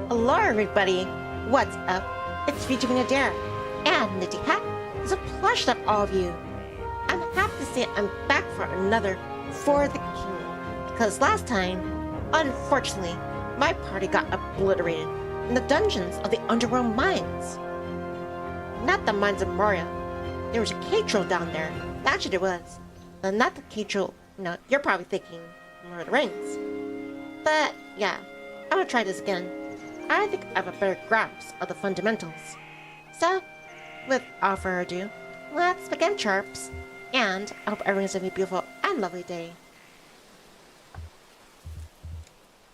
Hello everybody, what's up? It's Vtuber Nivni Adair, and Nitty Hat. It's a pleasure to have all of you. I'm happy to say I'm back for another For the King, because last time, unfortunately, my party got obliterated in the dungeons of the underworld mines. Not the mines of Moria. There was a cathedral down there. Actually there was. But not the cathedral, you're probably thinking Lord of the Rings. But yeah, I'm gonna try this again. I think I have a better grasp of the fundamentals. So, without further ado, let's begin, chirps. And I hope everyone's having a beautiful and lovely day.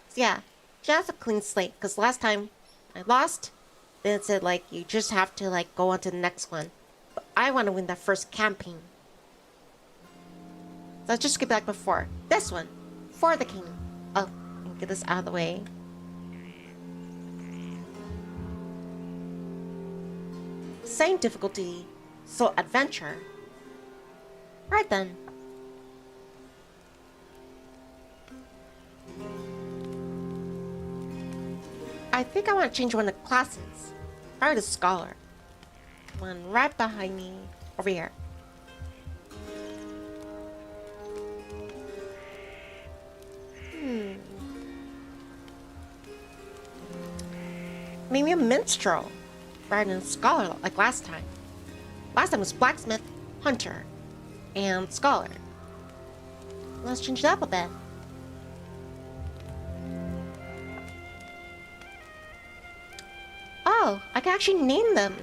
So yeah, just a clean slate, because last time I lost, then it said you just have to go on to the next one. But I want to win that first campaign. So let's just get back before. This one, For the King. Oh, and get this out of the way. Same difficulty, so adventure. Right then. I think I want to change one of the classes. Probably the scholar. One right behind me, over here. Maybe a minstrel, rather than a scholar like last time. Last time was blacksmith, hunter, and scholar. Let's change it up a bit. Oh, I can actually name them.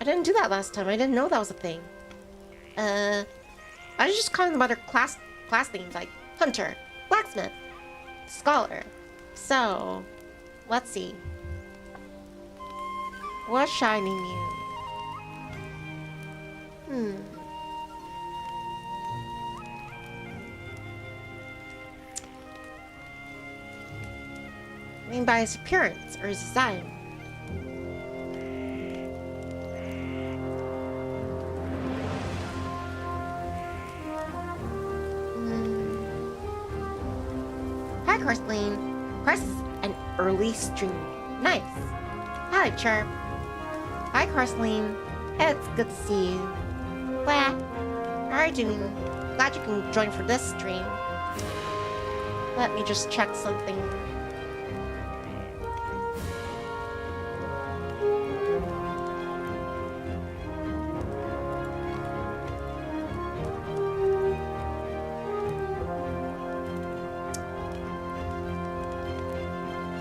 I didn't do that last time. I didn't know that was a thing. I was just calling them other class names like hunter, blacksmith, scholar. So, let's see. What should I name you? Named by his appearance or his design. Hi, Courseline. Press an early stream. Nice. Hi, Chirp. Hi, Courseline. It's good to see you. Well, how are you doing? Glad you can join for this stream. Let me just check something.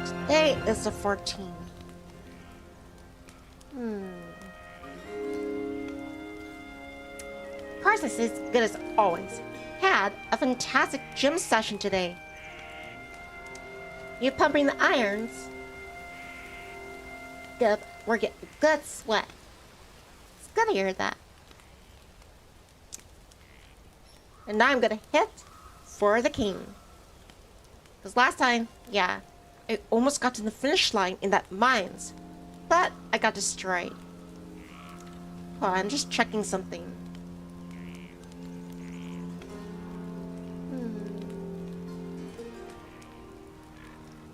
Today is the 14th. Carson is good as always. Had a fantastic gym session today. You pumping the irons? Good. We're getting good sweat. It's good to hear that. And now I'm gonna hit For the King. Because last time, yeah, I almost got to the finish line in that mines, but I got destroyed. Hold on, I'm just checking something.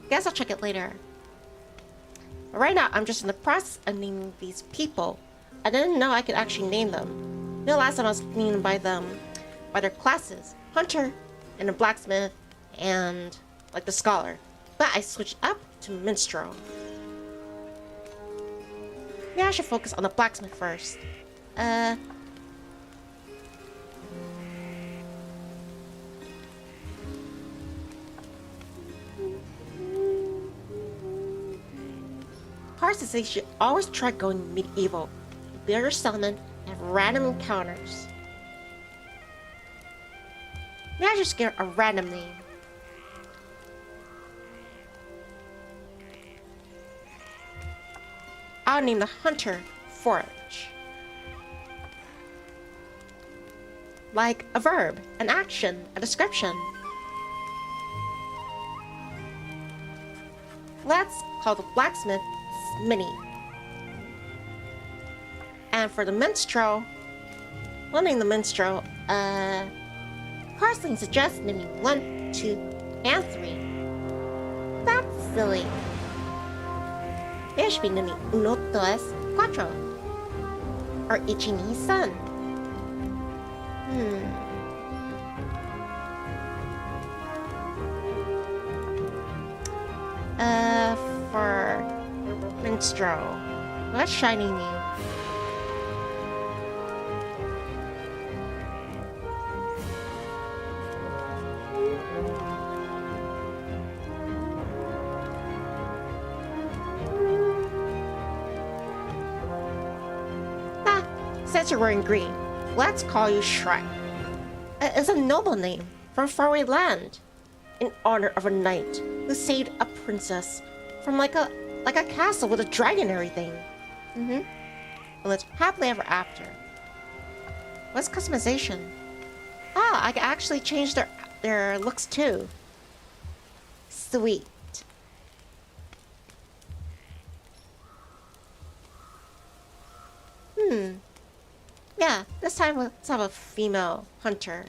Guess I'll check it later. But right now, I'm just in the process of naming these people. I didn't know I could actually name them. Last time I was naming by their classes, hunter, and a blacksmith, and the scholar. But I switched up to minstrel. Maybe I should focus on the blacksmith first. Carson says you should always try going medieval. Build your settlement and have random encounters. Maybe I just get a random name. I'll name the hunter Forage. Like a verb, an action, a description. Let's call the blacksmith Mini. And for the minstrel, we'll name the minstrel, Carson suggests naming 1, 2, and 3. That's silly. Ishbi ni uno dos cuatro. Or ichi ni san. For minstrel, what's shiny new? Since you're wearing green, let's call you Shrek. It's a noble name from faraway land, in honor of a knight who saved a princess from like a castle with a dragon and everything. And lived happily ever after. What's customization? Ah, I can actually change their looks too. Sweet. Yeah, this time let's have a female hunter.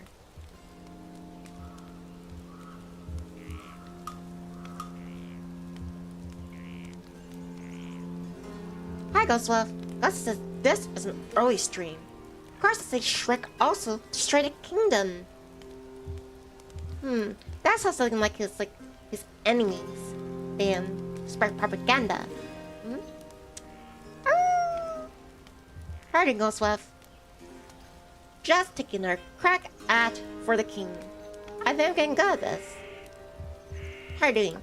Hi, Ghostwolf. Gus says this is an early stream. Of course, it says Shrek also destroyed a kingdom. That sounds something like his enemies and spread propaganda. Howdy, Ghostwolf. Just taking a crack at for the king. I think I'm getting good at this. How are you doing?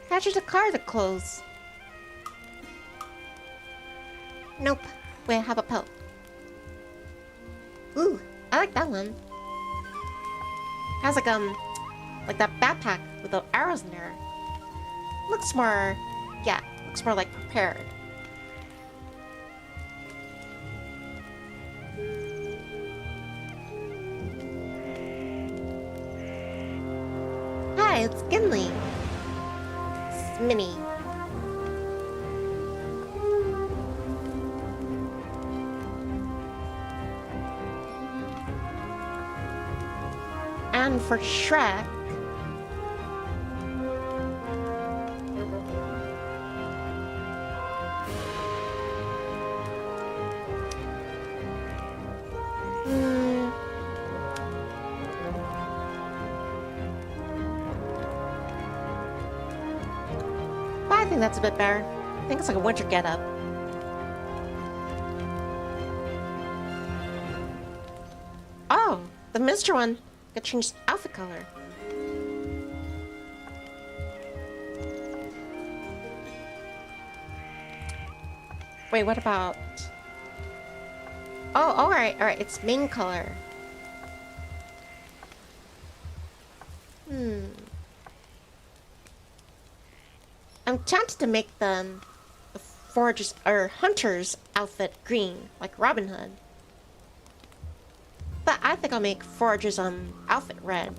Catch the car to close. Nope. Wait, how about Poe? Ooh, I like that one. Has like that backpack with the arrows in there. Looks more, yeah, looks more like prepared. Hi, it's Gimli. Mini. And for Shrek, I think that's a bit better. I think it's like a winter getup. Oh, the Mr. one got changed outfit color. Wait, what about? Oh, alright, it's main color. I'm tempted to make them the foragers or hunters outfit green, like Robin Hood. But I think I'll make foragers outfit red.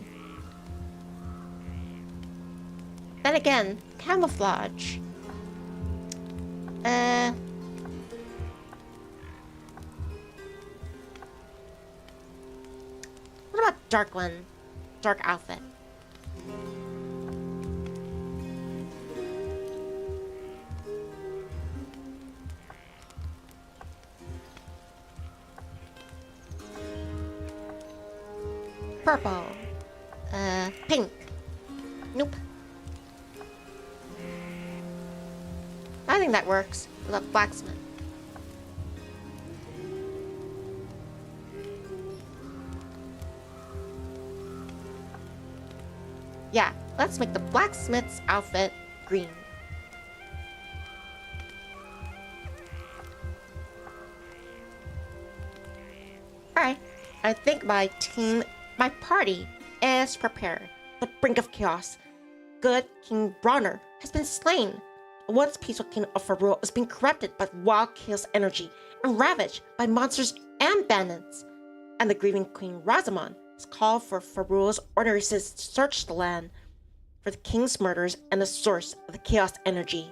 Then again, camouflage. What about dark one? Dark outfit. Purple. Pink. Nope. I think that works. Look, blacksmith. Yeah, let's make the blacksmith's outfit green. Alright, I think my party is prepared. The brink of chaos. Good King Bronner has been slain. The once peaceful king of Faroe is being corrupted by wild chaos energy and ravaged by monsters and bandits. and the grieving Queen Rosamond has called for Farua's orders to search the land for the king's murders and the source of the chaos energy.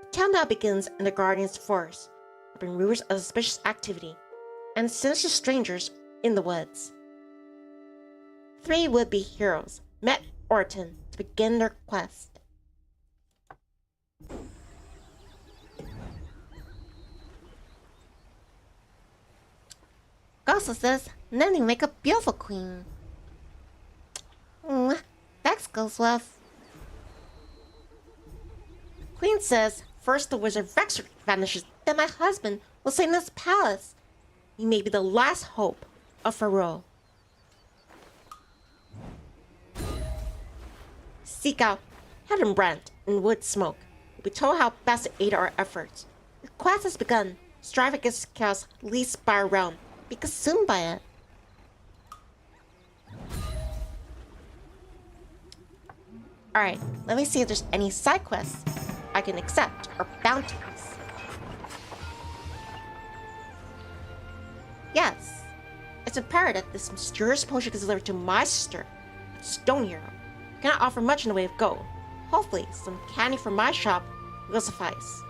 The tale now begins in the Guardian's forest, bring rumors of suspicious activity and sinister strangers in the woods. 3 would-be heroes met Orton to begin their quest. Gossel says Nivni make a beautiful queen. That goes well. Queen says first the wizard Vexer vanishes, then my husband will stay in this palace. He may be the last hope of Farua. Seek out Hedenbrand in Wood Smoke. We'll be told how best to aid our efforts. Your quest has begun. Strive against chaos leased by our realm. Be consumed by it. Alright, let me see if there's any side quests I can accept or bounties. Yes, it's imperative that this mysterious potion is delivered to my sister, Stone Hero. I cannot offer much in the way of gold. Hopefully, some candy from my shop will suffice.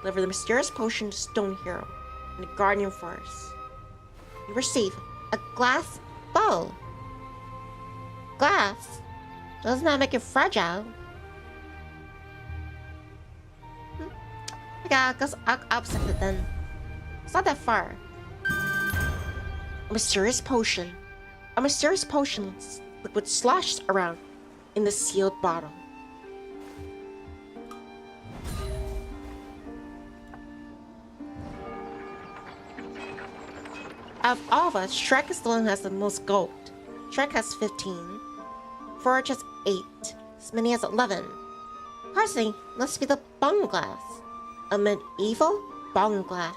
Deliver the mysterious potion to Stone Hero in the Guardian Forest. You receive a glass bowl. Glass? Doesn't that make it fragile? Okay, I guess I'll accept it then. It's not that far. A mysterious potion. A mysterious potion liquid sloshed around in the sealed bottle. Out of all of us, Shrek is the one who has the most gold. Shrek has 15. Forge has 8. Smitty has 11. Parsley must be the bone glass. A medieval bone glass.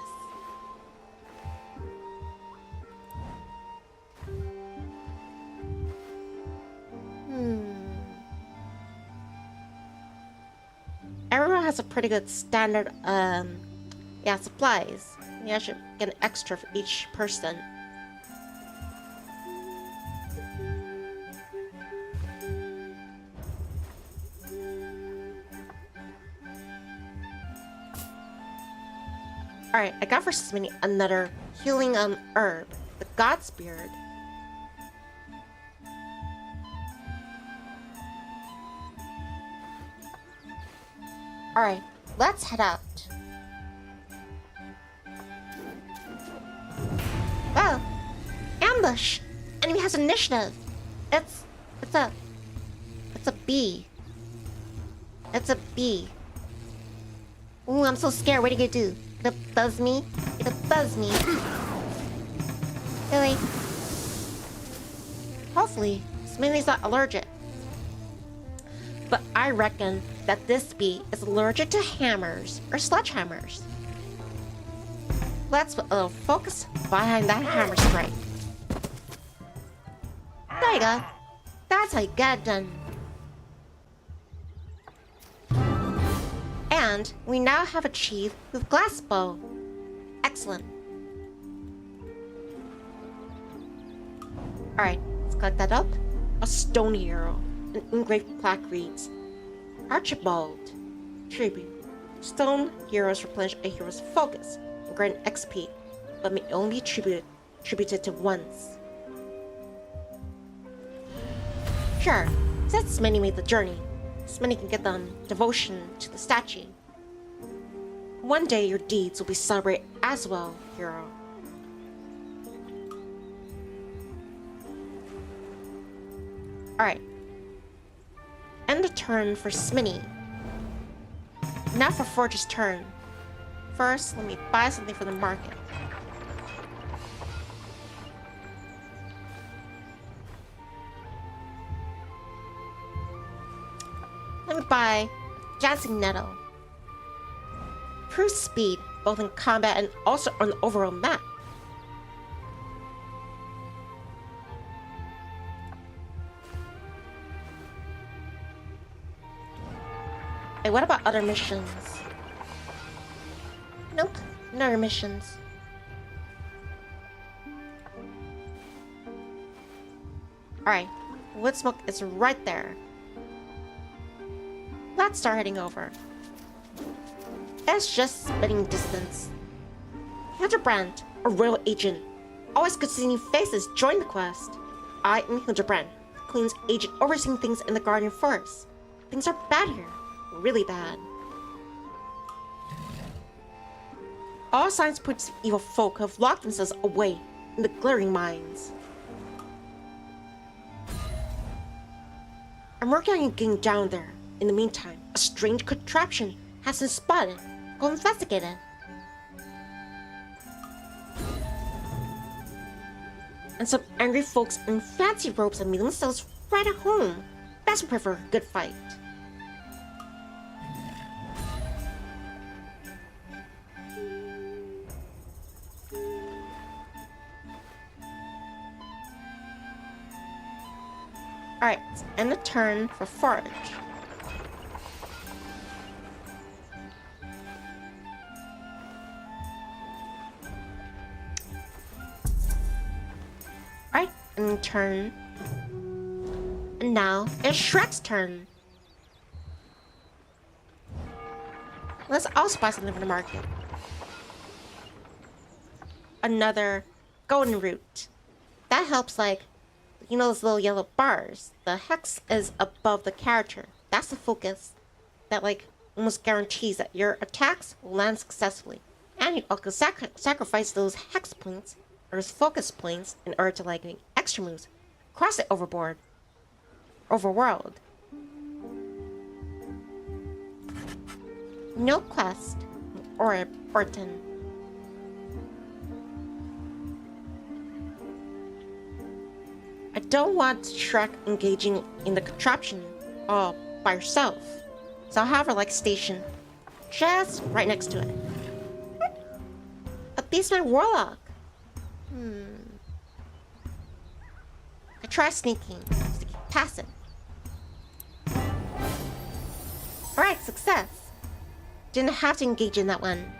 Everyone has a pretty good standard, supplies. Maybe I should get an extra for each person. Alright, I got for Smitty another healing herb, the God's Beard. Alright, let's head out. Well, ambush! Enemy has initiative. It's a bee. It's a bee. Ooh, I'm so scared. What are you gonna do? It'll buzz me? It'll buzz me. Really? Hopefully, Smitty's not allergic. But I reckon that this bee is allergic to hammers or sledgehammers. Let's put a little focus behind that hammer strike. There you go. That's how you get it done. And we now have achieved with glass bow. Excellent. Alright, let's collect that up. A stone hero. An engraved plaque reads, Archibald. Tribute. Stone heroes replenish a hero's focus and grant XP, but may only be attributed to once. Sure, since Smitty made the journey, Smitty can get them devotion to the statue. One day your deeds will be celebrated as well, hero. Alright. End the turn for Smitty. Now for Forge's turn. First, let me buy something from the market. Let me buy Dancing Nettle. Improves speed, both in combat and also on the overall map. Hey, what about other missions? Nope, no other missions. Alright, wood smoke is right there. Let's start heading over. It's just spitting distance. Hildebrand, a royal agent. Always good to see new faces join the quest. I am Hildebrand, the Queen's agent overseeing things in the Guardian Forest. Things are bad here. Really bad. All signs point to evil folk who have locked themselves away in the glittering mines. I'm working on getting down there. In the meantime, a strange contraption has been spotted. Go investigate it. And some angry folks in fancy robes have made themselves right at home. Best prepare for a good fight. Alright, and a turn for forage. Alright, and turn. And now it's Shrek's turn. Let's also buy something from the market. Another golden root. That helps, like, you know those little yellow bars? The hex is above the character. That's the focus. That, like, almost guarantees that your attacks will land successfully. And you also sacrifice those hex points, or those focus points, in order to, like, make extra moves. Cross it overworld. No quest. Or Orton. I don't want Shrek engaging in the contraption all by herself, so I'll have her like station just right next to it. A Beastman Warlock. I try sneaking past it. Alright, success. Didn't have to engage in that one.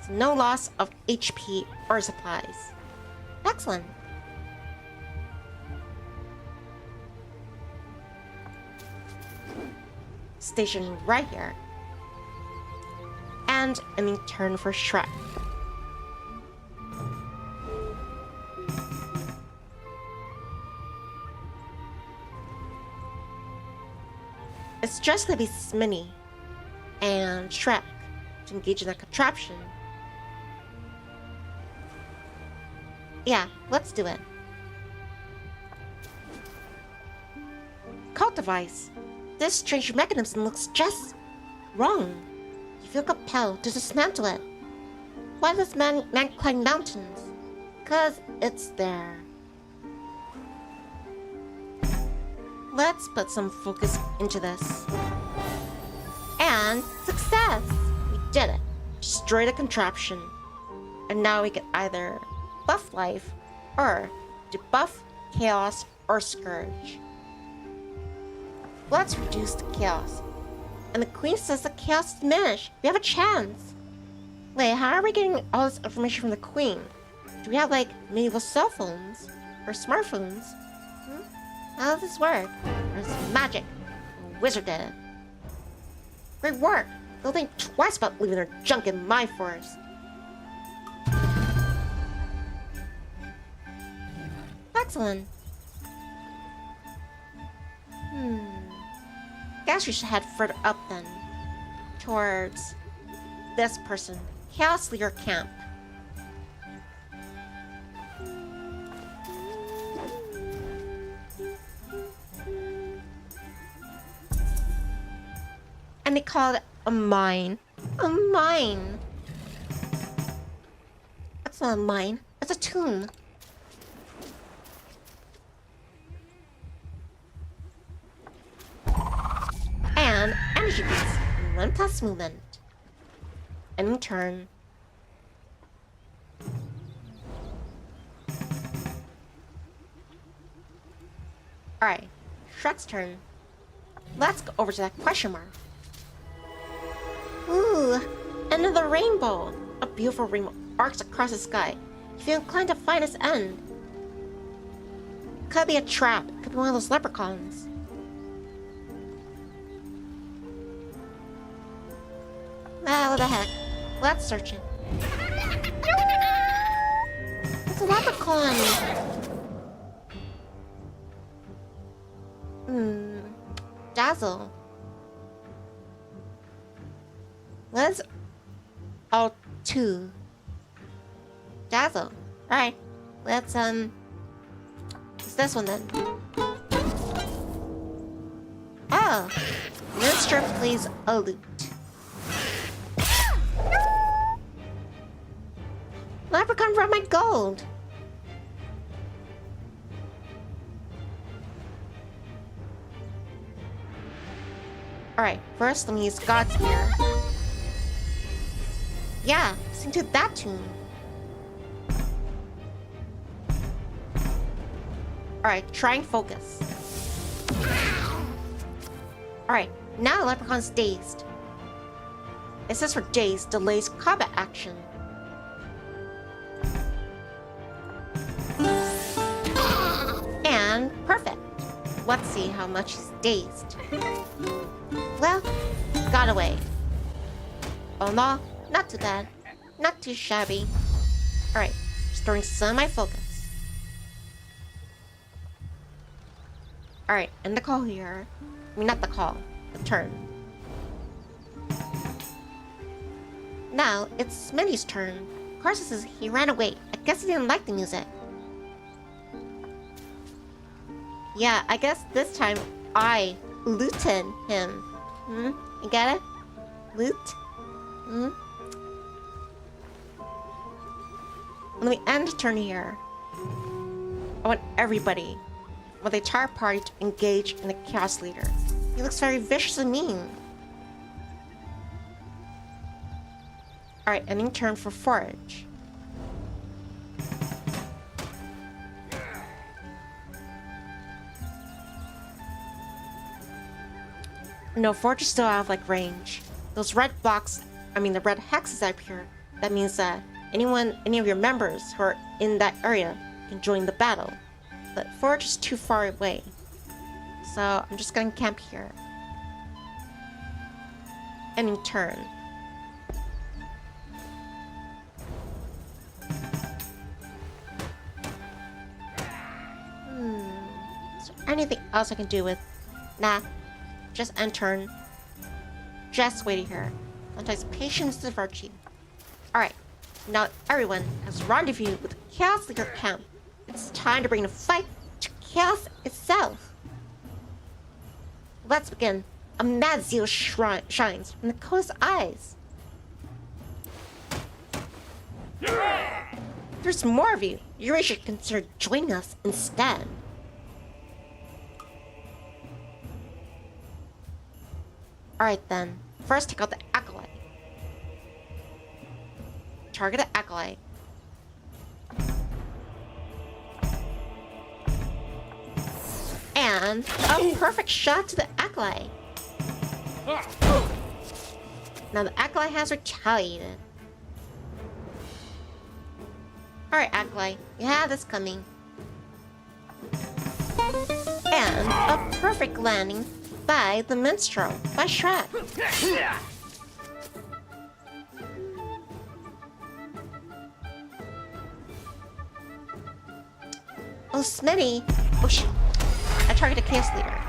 So no loss of HP or supplies. Excellent. Station right here. And in turn for Shrek. It's just gonna be Sminny and Shrek to engage in that contraption. Yeah, let's do it. Cult device. This strange mechanism looks just wrong. You feel compelled to dismantle it. Why does man climb mountains? 'Cause it's there. Let's put some focus into this. And success! We did it. Destroy the contraption. And now we can either buff life or debuff chaos or scourge. Let's reduce the chaos. And the queen says the chaos diminished. We have a chance. Wait, how are we getting all this information from the queen? Do we have, like, medieval cell phones? Or smartphones? How does this work? Or is it magic? A wizard did it. Great work! They'll think twice about leaving their junk in my forest. Excellent. Guess we should head further up then. Towards this person. Chaos Leader Camp. And they call it a mine. A mine! That's not a mine. It's a tomb. And energy boost. Relentless movement. And in turn. Alright. Shrek's turn. Let's go over to that question mark. Ooh, another rainbow! A beautiful rainbow arcs across the sky. You feel inclined to find its end. Could be a trap. Could be one of those leprechauns. Ah, what the heck. Let's search it. It's a leprechaun. Dazzle. Let's... Oh, 2. Dazzle. Alright. Let's, it's this one then. Oh. Minstrel plays a lute. Leprechaun brought my gold. Alright, first let me use God's Ear. Yeah, listen to that tune. Alright, try and focus. Alright, now the leprechaun's dazed. It says for dazed, delays combat action. And perfect. Let's see how much he's dazed. Well, got away. Oh no, not too bad. Not too shabby. Alright, restoring semi-focus. Alright, end the call here. I mean, not the call, the turn. Now, it's Smitty's turn. Carson says he ran away. I guess he didn't like the music. Yeah, I guess this time I looted him. You get it? Loot? Let me end the turn here. I want everybody, with the entire party, to engage in the Chaos Leader. He looks very vicious and mean. Alright, ending turn for Forage. No, Forge is still out of, like, range. Those red blocks, the red hexes up here, that means that any of your members who are in that area can join the battle. But Forge is too far away. So, I'm just gonna camp here. Ending turn. Is there anything else I can do with... Nah. Just end turn. Just waiting here. Sometimes patience is a virtue. Alright. Now everyone has rendezvoused with the Chaos Leader camp. It's time to bring the fight to Chaos itself. Let's begin. A mad zeal shines from the coast's eyes. There's more of you. You really should consider joining us instead. Alright then. First, take out the Acolyte. Target the Acolyte. And a perfect shot to the Acolyte. Now the Acolyte has retaliated. Alright, Acolyte. You have this coming. And a perfect landing by the Minstrel, by Shrek. Oh, Smitty. Oh, shit. I targeted Chaos Leader.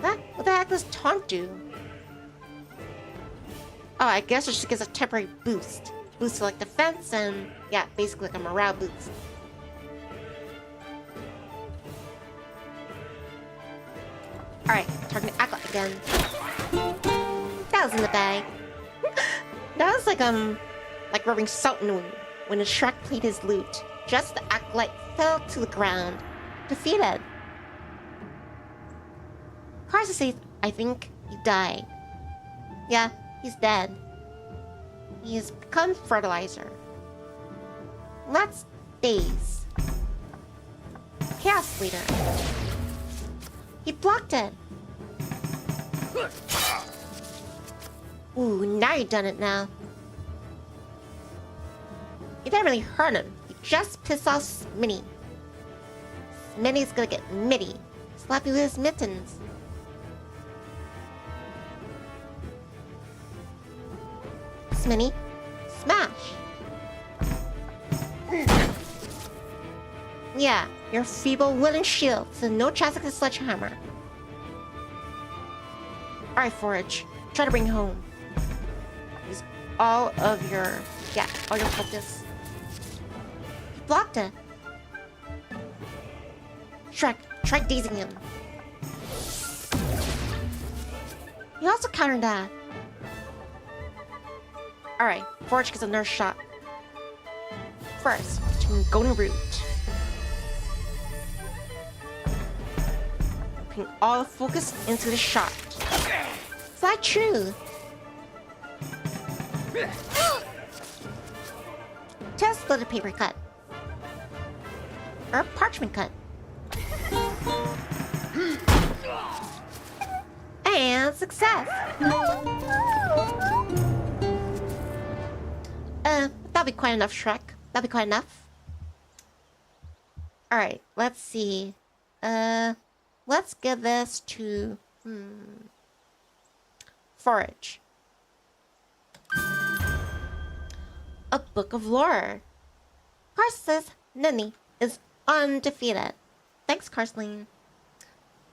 What the heck does Taunt do? Oh, I guess it just gives a temporary boost. Boost to, like, defense and, yeah, basically like a morale boost. Alright, targeting Acolyte again. That was in the bag. That was like rubbing salt in the wound when the Shrek played his lute. Just the Acolyte fell to the ground, defeated. Carson says, I think he died. Yeah, he's dead. He has become fertilizer. Let's daze. Chaos Leader. He blocked it. Ooh, now you've done it now. You didn't really hurt him. You just pissed off Smitty. Smitty's gonna get Mitty. Slap you with his mittens. Smitty, smash. Yeah, your feeble wooden shield, so no chance of a sledgehammer. Alright, Forage. Try to bring home. Use all of your... yeah, all your focus. You blocked it. Shrek, try dazing him. You also countered that. Alright, Forage gets a nurse shot. First, between Golden Root. Putting all the focus into the shot. Is that true? Test the paper cut. Or a parchment cut. And success! That'll be quite enough, Shrek. That'll be quite enough. Alright, let's see. Let's give this to... Forage. A book of lore. Karsus Nivni is undefeated. Thanks, Karsleen.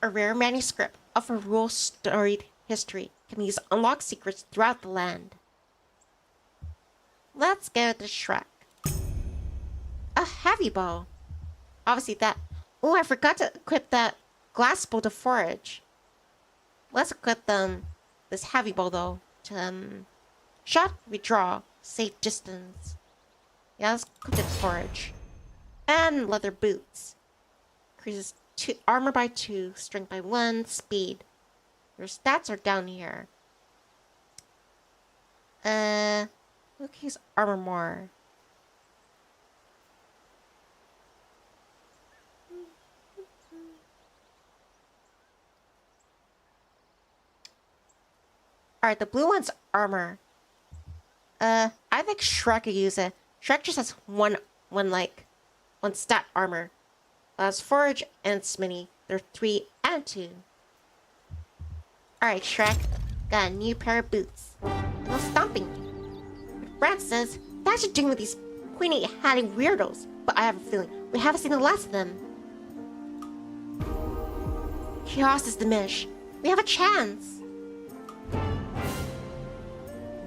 A rare manuscript of a rural storied history can be used to unlock secrets throughout the land. Let's go to Shrek. A heavy bow. Obviously that... Oh, I forgot to equip that glass bow to Forage. Let's equip this heavy bow though to shot, withdraw, safe distance. Yeah, let's equip it to Forage. And leather boots. Increases armor by 2, strength by 1, speed. Your stats are down here. Who can use armor more? Alright, the blue one's armor. I think Shrek could use it. Shrek just has one stat armor. As Forage and Smitty, they're 3 and 2. Alright, Shrek. Got a new pair of boots. No stomping. Brad says, that's what you're doing with these pointy-hatted weirdos. But I have a feeling we haven't seen the last of them. Chaos is diminished. We have a chance.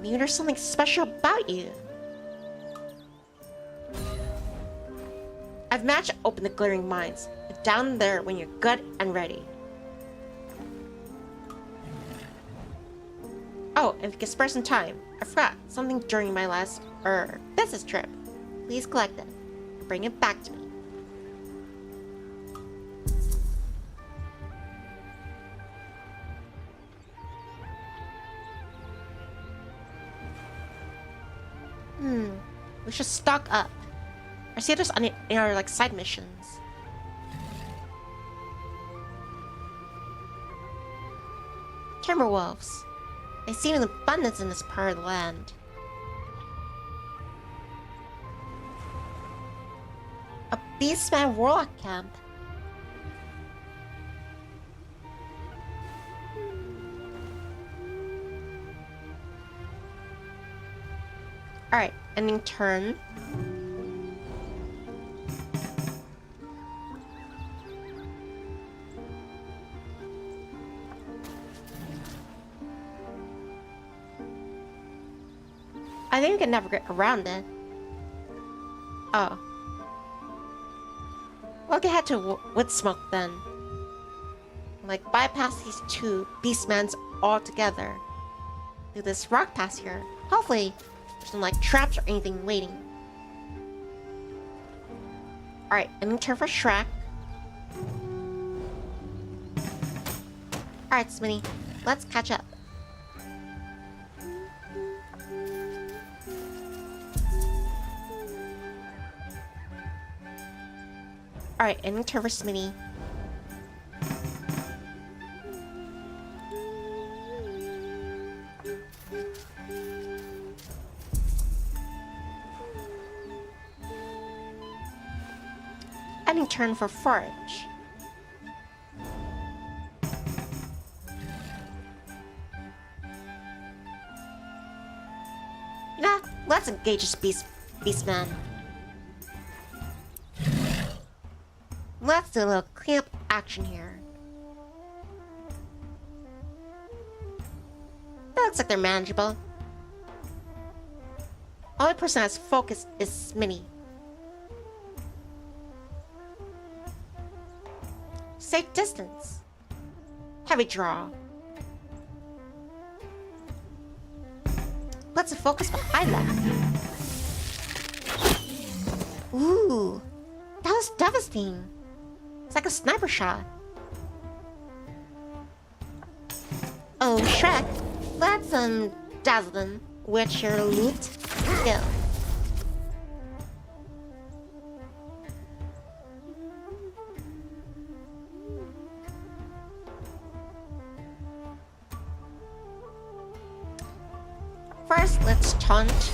Maybe there's something special about you. I've managed to open the glittering mines. But down there when you're good and ready. Oh, and if you can spare some time, I forgot something during my last business trip. Please collect it and bring it back to me. We should stock up. I see there's in our side missions. Timberwolves. They seem in abundance in this part of the land. A Beastman Warlock camp. Alright, ending turn. I think we can never get around it. Oh. We'll get head to Woodsmoke then. Bypass these two Beastmans altogether. Do this rock pass here. Hopefully, there's no traps or anything waiting. Alright, ending turn for Shrek. Alright, Smitty. Let's catch up. Alright, ending turn for Smitty. Ending turn for forage. Nah, let's engage this beastman. Let's do a little cleanup action here. That looks like they're manageable. Only person that has focus is Smitty. Safe distance. Heavy draw. Let's focus behind that. Ooh, that was devastating. It's like a sniper shot. Oh, Shrek, let's dazzle them with your loot skill. First, let's taunt.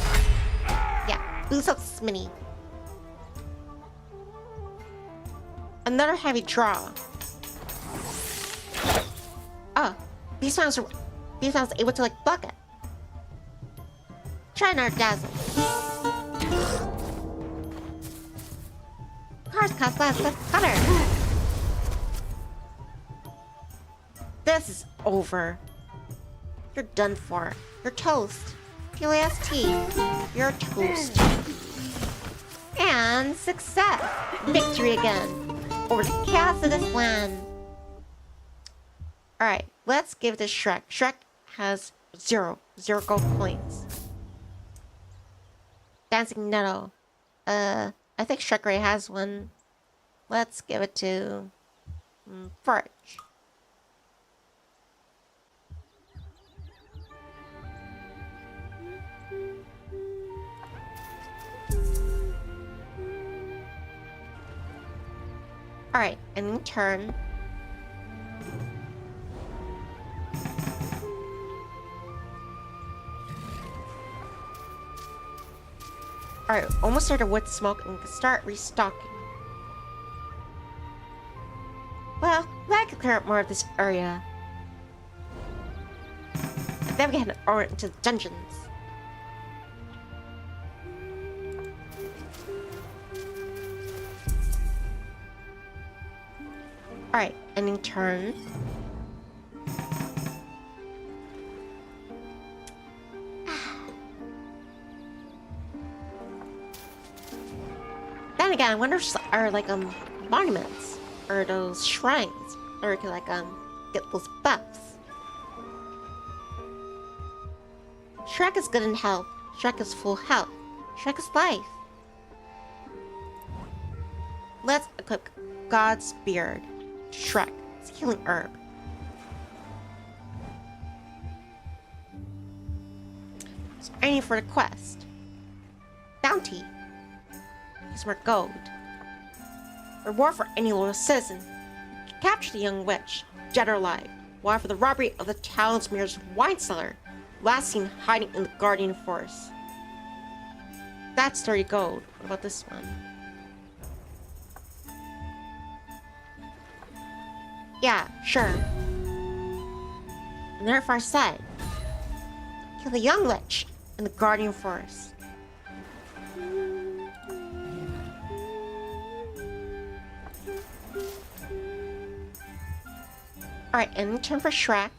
Yeah, boost up Smitty. Another heavy draw. Oh, these ones able to like block it. Try another dazzle. Cards cost less, that's better. This is over. You're done for. You're toast. PLST. You're toast. And success. Victory again. Over the chaos of this land. Alright, let's give this Shrek. Shrek has zero gold coins. Dancing Nettle. I think Shrek already has one. Let's give it to Forage. Alright, and in turn. Alright, almost started with smoke and can start restocking. Well, I could clear up more of this area. And then we can head over into the dungeons. Alright, and in turn. Then again, I wonder if are like monuments or those shrines or can like get those buffs. Shrek is good in health. Shrek is full health. Shrek is life. Let's equip God's Beard. Shrek. It's a healing herb. So I need for the quest. Bounty. Use more gold. Reward for any loyal citizen. Capture the young witch, dead or alive. While for the robbery of the Talismir's wine cellar. Last seen hiding in the Guardian Forest. That's 30 gold. What about this one? Yeah, sure. On their far side. Kill the young lich in the Guardian Forest. Alright, and in turn for Shrek.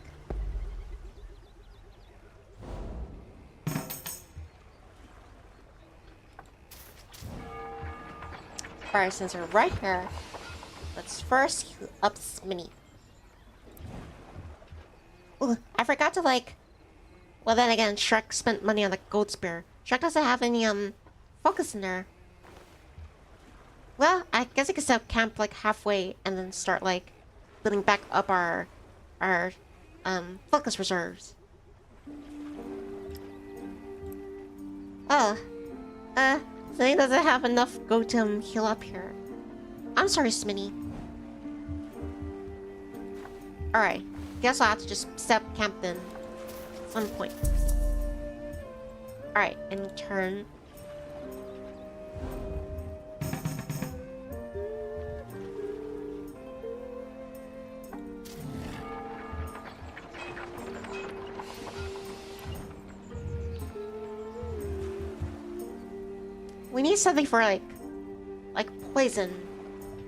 Alright, since we're right here, let's first heal up Smitty. Ooh, I forgot to like... Well then again, Shrek spent money on the gold spear. Shrek doesn't have any focus in there. Well, I guess I could set up camp like halfway and then start like building back up our focus reserves. Oh. So he doesn't have enough go to heal up here. I'm sorry, Smitty. Alright. Guess I'll have to just set up camp then. At some point. Alright, in turn. We need something for like poison.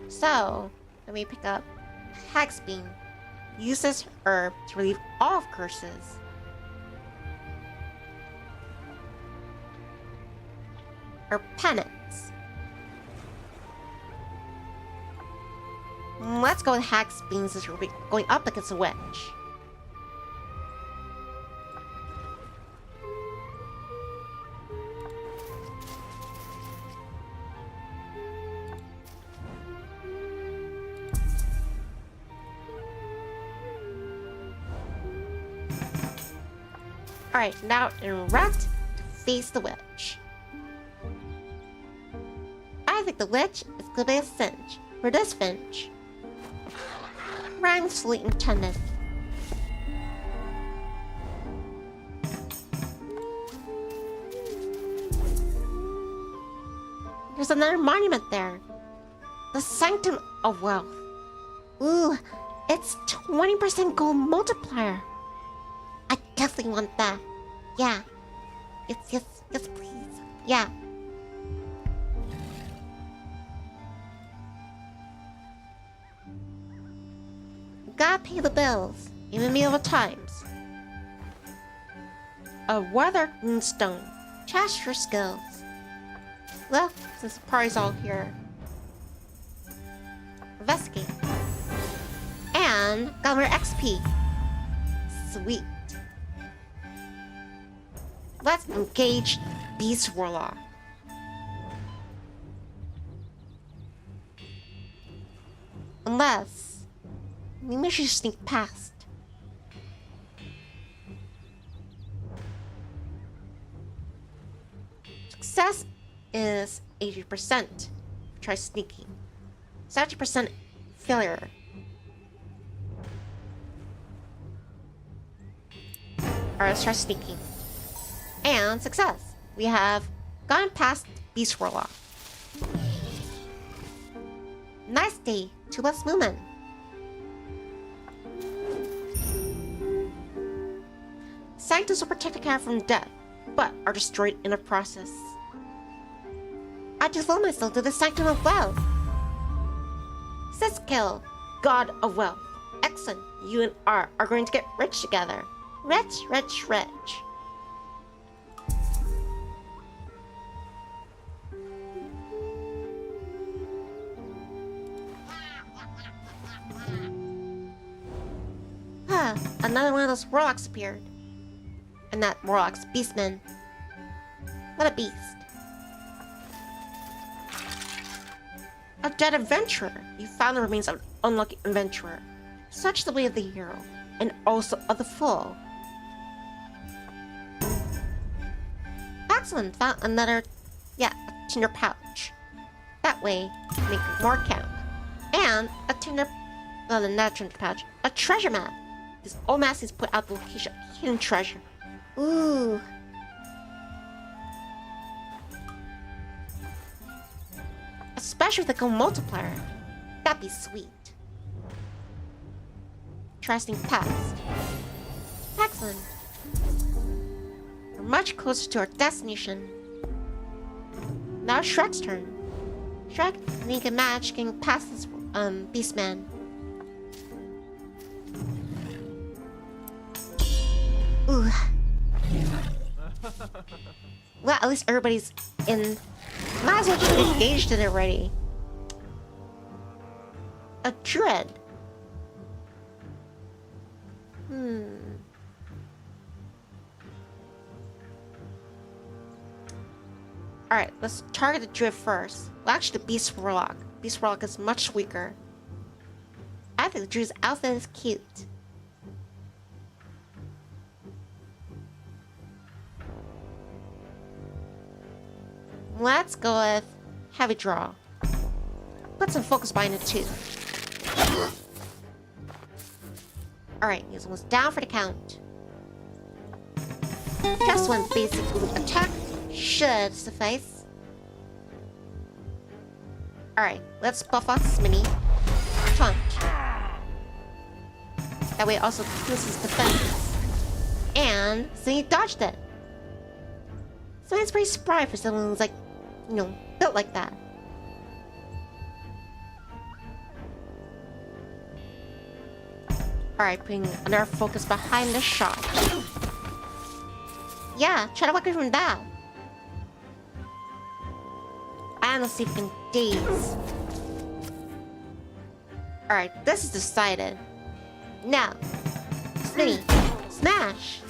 So let me pick up Hag's Bean. Use this herb to relieve all of curses. Or penance. Let's go with Hag's Beans since we're going up against a witch. Alright, now erect to face the witch. I think the witch is gonna be a cinch for this finch. Rhymesley intended. There's another monument there. The Sanctum of Wealth. Ooh, it's 20% gold multiplier. I definitely want that. Yeah. Yes, please. Yeah. Gotta pay the bills, even medieval times. A weathered moonstone. Test your skills. Well, since the party's all here. Investigate. And got more XP. Sweet. Let's engage Beast Warlock. Unless maybe we should sneak past. Success is 80%. Try sneaking. 70% failure. Alright, let's try sneaking. And success. We have gone past Beast Warlock. Nice day. 2 less movement. Sanctums will protect the cat from death, but are destroyed in the process. I devote myself to the Sanctum of Wealth. Siskill, God of Wealth. Excellent. You and R are going to get rich together. Rich. Another one of those warlocks appeared. And that warlock's beastman. What a beast. A dead adventurer. You found the remains of an unlucky adventurer. Such the way of the hero, and also of the fool. Excellent. Found another, a tinder pouch. That way, make more count. And a tinder, not a tinder pouch, a treasure map. This old map is put out the location of hidden treasure. Ooh. Especially with the gold multiplier. That'd be sweet. Trusting past. Excellent. We're much closer to our destination. Now Shrek's turn. Shrek, make a match getting past this beastman. Ooh. Well, at least everybody's in. Might as well just get engaged in it already. A dread. Alright, let's target the Druid first. Well, actually, the Beast Warlock. Beast Warlock is much weaker. I think the Druid's outfit is cute. Let's go with Heavy Draw. Put some focus behind it too. Alright, he's almost down for the count. Just one basic attack should suffice. Alright, let's buff out this mini. Punch. That way it also boosts his defense. And so he dodged it. So it's pretty spry for someone who's like you know, built like that. Alright, putting another focus behind the shot. Yeah, try to walk away from that. I don't see if we can daze. Alright, this is decided. Now, Smitty, smash!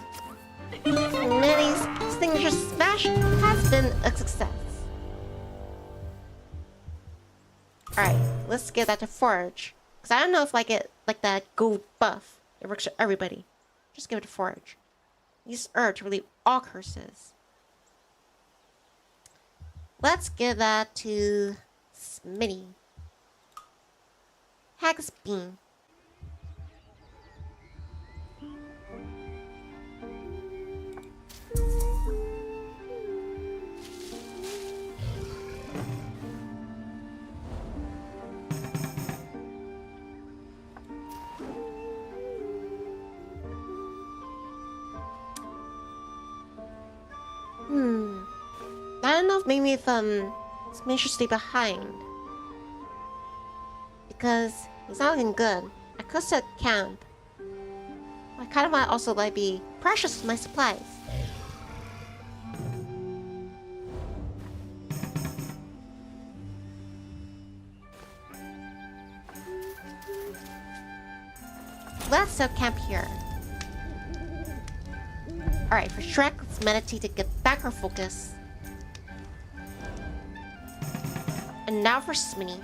Smitty's signature smash has been a success. Alright, let's get that to Forge. Because I don't know if like that gold buff, it works for everybody. Just give it to Forge. Use Herb to relieve all curses. Let's give that to Smitty. Hack's Beam. I don't know if maybe Smitty should stay behind. Because he's not looking good. I could set camp. I kind of want to also be precious with my supplies. Let's set camp here. Alright, for Shrek, let's meditate to get back our focus. And now for Smitty.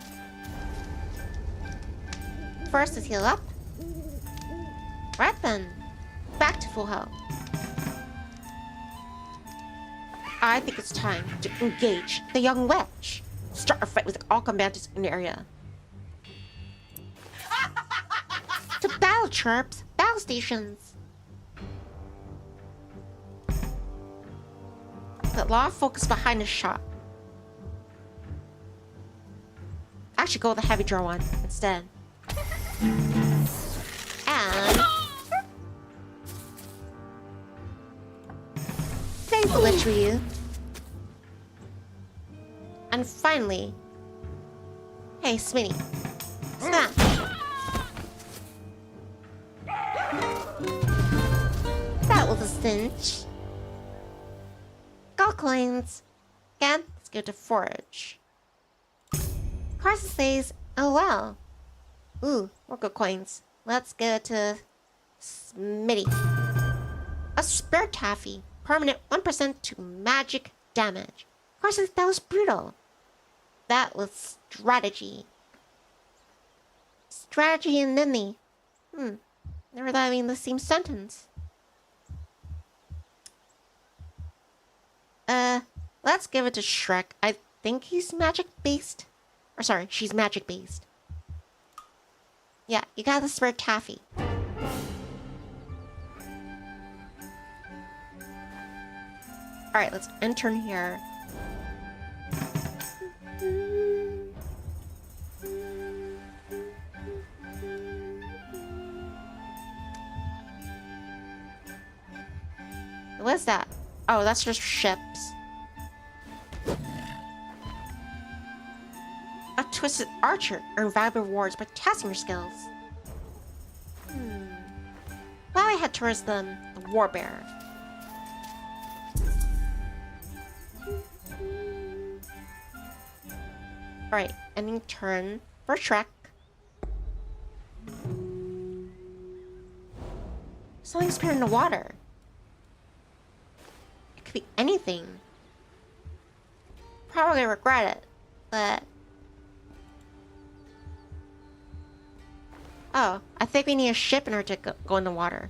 First, let's heal up. Right then, back to full health. I think it's time to engage the young witch. Start a fight with all combatants in the area. To battle chirps, battle stations. Put a lot of focus behind the shot. Actually, go with the heavy draw one instead. And thanks, literally. And finally, hey, Smitty, smash. That was a cinch. Gold coins. Again, let's go to Forge. Carson says, oh wow. Ooh, more good coins. Let's go to Smitty. A Spare Taffy. Permanent 1% to magic damage. Carson, that was brutal. That was strategy. Strategy and Nivni. Never thought I'd be in the same sentence. Let's give it to Shrek. I think he's magic based. Or sorry, she's magic based. Yeah, you got the Spare Taffy. Alright, let's enter in here. What's that? Oh, that's just ships. A Twisted Archer earn valuable rewards by testing your skills. Well, I head towards the Warbearer. Alright, ending turn for Shrek. Something's appeared in the water. It could be anything. Probably regret it, but... Oh, I think we need a ship in order to go in the water.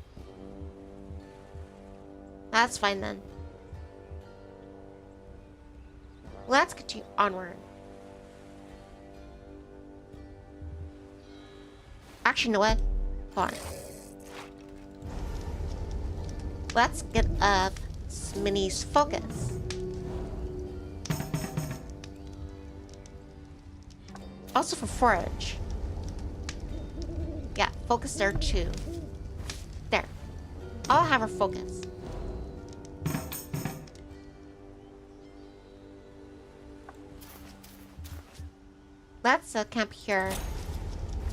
That's fine then. Let's continue onward. Actually, you know what? Hold on. Let's get up Smitty's focus. Also for Forage. Yeah, focus there too. There. I'll have her focus. let's camp here.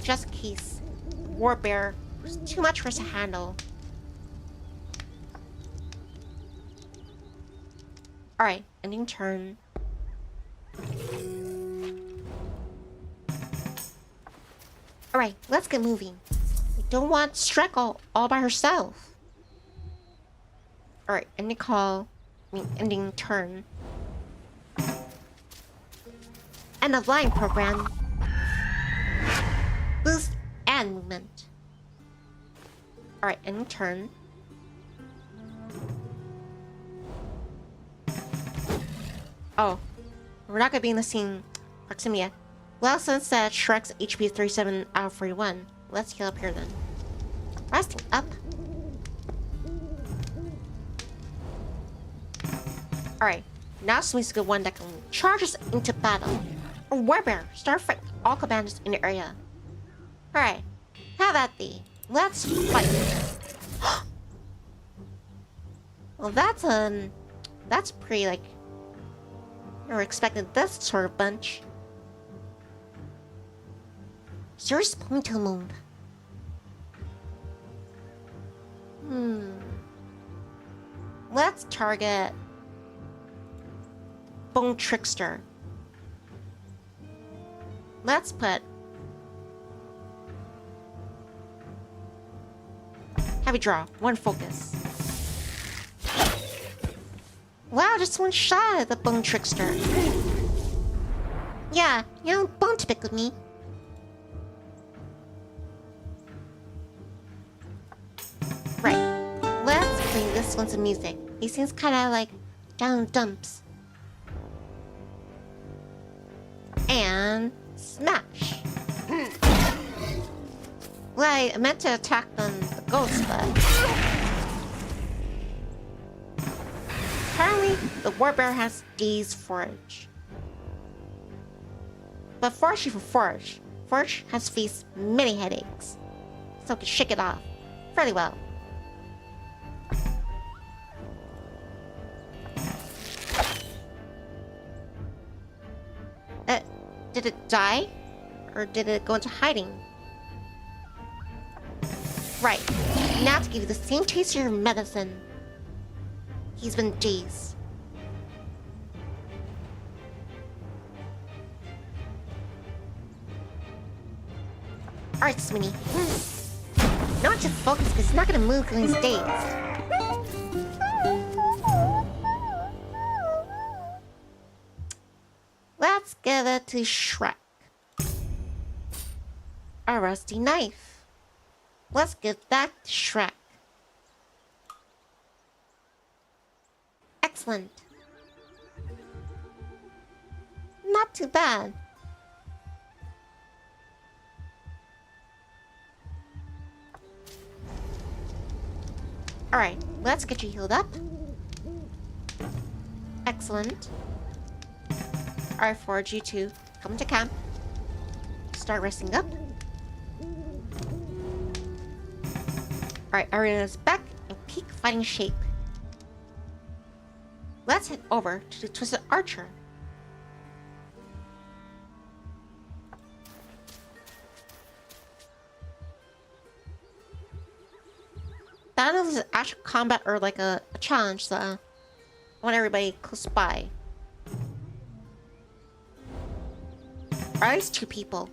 Just in case. War bear was too much for us to handle. Alright, ending turn. Alright, let's get moving. We don't want Shrek all by herself. Alright, ending call. Ending turn. End of line program. Boost and movement. Alright, ending turn. Oh, we're not gonna be in the same proximity yet. Well, since Shrek's HP is 37 out of 41, let's heal up here then. Resting up. Alright, now Sweet's a good one that can charge us into battle. Or Warbear, start fighting all commanders in the area. Alright, have at thee. Let's fight. Well, that's pretty, like, never expected this sort of bunch. Serious ponytail mode. Let's target Bone Trickster. Let's put heavy draw, one focus. Wow, just one shot at the Bone Trickster. Yeah, you know, bone to pick with me. Right, let's play this one some music. He seems kinda like down dumps. And smash. Well, I meant to attack the ghost, but apparently the Warbear has D's Forge. But fortunately for Forge, Forge has faced many headaches, so it can shake it off fairly well. Did it die? Or did it go into hiding? Right. Now to give you the same taste of your medicine. He's been dazed. Alright, Sweeney. Not just focus because he's not gonna move when he's dazed. Let's give it to Shrek. A rusty knife. Let's give that to Shrek. Excellent. Not too bad. Alright, let's get you healed up. Excellent. Alright, Forge, you two. Come into camp. Start resting up. Alright, Ariana's back in peak fighting shape. Let's head over to the Twisted Archer. That is actual combat or like a challenge, so I want everybody close by. Alright, it's two people.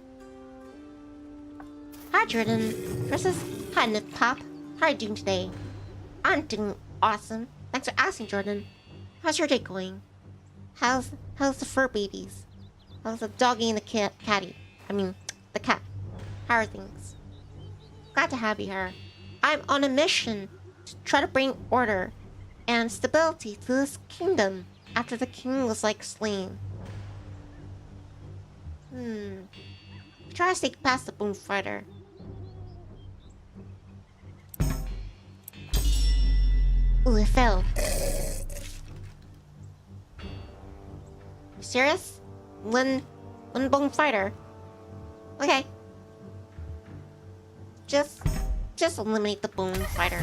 Hi, Jordan. Versus hi, Nip Pop. How are you doing today? I'm doing awesome. Thanks for asking, Jordan. How's your day going? How's the fur babies? How's the doggy and the catty? I mean, the cat. How are things? Glad to have you here. I'm on a mission to try to bring order and stability to this kingdom after the king was like slain. Try to sneak past the Boom Fighter. Ooh, it fell. You serious? One Bone Fighter. Okay. Just eliminate the Bone Fighter.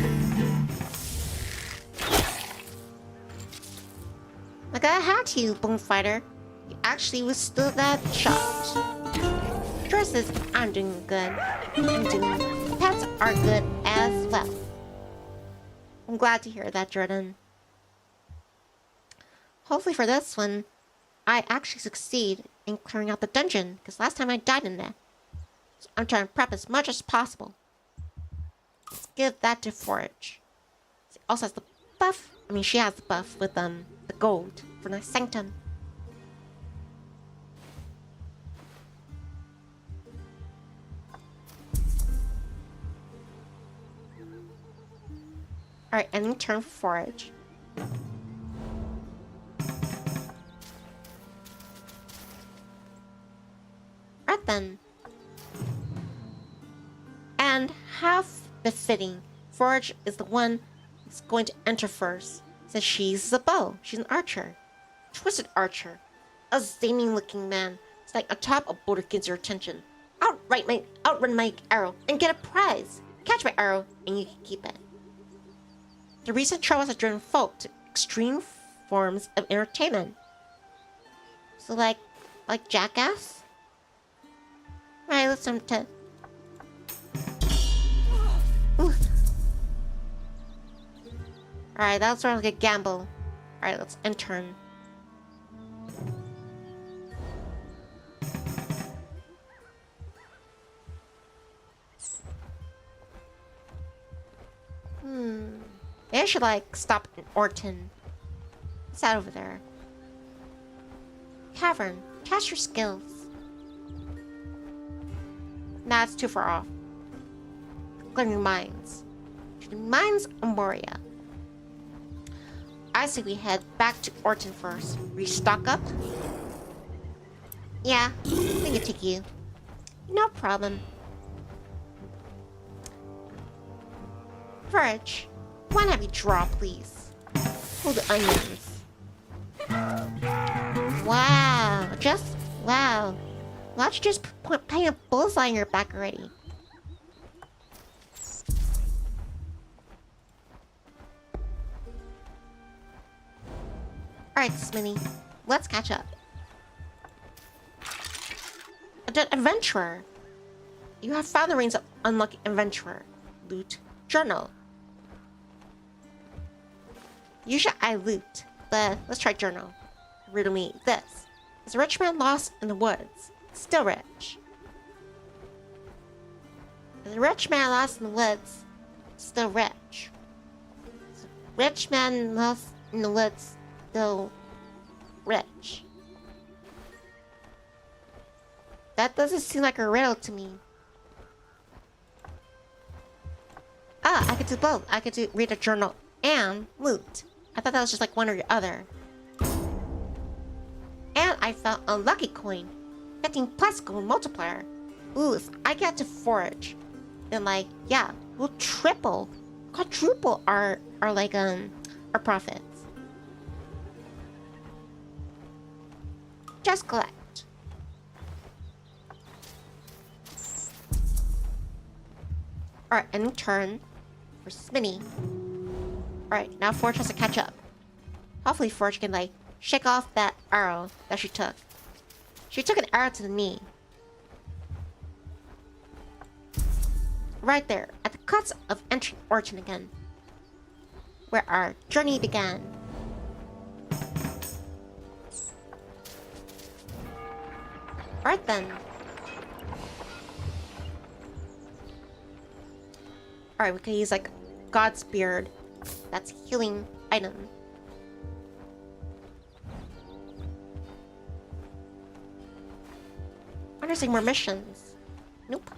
Like I had to, Bone Fighter. You actually withstood that shot. Versus, I'm doing good. And pets are good as well. I'm glad to hear that, Jordan. Hopefully for this one, I actually succeed in clearing out the dungeon, because last time I died in there. So I'm trying to prep as much as possible. Let's give that to Forage. She also has the buff. I mean, she has the buff with the gold for the Sanctum. Alright, ending turn for Forage. Right then. And half befitting, Forage is the one that's going to enter first, since she's a bow. She's an archer. Twisted archer. A zany looking man. It's like atop a boulder gets your attention. Outrun my arrow and get a prize. Catch my arrow and you can keep it. The recent troubles have driven folk to extreme forms of entertainment. So like Jackass? Alright, let's attempt to... Alright, that was sort of like a gamble. Alright, let's end turn. Maybe I should, like, stop in Orton. What's that over there? Cavern. Test your skills. Nah, it's too far off. Clearing mines. To the mines of Moria. I say we head back to Orton first. Restock up? Yeah, I can take you. No problem. Verge, why not have you draw, please? Hold the onions. Wow, wow. Why don't you just paint a bullseye on your back already? Alright, Smitty, let's catch up. Adventurer. You have found the rings of unlucky adventurer. Loot. Journal. Usually I loot, but let's try journal. Riddle me this. Is a rich man lost in the woods? Still rich. Is a rich man lost in the woods? Still rich. Is a rich man lost in the woods? Still rich. That doesn't seem like a riddle to me. Ah, I could do both. I could read a journal and loot. I thought that was just like one or the other. And I found a lucky coin. 15 plus gold multiplier. Ooh, if I get to Forage, then like, yeah, we'll triple, quadruple our profits. Just collect. Alright, end turn for Smitty. Alright, now Forge has to catch up. Hopefully Forge can, like, shake off that arrow that she took. She took an arrow to the knee. Right there, at the cuts of entering Orton again. Where our journey began. Alright then. Alright, we can use, like, God's Beard. That's healing item. I wonder if there's more missions. Nope.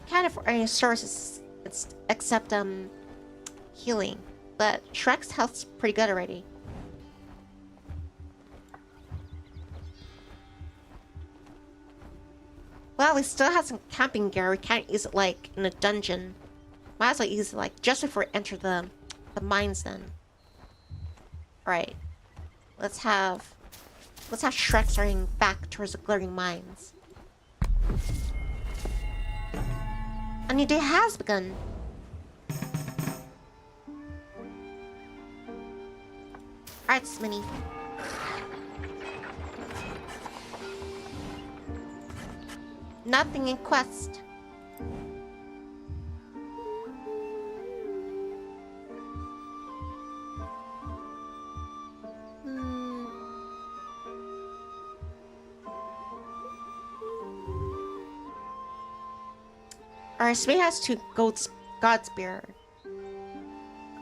Can't afford any services except healing. But Shrek's health's pretty good already. Well, we still have some camping gear. We can't use it like in a dungeon. Might as well use it like just before we enter the mines then. Alright. Let's have Shrek starting back towards the glaring mines. A new day has begun. Alright, Smitty. Nothing in quest. Alright, Smee has 2 God Spear.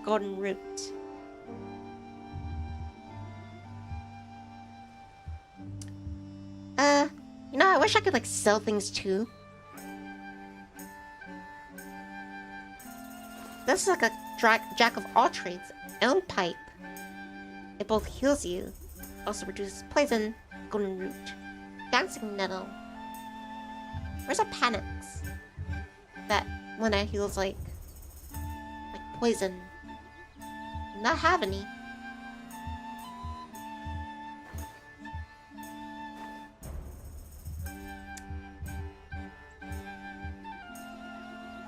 Golden Root. You know, I wish I could, like, sell things too. This is like a jack of all trades. Elm Pipe. It both heals you, also reduces poison. Golden Root. Dancing Nettle. Where's a Panax? That one that heals like poison. Not have any.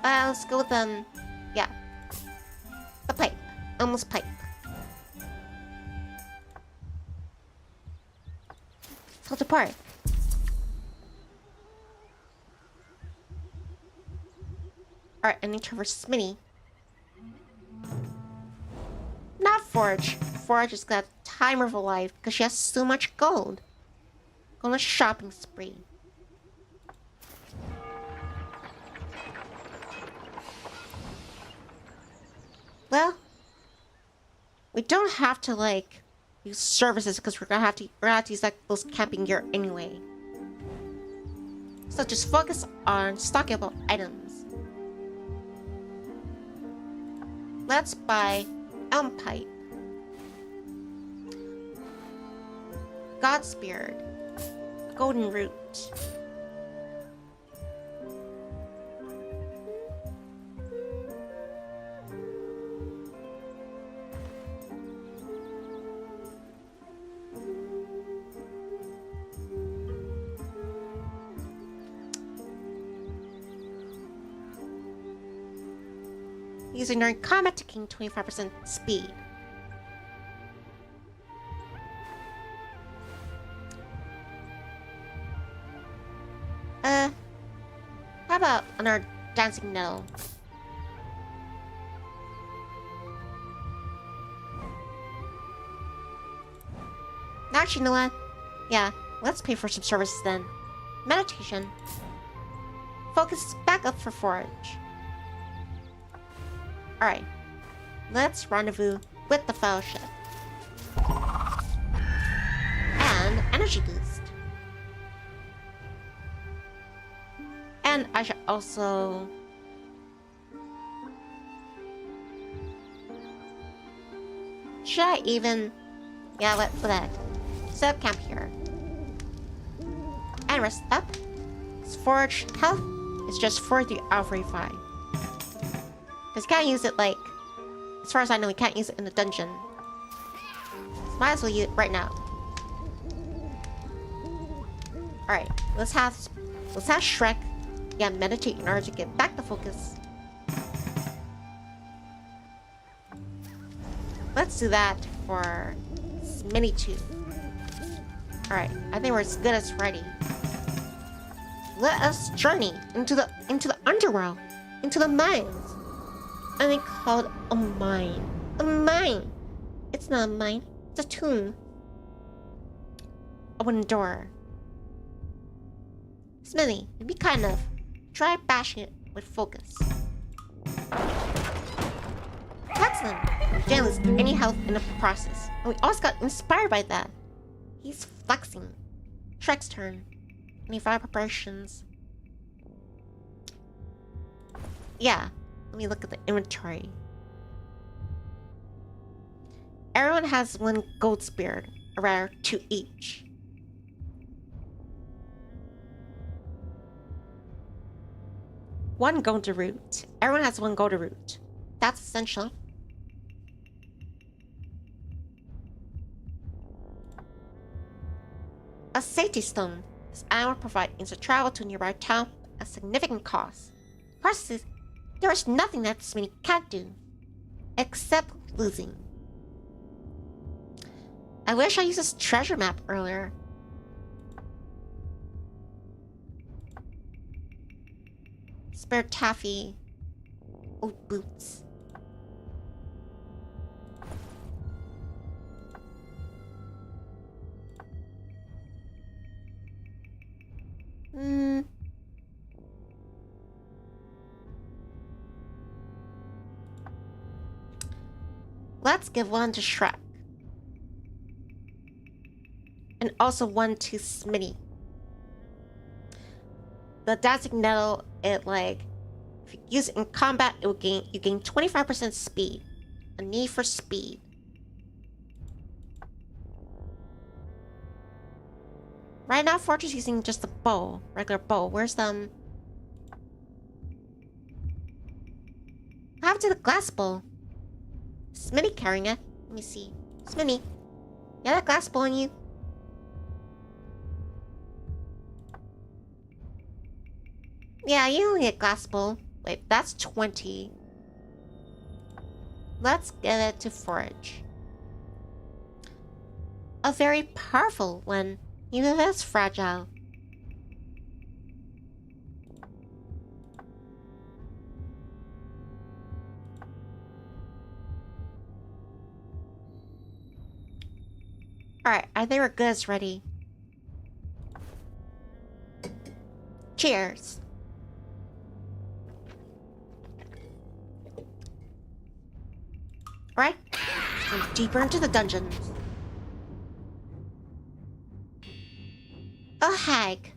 Let's go with yeah, the pipe. Almost pipe. Fall apart. Alright, I need to reverse Smitty. Not Forge. Forge has got time of her life because she has so much gold. Go on a shopping spree. Well, we don't have to like use services because we're gonna have to use like those camping gear anyway. So just focus on stocking up on items. Let's buy Elm Pipe, Godspear, Golden Root. Using during combat to gain 25% speed. How about another dancing nettle? Actually, you know what? Yeah, let's pay for some services then. Meditation. Focus back up for Forge. Alright, let's rendezvous with the Fellowship. And energy boost. And I should also... Should I even... Yeah, let that. Set up camp here. And rest up. This Forge health is just 43 out of 45. Because you can't use it, like... As far as I know, you can't use it in the dungeon. So might as well use it right now. Alright, let's have Shrek, yeah, meditate in order to get back to focus. Let's do that for Smitty 2. Alright, I think we're as good as ready. Let us journey into the underworld, into the mines. And they called a mine. A mine! It's not a mine, it's a tomb. A wooden door. Smitty, be kind enough. Try bashing it with focus. Excellent! Didn't lose any health in the process. And we also got inspired by that. He's flexing. Shrek's turn. 25 preparations. Yeah. Let me look at the inventory. Everyone has 1 gold spear, or rather 2 each. One golden root. Everyone has 1 golden root. That's essential. A safety stone. This item will provide instant travel to a nearby town at significant cost. Processes. There is nothing that Smitty can't do, except losing. I wish I used this treasure map earlier. Spare taffy. Old boots. Let's give one to Shrek. And also one to Smitty. The dancing nettle, it like, if you use it in combat, you gain 25% speed. A need for speed. Right now, Forge is using just the bow, regular bow. Where's the What happened to the glass bow? Smitty carrying it. Let me see. Smitty, you have that glass bow on you? Yeah, you only get glass bow. Wait, that's 20. Let's give it to Forge. A very powerful one. Even if it's fragile. Alright, I think our goods ready. Cheers. Alright, let's go deeper into the dungeons. A hag.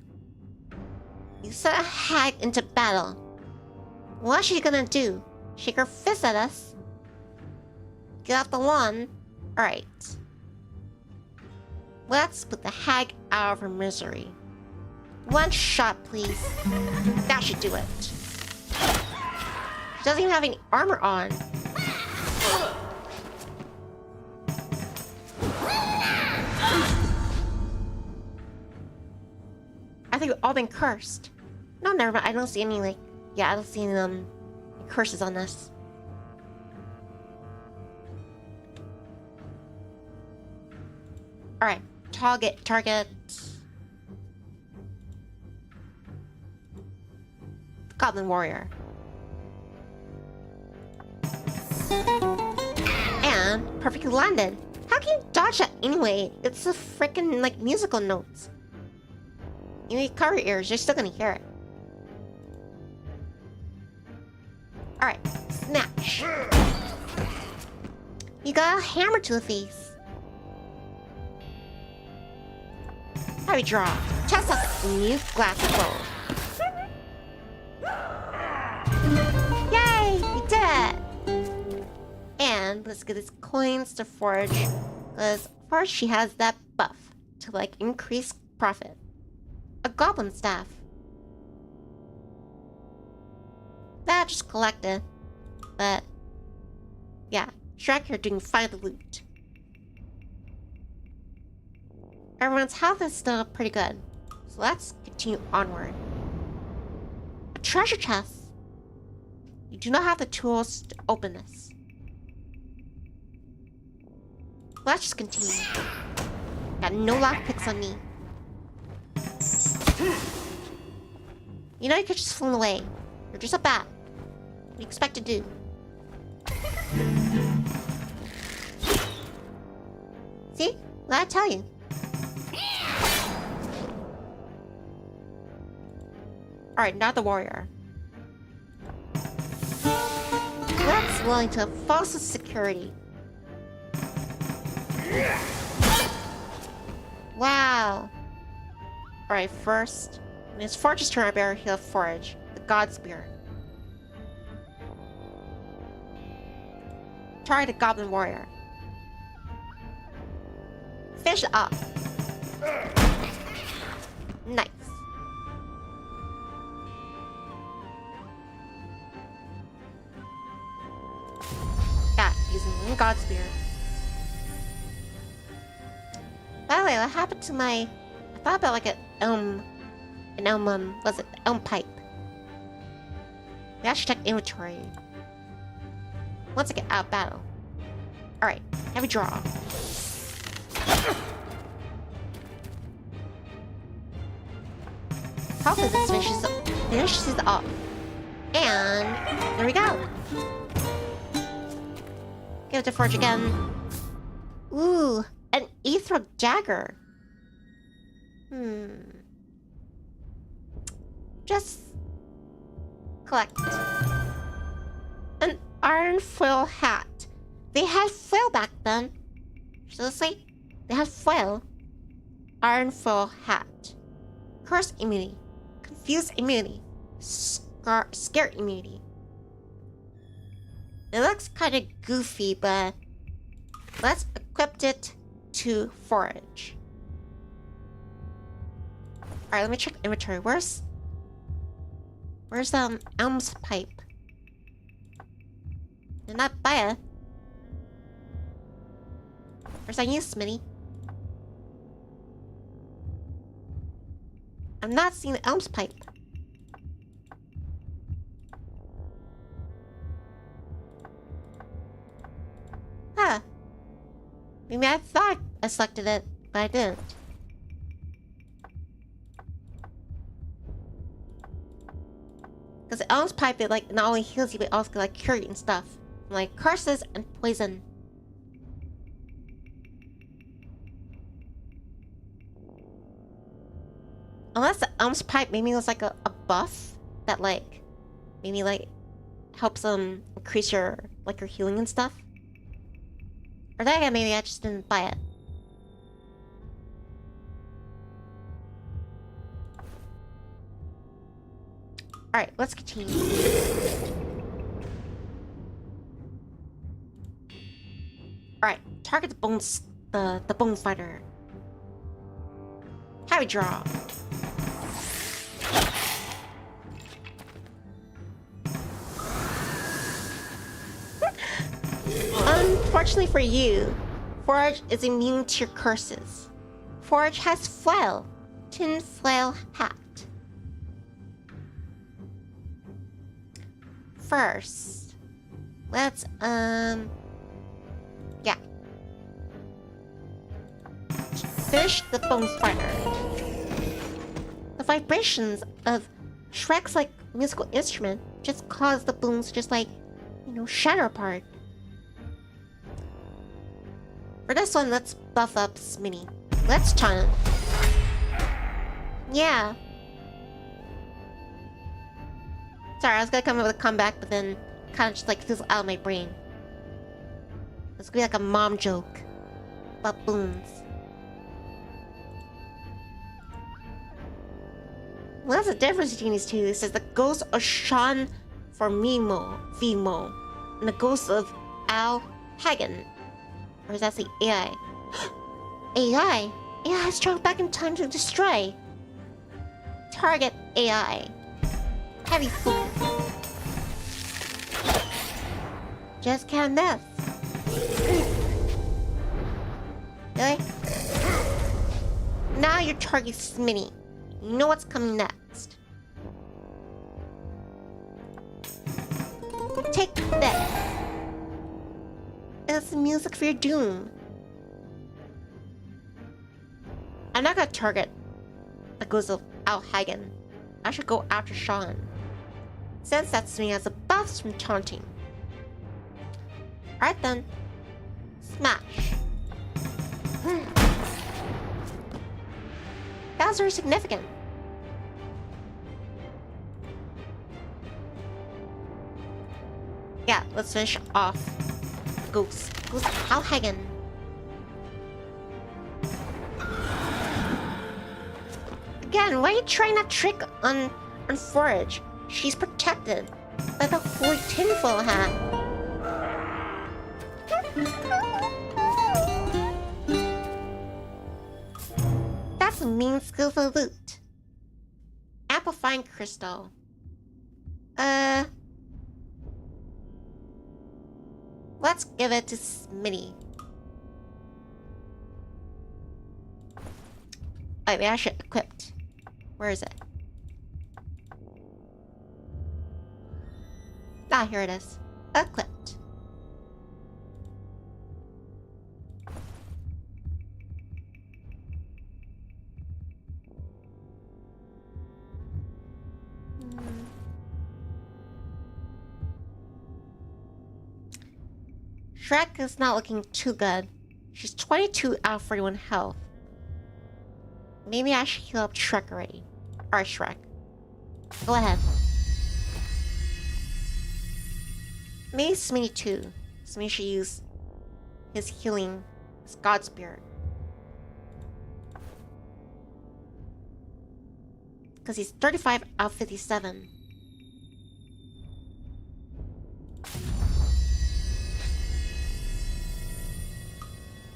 You sent a hag into battle. What's she gonna do? Shake her fist at us? Get off the lawn? Alright. Let's put the hag out of her misery. One shot, please. That should do it. She doesn't even have any armor on. I think we've all been cursed. No, never mind. I don't see any, like... Yeah, I don't see any, curses on this. Alright. Target. Goblin Warrior. And perfectly landed. How can you dodge that anyway? It's a freaking, like, musical notes. You need cover your ears, you're still gonna hear it. Alright, smash. You got a hammer to the face. Heavy draw. Test out the new glass bow. Yay! We did it! And let's get these coins to Forge. Because Forge, she has that buff to, like, increase profit. A goblin staff. That just collected. But yeah, Shrek, you're doing fine with the loot. Everyone's health is still pretty good. So let's continue onward. A treasure chest. You do not have the tools to open this. Let's just continue. Got no lockpicks on me. You know you could just fling away. You're just a bat. What do you expect to do? See? What I tell you? Alright, now the warrior. That's willing to false security. Wow. Alright, first, when it's Forge's turn, I better heal Forge, the God Spear. Try the Goblin Warrior. Finish it up. Nice. That, using the God Spear. By the way, what happened to my... I thought about like was it elm pipe? We have to check inventory. Once I get out of battle. Alright, heavy draw. Hopefully this finishes it off. And there we go. Give it to Forge again. Ooh, an ethereal dagger. Just collect. An iron foil hat. They had foil back then. Seriously? They had foil. Iron foil hat. Curse immunity. Confuse immunity. Scare immunity. It looks kind of goofy, but let's equip it to forage. Alright, let me check inventory. Where's Elm's pipe? Did not buy it. Where's that you, Smitty? I'm not seeing the Elm's pipe. Huh. Maybe I thought I selected it, but I didn't. Because the Elm's pipe, it like not only heals you, but also can like cure you and stuff. Like curses and poison. Unless the Elm's pipe maybe it was like a buff that like maybe like helps increase your like your healing and stuff. Or that maybe I just didn't buy it. Alright, let's continue. Alright, target the bones the bone fighter. Heavy draw. Unfortunately for you, Forge is immune to your curses. Forge has flail. Tin flail hat. First, let's yeah. Finish the bone fighter. The vibrations of Shrek's like musical instrument just cause the bones to just like, you know, shatter apart. For this one, let's buff up Smitty. Let's taunt him. Yeah. Sorry, I was gonna come up with a comeback, but then kind of just like fizzled out of my brain. It's gonna be like a mom joke about boons. Well, that's the difference between these two. It says the ghost of Sean for Vimo, and the ghost of Al Hagen. Or does that say AI? AI? AI has traveled back in time to destroy. Target AI. Heavy food. Just can't miss. Really? Now your target's Smitty. You know what's coming next. Take this. It's the music for your doom. I'm not gonna target the ghost of Al Hagen. I should go after Sean, since that's me as a buffs from taunting. Alright then. Smash. That was very significant. Yeah, let's finish off Ghost Al Hagen. Again, why are you trying that trick on Forage? She's protected by the holy tinfoil hat. That's a mean skillful loot. Amplifying crystal. Let's give it to Smitty. Wait, maybe I should equipped. Where is it? Ah, here it is. Equipped. Shrek is not looking too good. She's 22 out of 41 health. Maybe I should heal up Shrek already. Alright, Shrek. Go ahead. Maybe Smitty too. Smitty should use his healing, his God Spirit. Because he's 35 out of 57.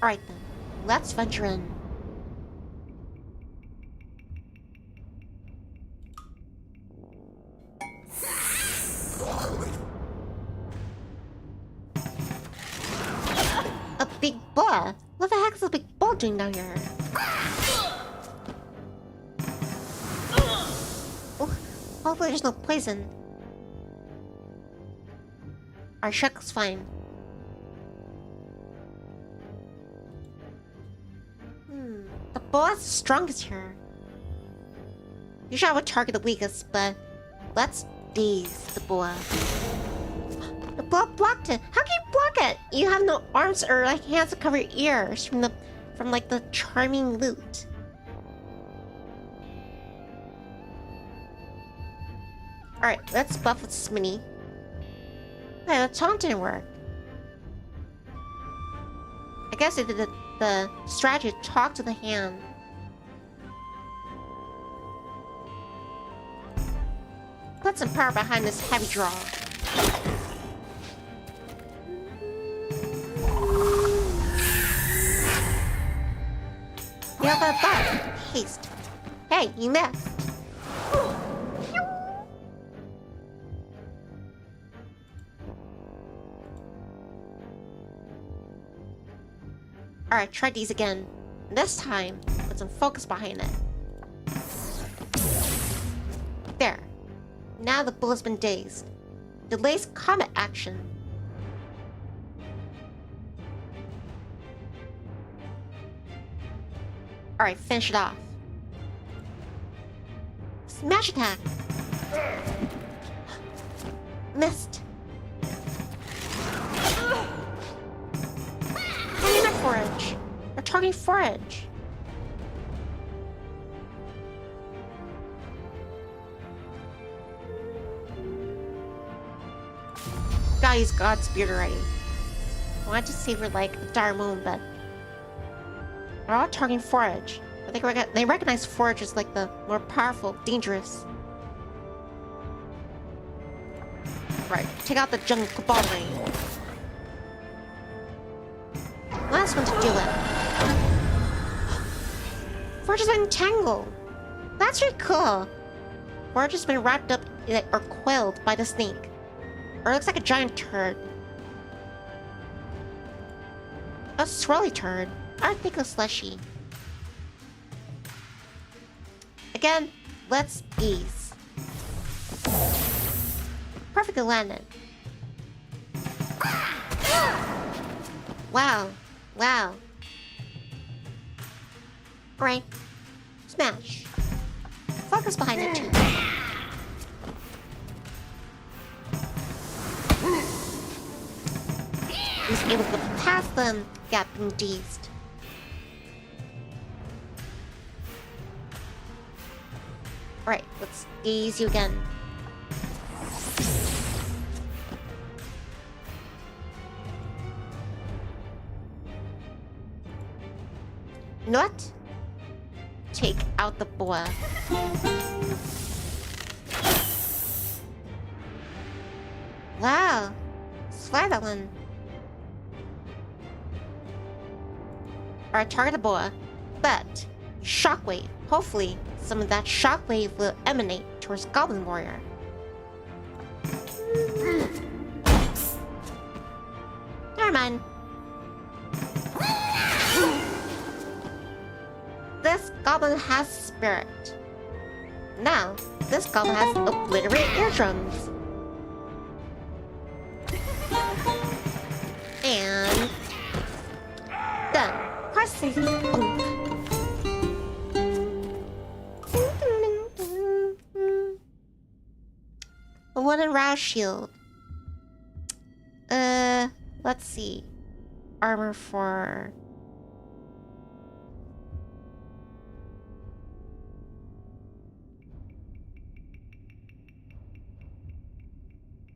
Alright then, let's venture in. A big boa? What the heck is a big boa doing down here? Oh, hopefully there's no poison. Our Shrek looks fine. The boa's the strongest here. Usually I would target the weakest, but let's daze the boa. The boa blocked it. How can you block it? You have no arms or like hands to cover your ears from the charming lute. Alright, let's buff with Smitty. Hey, the taunt didn't work. I guess they did the strategy to talk to the hand. Put some power behind this heavy draw. You have a butt. Haste. Hey, you missed. Alright, try these again. This time, put some focus behind it. There. Now the bull has been dazed. Delays combat action. Alright, finish it off. Smash attack! Missed. Forage. They're targeting forage. Gotta use God's Spirit already. I wanted to savor like a dire moon, but they're all targeting forage. I think they recognize forage as like the more powerful, dangerous. Right, take out the jungle cabal ring. Last one to do it. Forge has been entangled. That's really cool. Forge has been wrapped up or quelled by the snake. Or it looks like a giant turd. A swirly turd. I think a slushy. Again, let's ease. Perfectly landed. Wow. Wow. Alright. Smash. Focus behind it too. He's able to get past them, gap being dazed. Alright, let's daze you again. You know what? Take out the boa. Wow. Let's fly that one. Alright, target the boa. But shockwave. Hopefully, some of that shockwave will emanate towards Goblin Warrior. Never mind. This goblin has spirit. Now, this goblin has obliterate eardrums. And done. Press bunk. A wooden rouse shield. Let's see. armor for...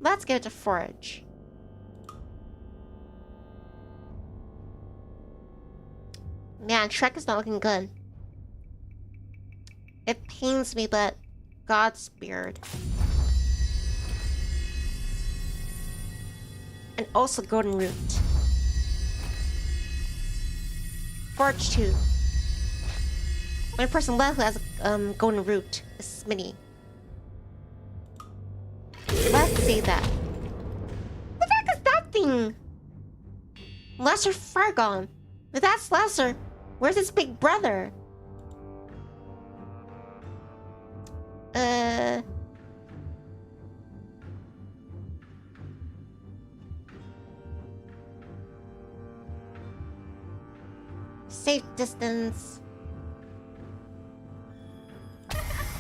Let's give it to Forge. Man, Shrek is not looking good. It pains me, but Godspeed. And also Golden Root. Forge 2. One person left who has Golden Root is Smitty. Let's see that. What the heck is that thing? Lesser Fargon. If that's Lesser, where's his big brother? Safe distance.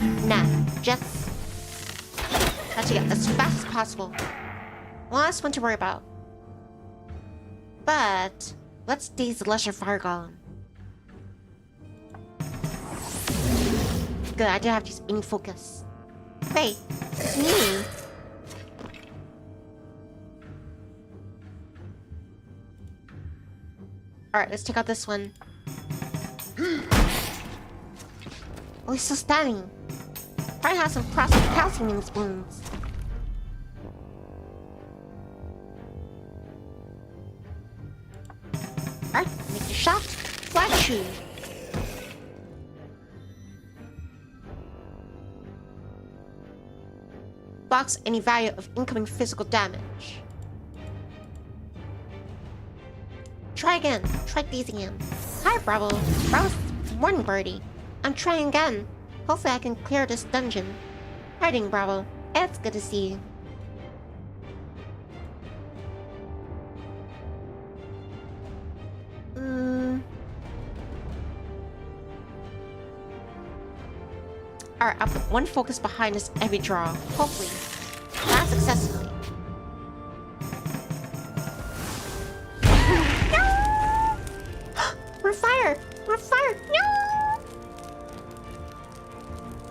Nah, just have to get as fast as possible. Last one to worry about. But let's daze the Lesser Fire Golem. Good, I do have to use in focus. Hey, it's me. Alright, let's check out this one. Oh, he's still standing. Probably has some processed calcium in his wounds. Alright, make the shot. Flat shoe. Blocks any value of incoming physical damage. Try again. Try dazing him. Hi, Bravo. Bravo's morning birdie. I'm trying again. Hopefully I can clear this dungeon. Hiding, Bravo. It's good to see you. Alright, I'll put one focus behind this heavy draw. Hopefully. Not successfully. No! We're fire! We're fire! No!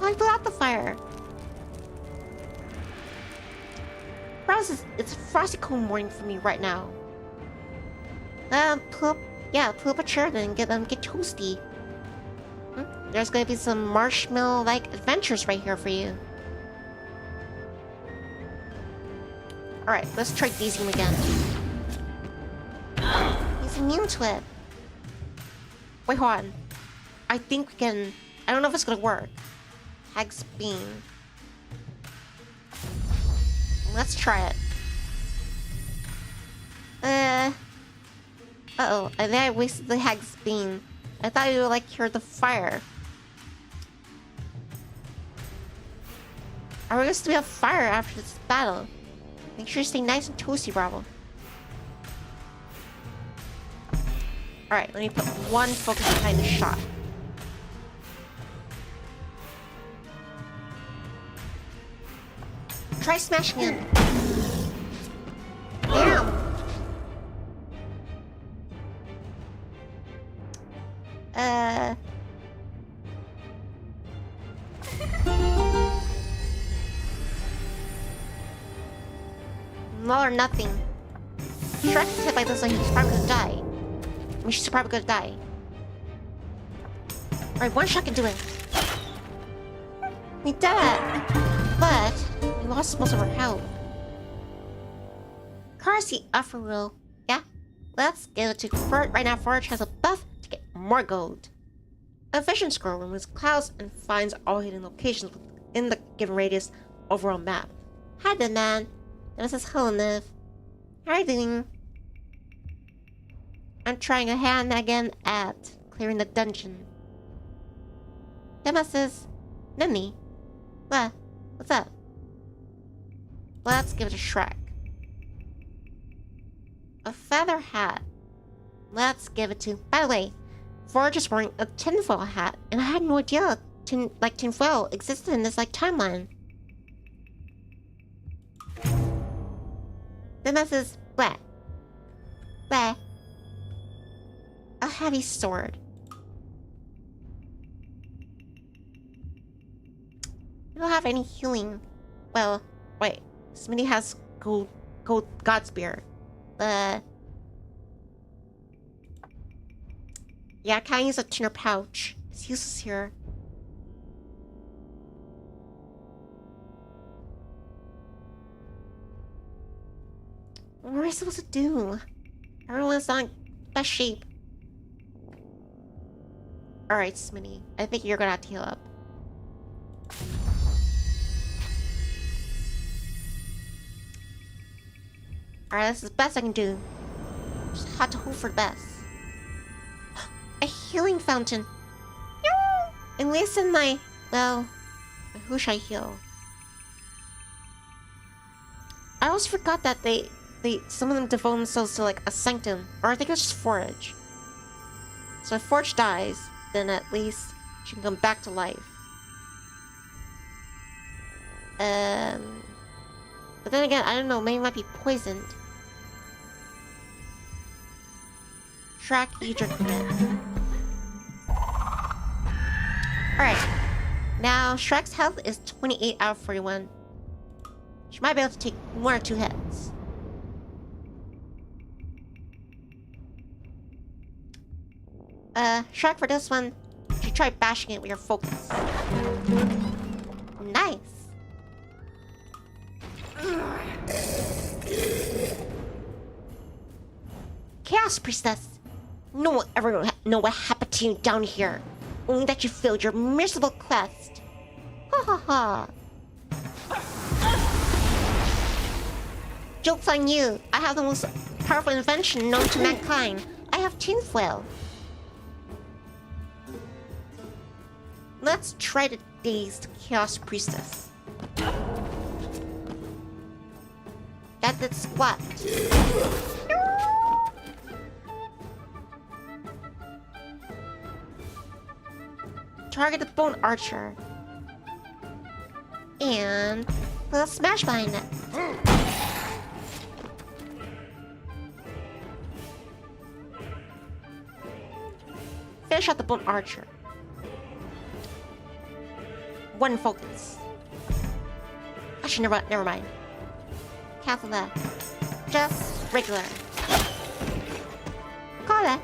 I blew out the fire. It's a frosty cold morning for me right now. Pull up a chair then get toasty. There's gonna be some marshmallow-like adventures right here for you. Alright, let's try dazing him again. He's immune to it. Wait, hold on. I think we can... I don't know if it's gonna work. Hag's Beam. Let's try it. Uh-oh. I think I wasted the Hag's Beam. I thought you would, like, cure the fire. Are we going to still have fire after this battle? Make sure you stay nice and toasty, Bravo. Alright, let me put one focus behind the shot. Try smashing him. Damn. All or nothing. Shrek's hit by this, like he's probably gonna die. I mean, she's probably gonna die. Alright, one shot can do it. We did it! But we lost most of our health. Carsey upper row. Yeah? Let's give it to Forge. Right now, Forge has a buff to get more gold. A vision scroll removes clouds and finds all hidden locations within the given radius overall map. Hi there, man. This is Heleniv. How are you doing? I'm trying a hand again at clearing the dungeon. Nemesis. Nivni. What? What's up? Let's give it a Shrek. A feather hat. Let's give it to... By the way, Forge is wearing a tinfoil hat, and I had no idea tinfoil existed in this timeline. Then this is blah. Blah. heavy sword. I don't have any healing. Well, wait. Smitty has gold god spear. But yeah, I can't use a tuner pouch. It's useless here. What am I supposed to do? Everyone's not in best shape. Alright, Smitty. I think you're gonna have to heal up. Alright, this is the best I can do. Just had to hope for the best. A healing fountain. At least in my... well... who should I heal? I always forgot that some of them devote themselves to like a sanctum. Or I think it's just Forge. So if Forge dies, then at least she can come back to life. But then again, I don't know, maybe it might be poisoned. Shrek, you drink from it. Alright. Now, Shrek's health is 28 out of 41. She might be able to take 1 or 2 hits. Shrek, for this one, you try bashing it with your focus. Nice. Chaos Priestess! No one ever know what happened to you down here. Only that you failed your miserable quest. Ha ha ha. Joke's on you. I have the most powerful invention known to mankind. I have tinfoil. Let's try to daze the Chaos Priestess. That did squat. Target the bone archer. And put a smash behind it. Finish out the bone archer. 1 focus. Actually, never mind. Cancel that. Just regular. Call that.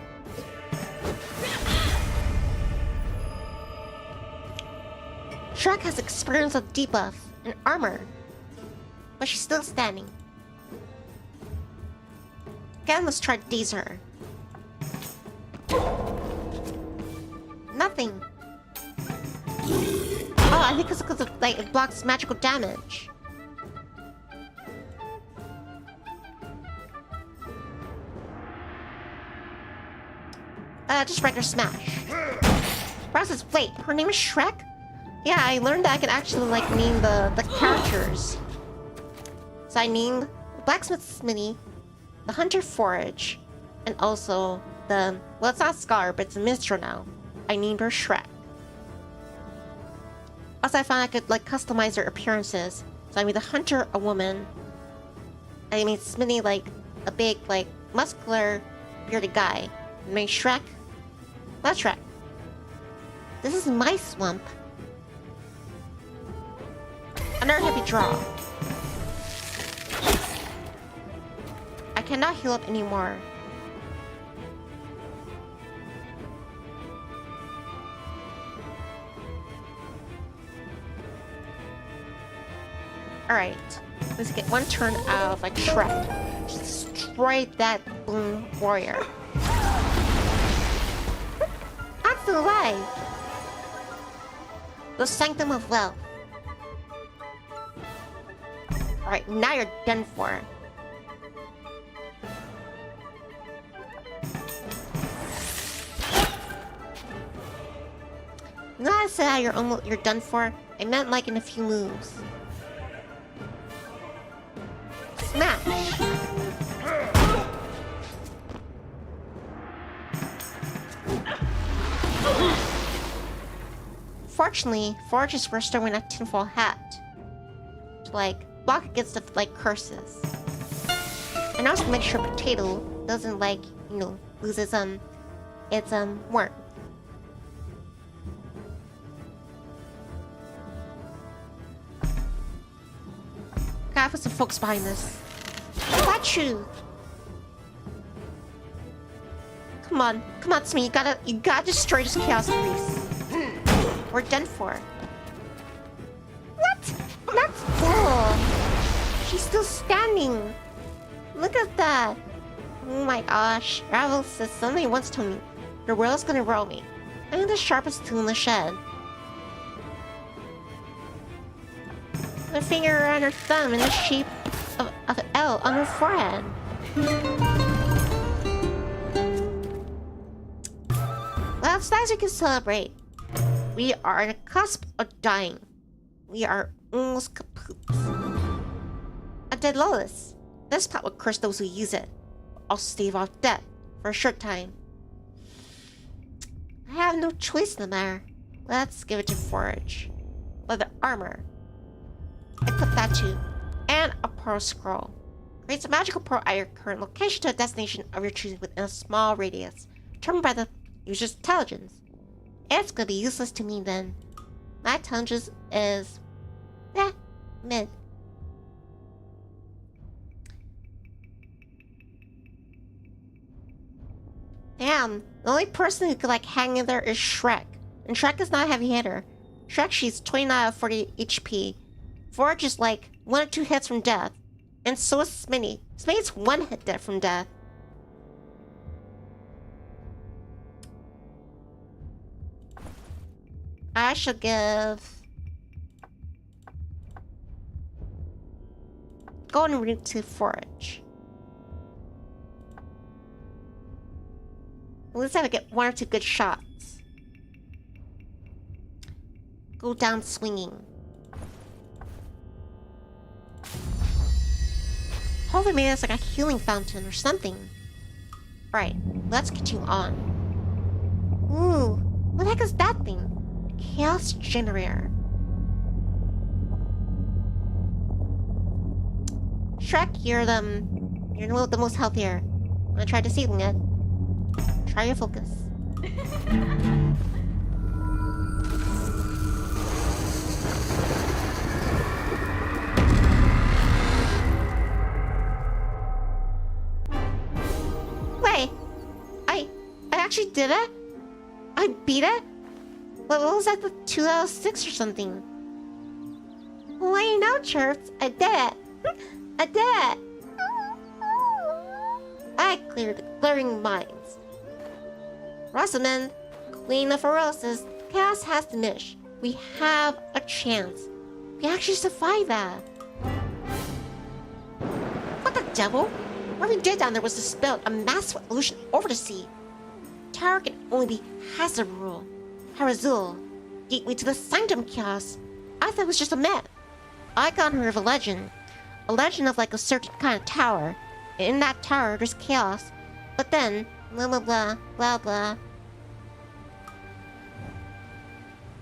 Shrek has experience of debuff and armor, but she's still standing. Again, let's try to daze her. Nothing. Oh, I think it's because of, like, it blocks magical damage. Just regular smash. Process. Wait, her name is Shrek? Yeah, I learned that I could actually, like, name the characters. So I named the Blacksmith Smitty, the Hunter Forge, and also the... well, it's not Scar, but it's a Minstrel now. I named her Shrek. Also, I found I could, like, customize their appearances. So I made the Hunter a woman. I made Smitty, like, a big, like, muscular, bearded guy. I made Shrek... that's Shrek. This is my swamp. Another heavy draw. I cannot heal up anymore. Alright. Let's get 1 turn out of, like, Shrek. Just destroy that Bloom Warrior. I'm still alive! The Sanctum of Wealth. Alright, now you're done for. When I said you're done for, I meant like in a few moves. Smash! Fortunately, Forge is restoring a tinfoil hat to, like, block against the, like, curses. And also make sure Potato doesn't, like, you know, lose his It's warm. Gotta put some focus behind this. Got you. Come on, Smee. You gotta destroy this chaos priest. We're done for. What? That's cool. She's still standing. Look at that. Oh my gosh. Ravel says somebody once told me the world's gonna roll me. I'm the sharpest tool in the shed. My finger around her thumb in the shape of an L on her forehead. Well, it's nice we can celebrate. We are on the cusp of dying. We are almost kaput. A dead Lotus. This pot will curse those who use it. I'll stave off death for a short time. I have no choice in the matter. Let's give it to Forage. Leather armor. Equip that too. And a pearl scroll. Creates a magical pearl at your current location to a destination of your choosing within a small radius, determined by the user's intelligence. It's gonna be useless to me then. My intelligence is... mid. Damn, the only person who could hang in there is Shrek. And Shrek is not a heavy hitter. Shrek, she's 29 out of 40 HP. Forge is 1 or 2 hits from death. And so is Smitty. Smitty's 1 hit death from death. I should give... Golden Root to Forage. At least I would get 1 or 2 good shots. Go down swinging. Hopefully maybe it's like a healing fountain or something. Alright, let's continue on. Ooh, what the heck is that thing? Chaos generator. Shrek, you're the most healthier. I'm gonna try disabling it. Try your focus. Wait, I actually did it? I beat it? What was that, the 2 out of 6 or something? Well, you know, Chirps, I did it. I did it. I cleared the glaring mines. Rosamund, Queen of Erosis, chaos has diminished. We have a chance. We actually survived that. What the devil? What we did down there was to spill a massive illusion over the sea. Tower can only be Hazarul. Harazul, gateway to the Sanctum Chaos. I thought it was just a myth. I got heard of a legend. A legend of a certain kind of tower. And in that tower, there's chaos. But then, blah blah blah, blah blah.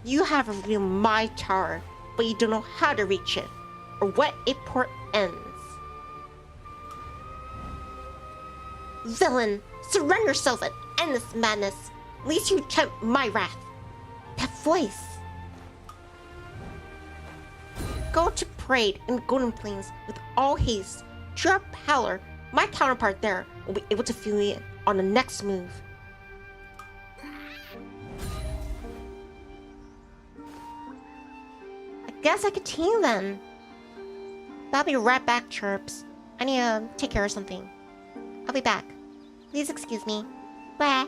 You have revealed my tower, but you don't know how to reach it, or what it port ends. Villain, surrender yourself and end this madness. At least you tempt my wrath. That voice. Go to parade in Golden Plains with all haste. True Howler, my counterpart there, will be able to feel it on the next move. I guess I could team then. I'll be right back, Chirps. I need to take care of something. I'll be back. Please excuse me. Bye.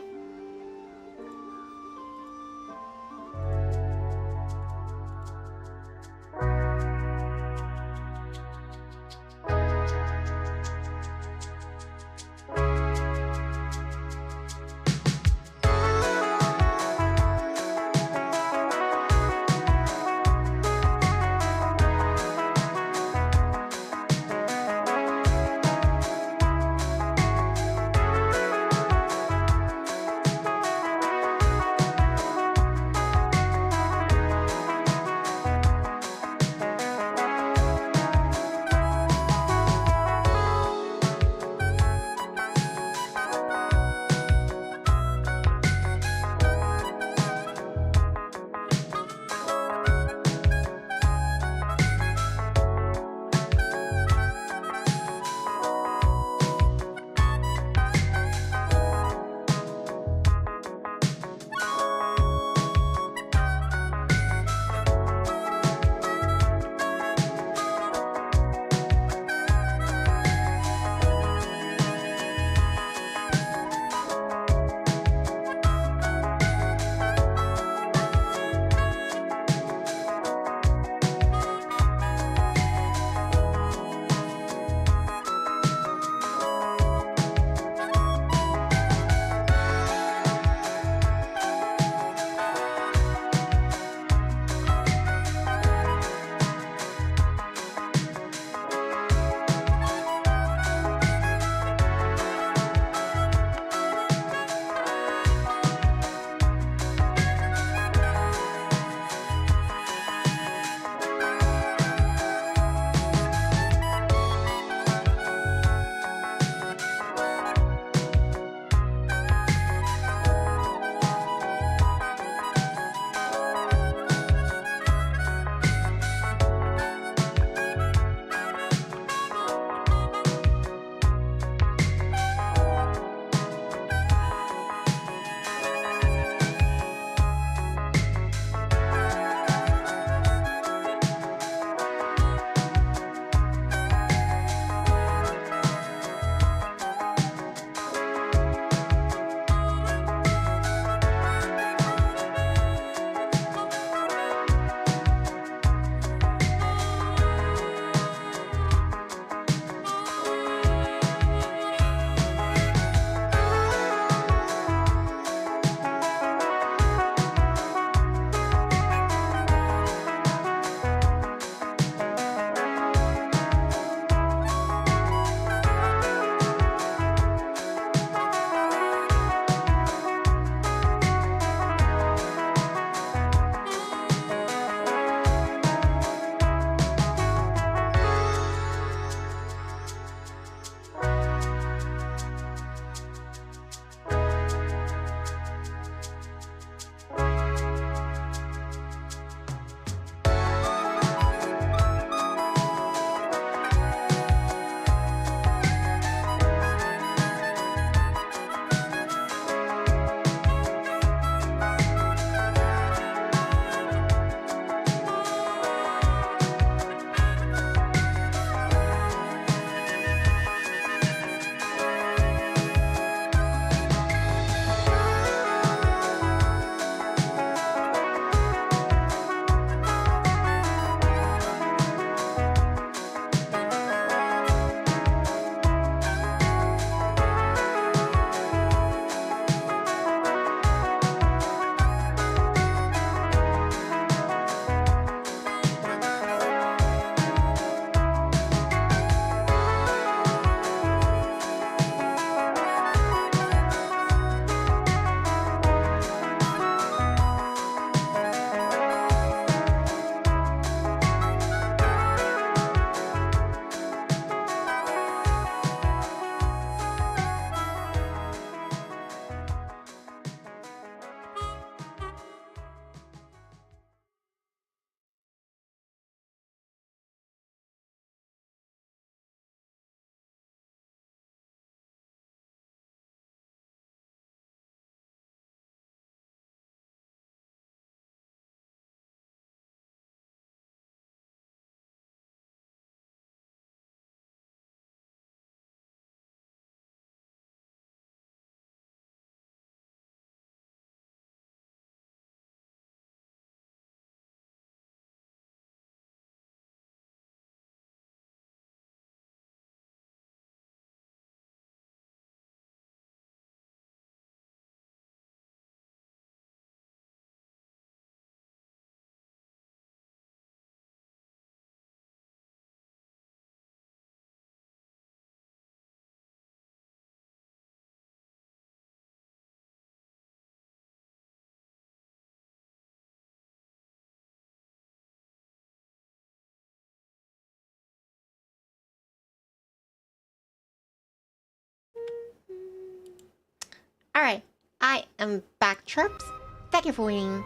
Alright, I am back, Chirps. Thank you for waiting.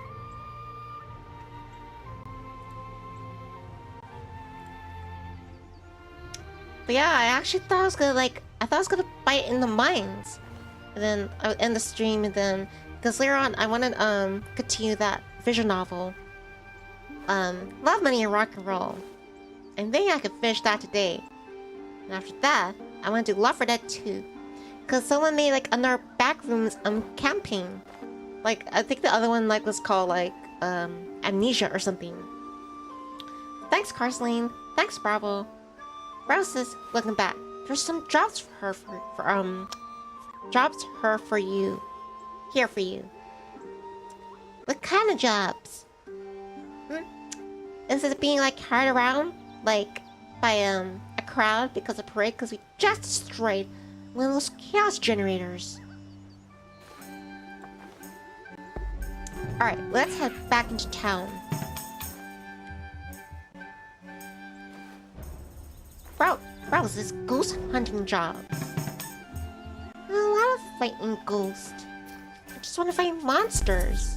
But yeah, I actually thought I was gonna bite in the mines. And then I would end the stream and then... Because later on, I want to continue that visual novel. Love, Money, and Rock and Roll. I think I could finish that today. And after that, I want to do Love for Dead 2. Because someone made like another Backrooms camping. Like, I think the other one like was called like Amnesia or something. Thanks, Carsleen. Thanks, Bravo. Bravo says, welcome back. There's some jobs for her for you. Here for you. What kind of jobs? Is it being like carried around like by a crowd because of parade? Because we just destroyed one of those chaos generators. Alright, let's head back into town. Bro, is this ghost hunting job? A lot of fighting ghosts. I just want to fight monsters.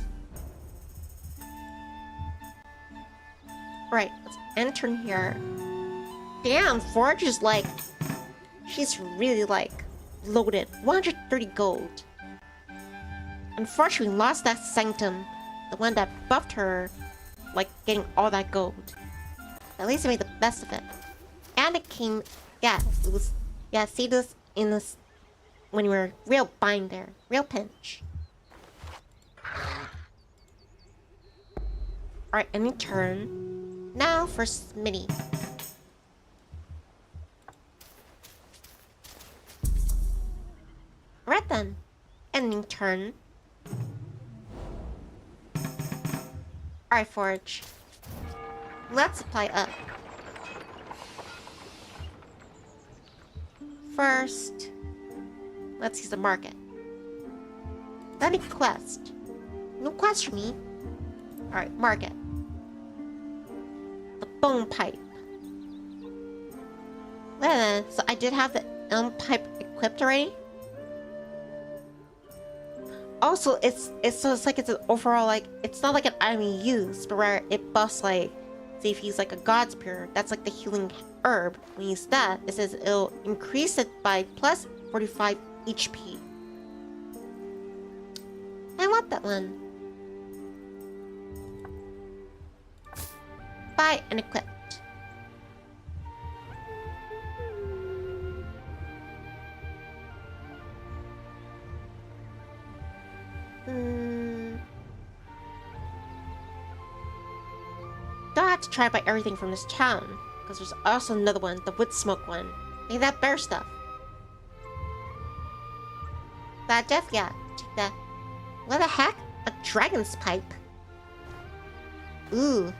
Right, let's enter in here. Damn, Forge is like... She's really like loaded. 130 gold. Unfortunately, we lost that Sanctum. The one that buffed her, like getting all that gold. At least I made the best of it. And it came... Yeah, it was... Yeah, see this in this... When we were real bind there. Real pinch. Alright, any turn. Now for Smitty. Right then. Ending turn. Alright, Forge. Let's supply up. First, let's use the market. Then a quest. No quest for me. Alright, market. The bone pipe. Wait a minute, so I did have the elm pipe equipped already? Also, it's like it's an overall like it's not like an item you use, but where it buffs like say if you use like a god spear, that's like the healing herb. When you use that, it says it'll increase it by plus 45 HP. I want that one. Buy and equip. Don't have to try to buy everything from this town, because there's also another one, the wood smoke one. Need that bear stuff. That death, yeah. Take that. What the heck? A dragon's pipe. Ooh.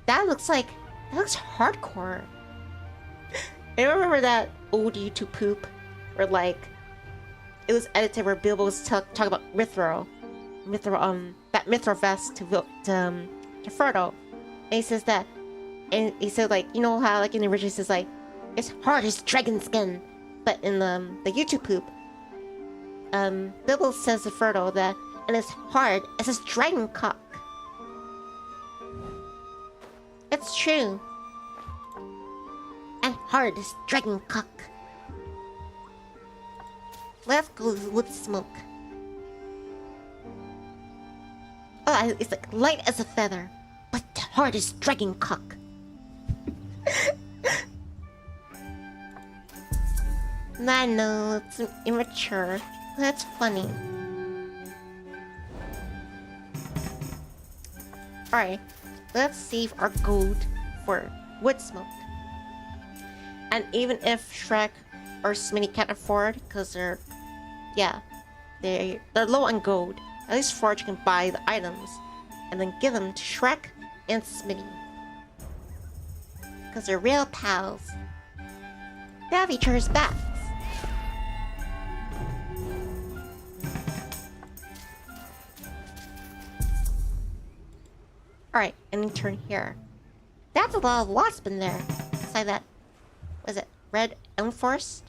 That looks hardcore. I remember that old YouTube poop where like it was edited where Bilbo was talking about Mithril, that Mithril vest to Frodo, and he says that, and he said like, you know how like in the original it says like, it's hard as dragon skin, but in the YouTube poop, Bilbo says to Frodo that, and it's hard as his dragon cock. It's true. And hard as dragon cock. Let's go with smoke. Oh, it's like light as a feather, but hard as dragon cock. I know, it's immature. That's funny. Alright, let's save our gold for wood smoke. And even if Shrek or Smitty can't afford, because they're low on gold, at least Forge can buy the items and then give them to Shrek and Smitty. Because they're real pals. They have each other's backs. Alright, and then turn here. That's a lot of wasp in there. Beside that, was it Red Elm Forest?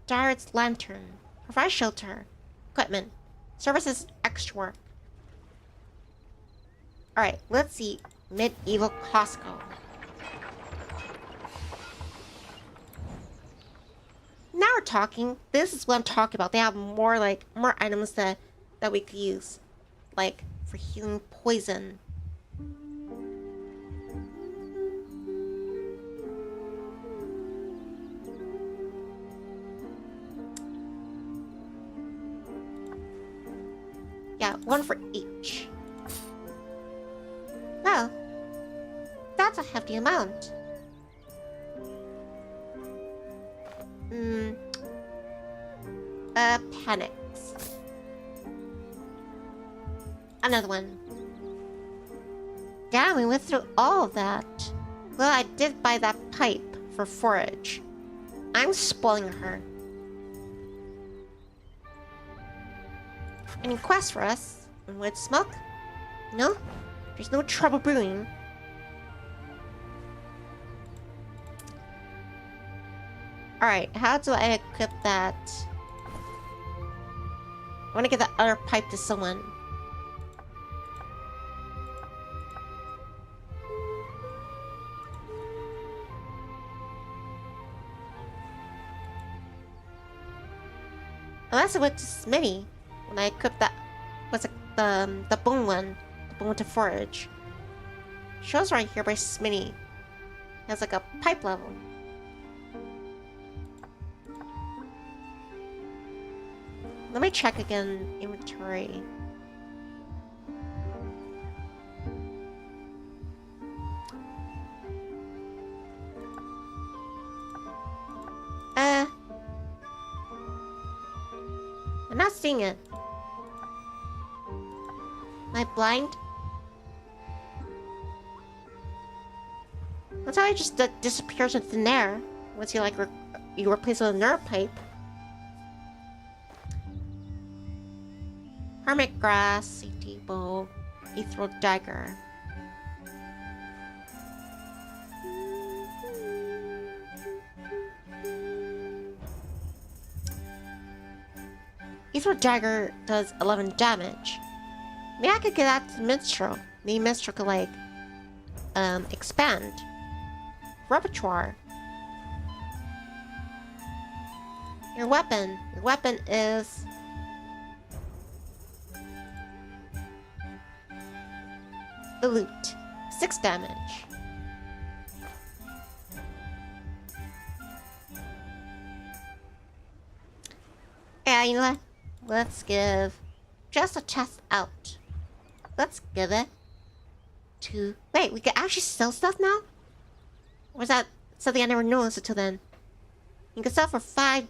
Jared's lantern. Provide shelter. Equipment. Services extra work. Alright, let's see. Medieval Costco. Now we're talking. This is what I'm talking about. They have more items that we could use. Like for healing poison. Yeah, one for each. Well, that's a hefty amount. Panics. Another one. Damn, we went through all of that. Well, I did buy that pipe for forage. I'm spoiling her. Any quest for us? And wood smoke? No? There's no trouble brewing. Alright, how do I equip that? I want to get that other pipe to someone. Unless I went to Smitty when I equipped that. What's it? The bone one. The bone to forage. Shows right here by Smitty. It has like a pipe level. Let me check again. Inventory. I'm not seeing it. Am I blind? That's how it just disappears into thin air once you you replace it with a nerve pipe. Hermit grass, CT bow, ethereal dagger. Ethereal dagger does 11 damage. Maybe I could get that to Minstrel. Maybe Minstrel could expand. Repertoire. Your weapon. Your weapon is the loot. 6 damage. Yeah, you know what? Let's give just a test out. Let's give it to... Wait, we can actually sell stuff now? Or was that something I never noticed until then? You can sell for 5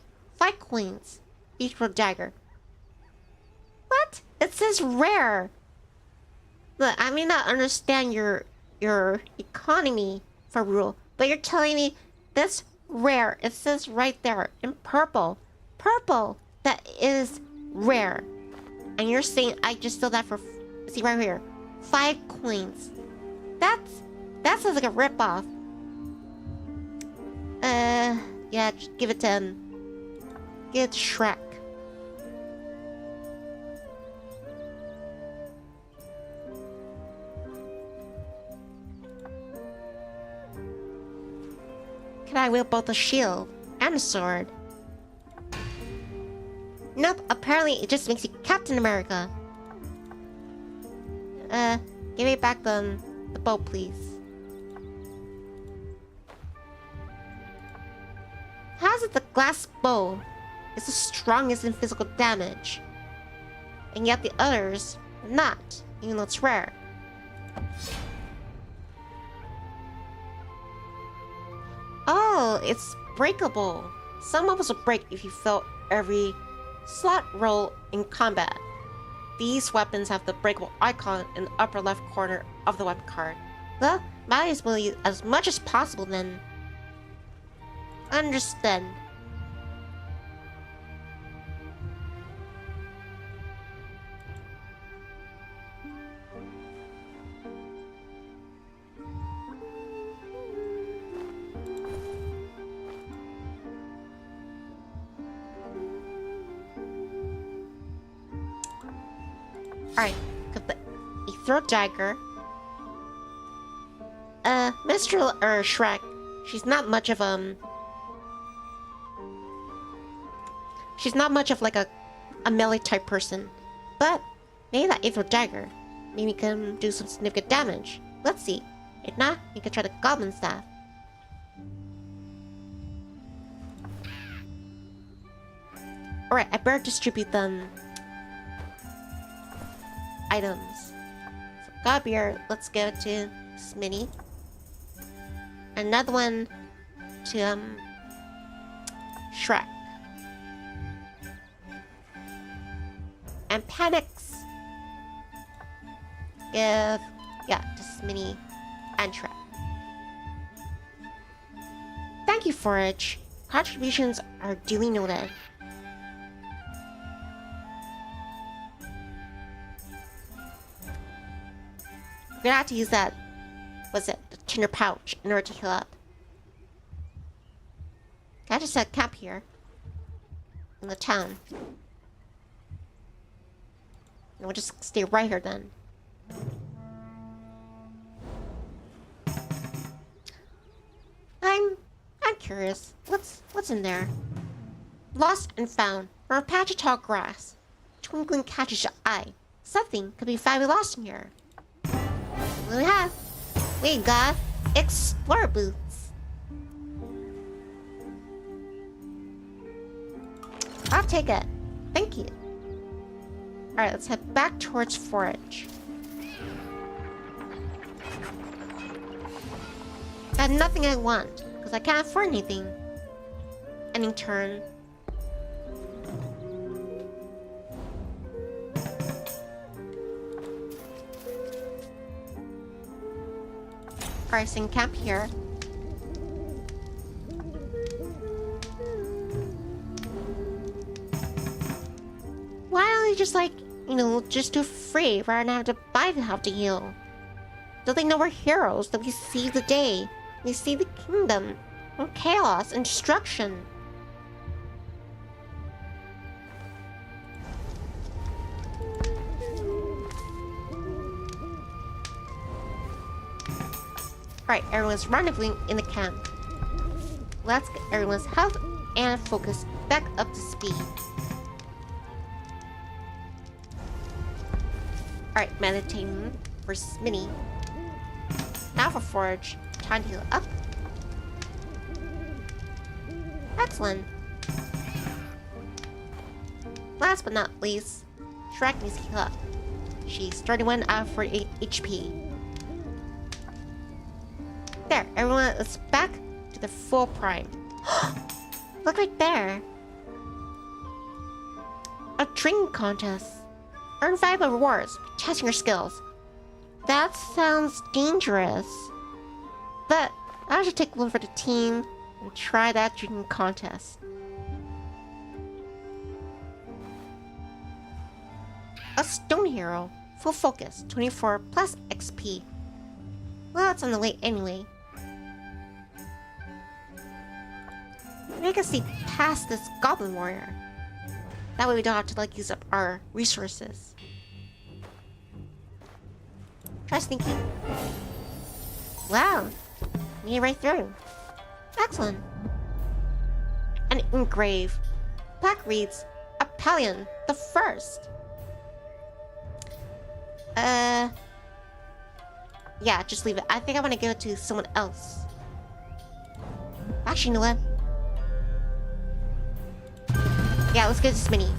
coins. Each for a dagger. What? It says rare. Look, I may not understand your economy for rule, but you're telling me this rare. It says right there in purple. Purple. That is rare. And you're saying I just sold that for... See right here. 5 coins. That sounds like a ripoff. Yeah, just give it to him. Give it to Shrek. Can I wield both a shield and a sword? Nope, apparently it just makes you Captain America. Give me back the bow, please. How is it the glass bow is the strongest in physical damage? And yet the others are not, even though it's rare. Oh, it's breakable. Some weapons will break if you fail every slot roll in combat. These weapons have the breakable icon in the upper left corner of the weapon card. Well, might as well use as much as possible then. Understand. Alright, got the Ethereal Dagger. Minstrel or Shrek. She's not much of she's not much of like a melee type person. But maybe that Ethereal Dagger maybe can do some significant damage. Let's see. If not, you can try the Goblin Staff. Alright, I better distribute them items. So Godbeer, let's give it to Smitty. Another one to Shrek. And Panics. Give to Smitty and Shrek. Thank you, Forage. Contributions are duly noted. We're gonna have to use that, what's it, the tinder pouch in order to heal up. Can I just set camp here? In the town. And we'll just stay right here then. I'm curious. What's in there? Lost and found. From a patch of tall grass. Twinkling catches your eye. Something could be finally lost in here. What do we have? We got Explorer Boots. I'll take it. Thank you. Alright, let's head back towards Forage. Got nothing I want, because I can't afford anything. Ending turn. Pricing camp here. Why don't they just just do free rather than have to buy to have to heal? Don't they know we're heroes, that we save the day? We save the kingdom from chaos and destruction. Alright, everyone's rendezvousing in the camp. Let's get everyone's health and focus back up to speed. Alright, meditating for Smitty. Now for Forage. Time to heal up. Excellent. Last but not least, Shrek needs to heal up. She's 31 out of 48 HP. There, everyone is back to their full prime. Look right there. A drinking contest. Earn valuable rewards for testing your skills. That sounds dangerous. But I should take one for the team and try that drinking contest. A stone hero. Full focus. 24 plus XP. Well, it's on the way anyway. Make us see past this goblin warrior. That way we don't have to use up our resources. Try sneaking. Wow. Made it right through. Excellent. An engrave. Plaque reads, Apollyon the First. Yeah, just leave it. I think I want to give it to someone else. Actually, you know what? Yeah, let's get to Smitty.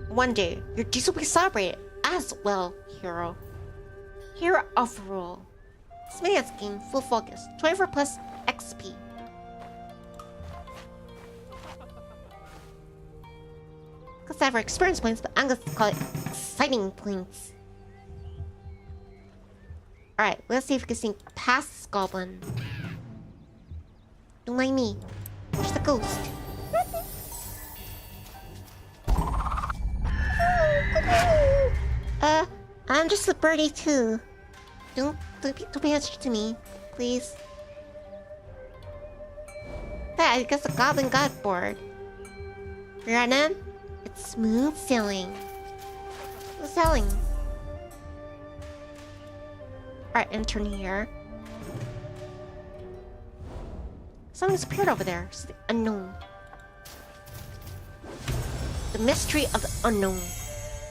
One day, your deeds will be celebrated as well, hero. Hero of the rule. Smitty has gained full focus. 24 plus XP. Because I have experience points, but I'm going to call it exciting points. Alright, let's see if we can sneak past this goblin. Don't mind me. Just a ghost. I'm just a birdie too. Don't pay attention to me, please. That, I guess the goblin got bored. Rhiannon, it's smooth sailing. Selling. Alright, intern here. Something's appeared over there. It's the unknown. The mystery of the unknown.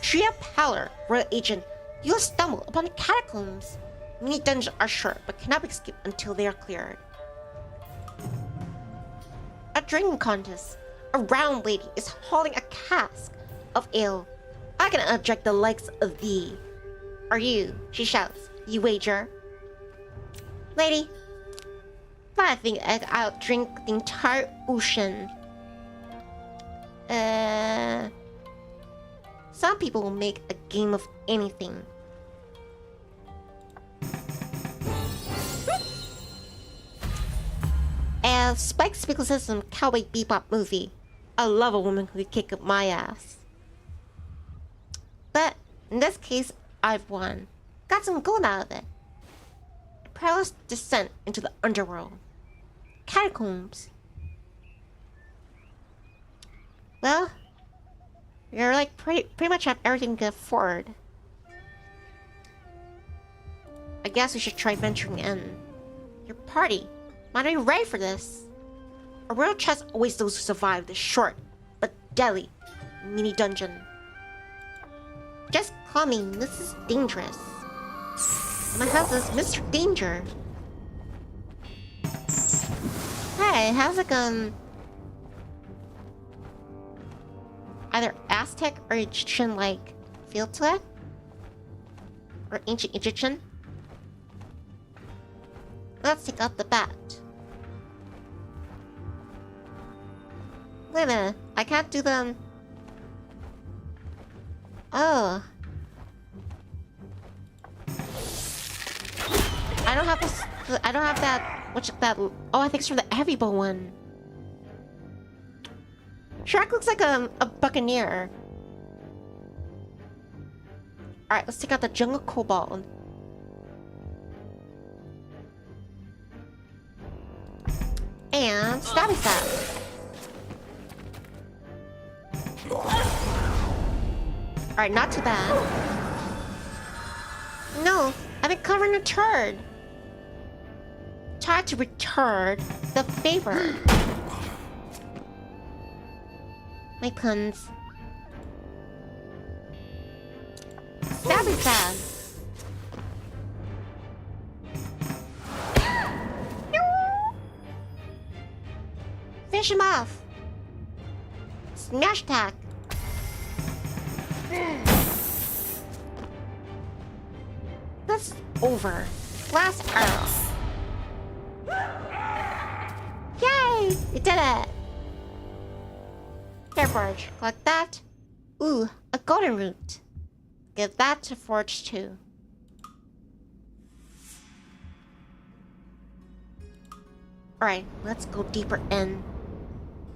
Tria Pallor, royal agent. You will stumble upon the catacombs. Many dungeons are short, but cannot be skipped until they are cleared. A drinking contest. A round lady is hauling a cask of ale. I can object the likes of thee. Are you? She shouts. You wager? Lady, I think I'd outdrink the entire ocean. Some people will make a game of anything. As Spike Spiegel says in Cowboy Bebop movie, I love a woman who could kick up my ass. But in this case, I've won. Got some gold out of it. A perilous descent into the underworld. Catacombs. Well, you're like pretty much have everything to afford. I guess we should try venturing in. Your party. Might I be ready for this? A real chest awaits those who survive this short but deadly mini dungeon. Just call me Mrs. Dangerous. My house is Mr. Danger. Hey, how's it going? Either Aztec or Egyptian-like feel to it? Or ancient Egyptian? Let's take out the bat. Wait a minute, I can't do them. Oh. I don't have this. I don't have that. What's that? Oh, I think it's from the heavy bow one. Shrek looks like a buccaneer. Alright, let's take out the jungle kobold. And stabby stab. Alright, not too bad. No, I've been covering a turd. Try to return the favor. My puns. Stabby stab. Finish him off. Smash attack. That's over. Last arrow. Yay! We did it! Here, Forge. Collect that. Ooh, a golden root. Give that to Forge too. Alright, let's go deeper in.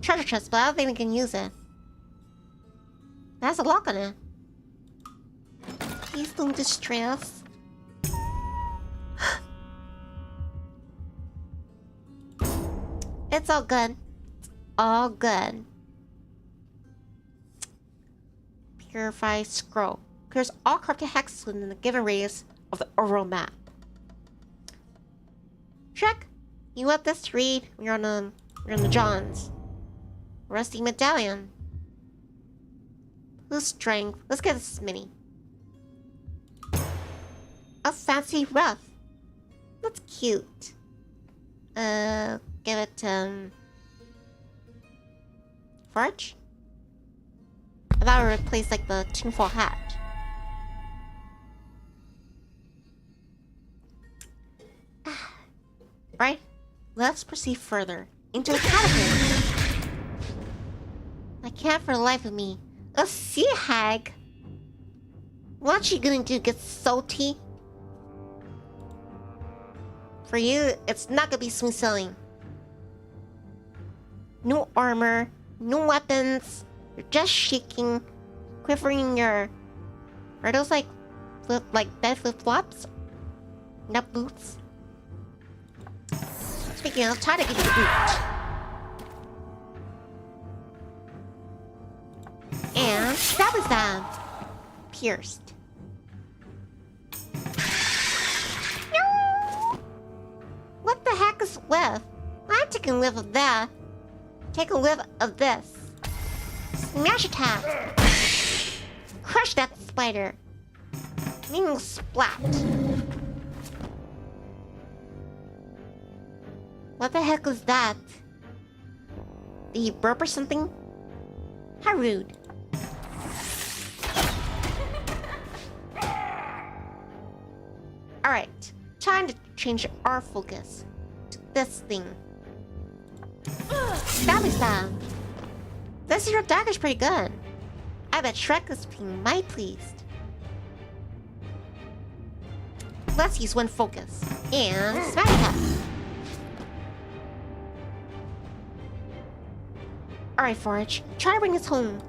Treasure chest, but I don't think we can use it. It has a lock on it. Please don't destroy us. It's all good. It's all good. Purify scroll. Clears all corrupted hexes within the given radius of the overall map. Shrek, you want this to read? We're on the Johns. Rusty medallion. Who's strength? Let's get this mini. A fancy ruff. That's cute. Give it Forge? I thought I would replace like the tinfoil hat. Right? Let's proceed further into the catapult. I can't for the life of me. A sea hag? What you gonna do? Get salty? For you, it's not gonna be smooth sailing. No armor, no weapons. You're just shaking, quivering your... Are those like dead flip-flops? Not boots? Speaking of, try to get you the boot. And stab is that. pierced. No! What the heck is whiff? I'm taking a whiff of that. Take a whiff of this. Smash attack! Crush that spider! Meaning splat. What the heck was that? Did he burp or something? How rude. Alright, time to change our focus to this thing. Stabby stab. This hero dagger's pretty good. I bet Shrek is being mighty pleased. Let's use one focus. And smash attack. Alright, Forge. Try to bring us home.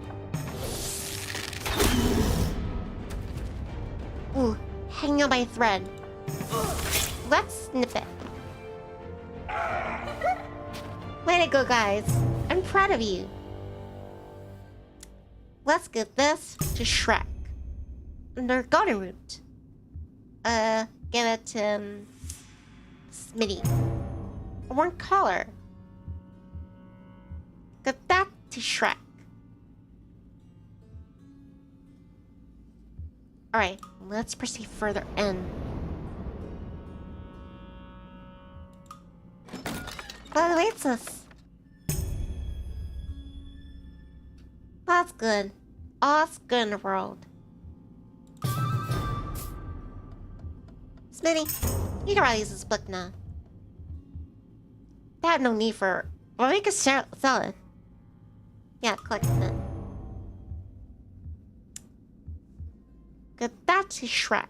Ooh, hanging on by a thread. Let's snip it. Way to go, guys. I'm proud of you. Let's give this to Shrek. Under Golden Root. Give it to Smitty. A worn collar. Give that to Shrek. Alright, let's proceed further in. What awaits us? That's good. All's good in the world. Smitty, you can probably use this book now. They have no need for... Well, we could sell it. Yeah, collect it. Good, that's his Shrek.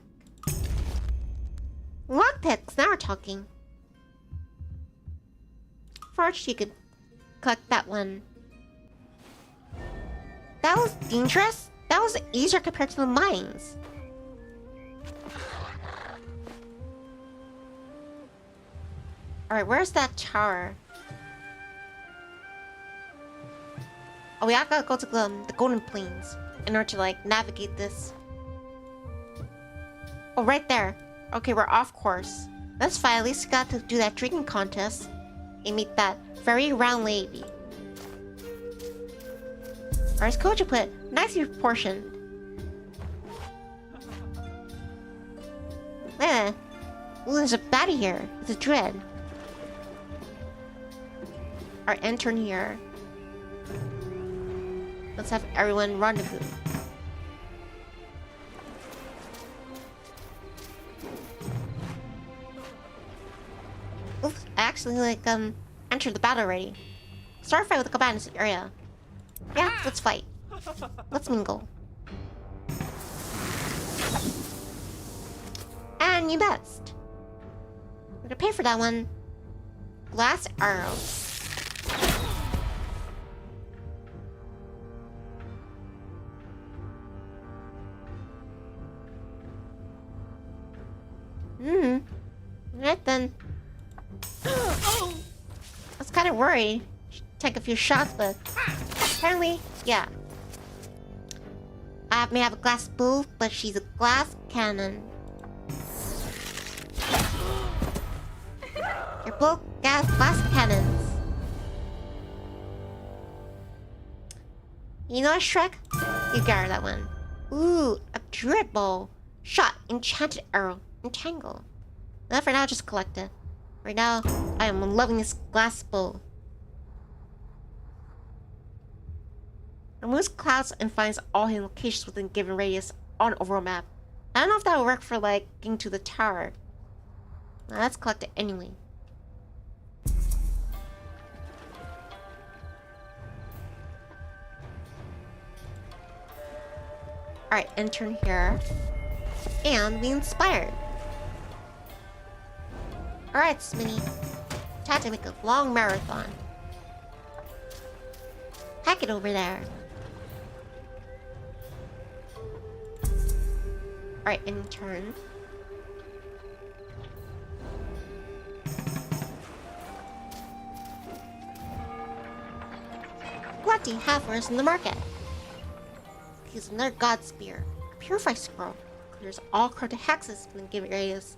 Lockpicks, now we're talking. First, you could collect that one. That was dangerous. That was easier compared to the mines. Alright, where's that tower? Oh, we gotta go to the Golden Plains in order to, like, navigate this. Oh, right there. Okay, we're off course. That's fine, at least we got to do that drinking contest and meet that very round lady. Or as Koji put it, nicely proportioned. Eh. Ooh, there's a baddie here. It's a dread. Our intern here. Let's have everyone rendezvous. Oops, I actually entered the battle already. Start a fight with the combatants in this area. Yeah, let's fight. Let's mingle. And you missed. I'm gonna pay for that one. Glass arrows. Right then. I was kind of worried. Take a few shots, but apparently, yeah. I may have a glass bow, but she's a glass cannon. You're both glass cannons. You know what, Shrek? You got her that one. Ooh, a druid bow. Shot, enchanted arrow, entangle. Now for now, just collect it. Right now, I am loving this glass bow. Removes clouds and finds all hidden locations within a given radius on an overall map. I don't know if that will work for, like, getting to the tower. Now, let's collect it anyway. Alright, intern here. And we inspired. Alright, Smitty. Time to make a long marathon. Hack it over there. Alright, intern. What do you have for us in the market? Here's another god spear. Purify Scroll. Clears all corrupted hexes in the given areas.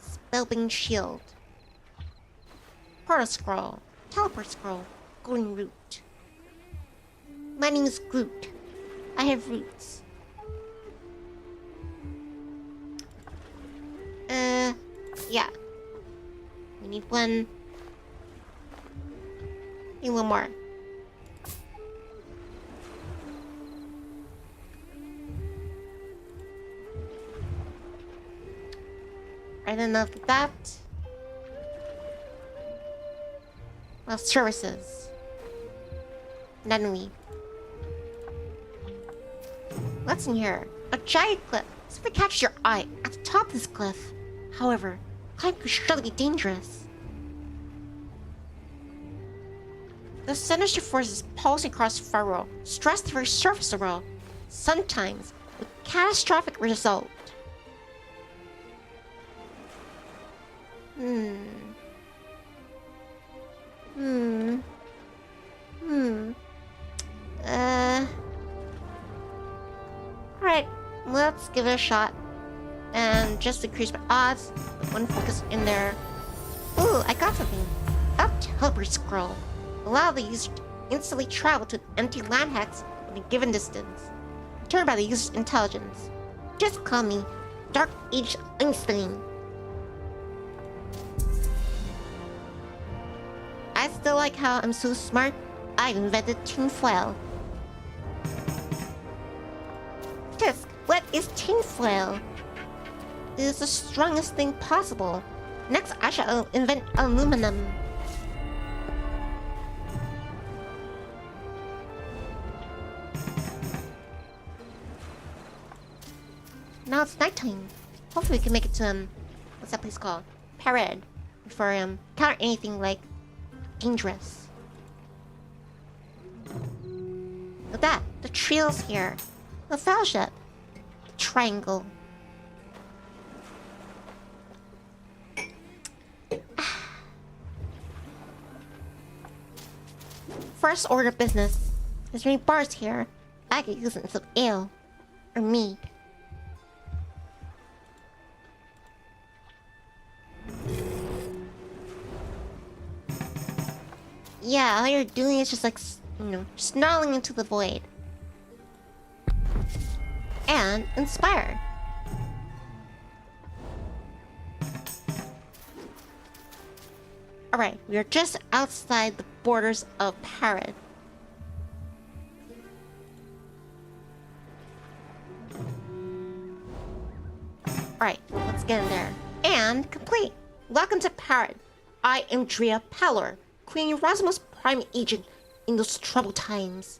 Spellbing Shield. Portal Scroll. Teleport Scroll. Golden Root. My name is Groot. I have roots. Yeah. We need one. Need one more. Right enough of that. Well, services. Nunnery. What's in here? A giant cliff. Something catches your eye at the top of this cliff. However, climbing could surely be dangerous. The sinister forces pulsing across the world stress the very surface of the world, sometimes with catastrophic result. Alright, let's give it a shot. And just increase my odds. One focus in there. Ooh, I got something. A teleport scroll. Allow the user to instantly travel to an empty land hex within a given distance. Determined by the user's intelligence. Just call me Dark Age Einstein. I still like how I'm so smart. I invented tinfoil. Tisk, what is tinfoil? It is the strongest thing possible. Next, I shall invent aluminum. Now it's nighttime. Hopefully we can make it to, what's that place called? Parade. Before, counter anything, like, dangerous. Look at that. The trio's here. The fellowship. The triangle. First order of business. There's many bars here. I could use some ale. Or mead. Yeah, all you're doing is just like, snarling into the void. And inspire. Alright, we are just outside the borders of Parad. Alright, let's get in there. And complete! Welcome to Parad. I am Drea Pallor, Queen Rosimo's prime agent in those troubled times.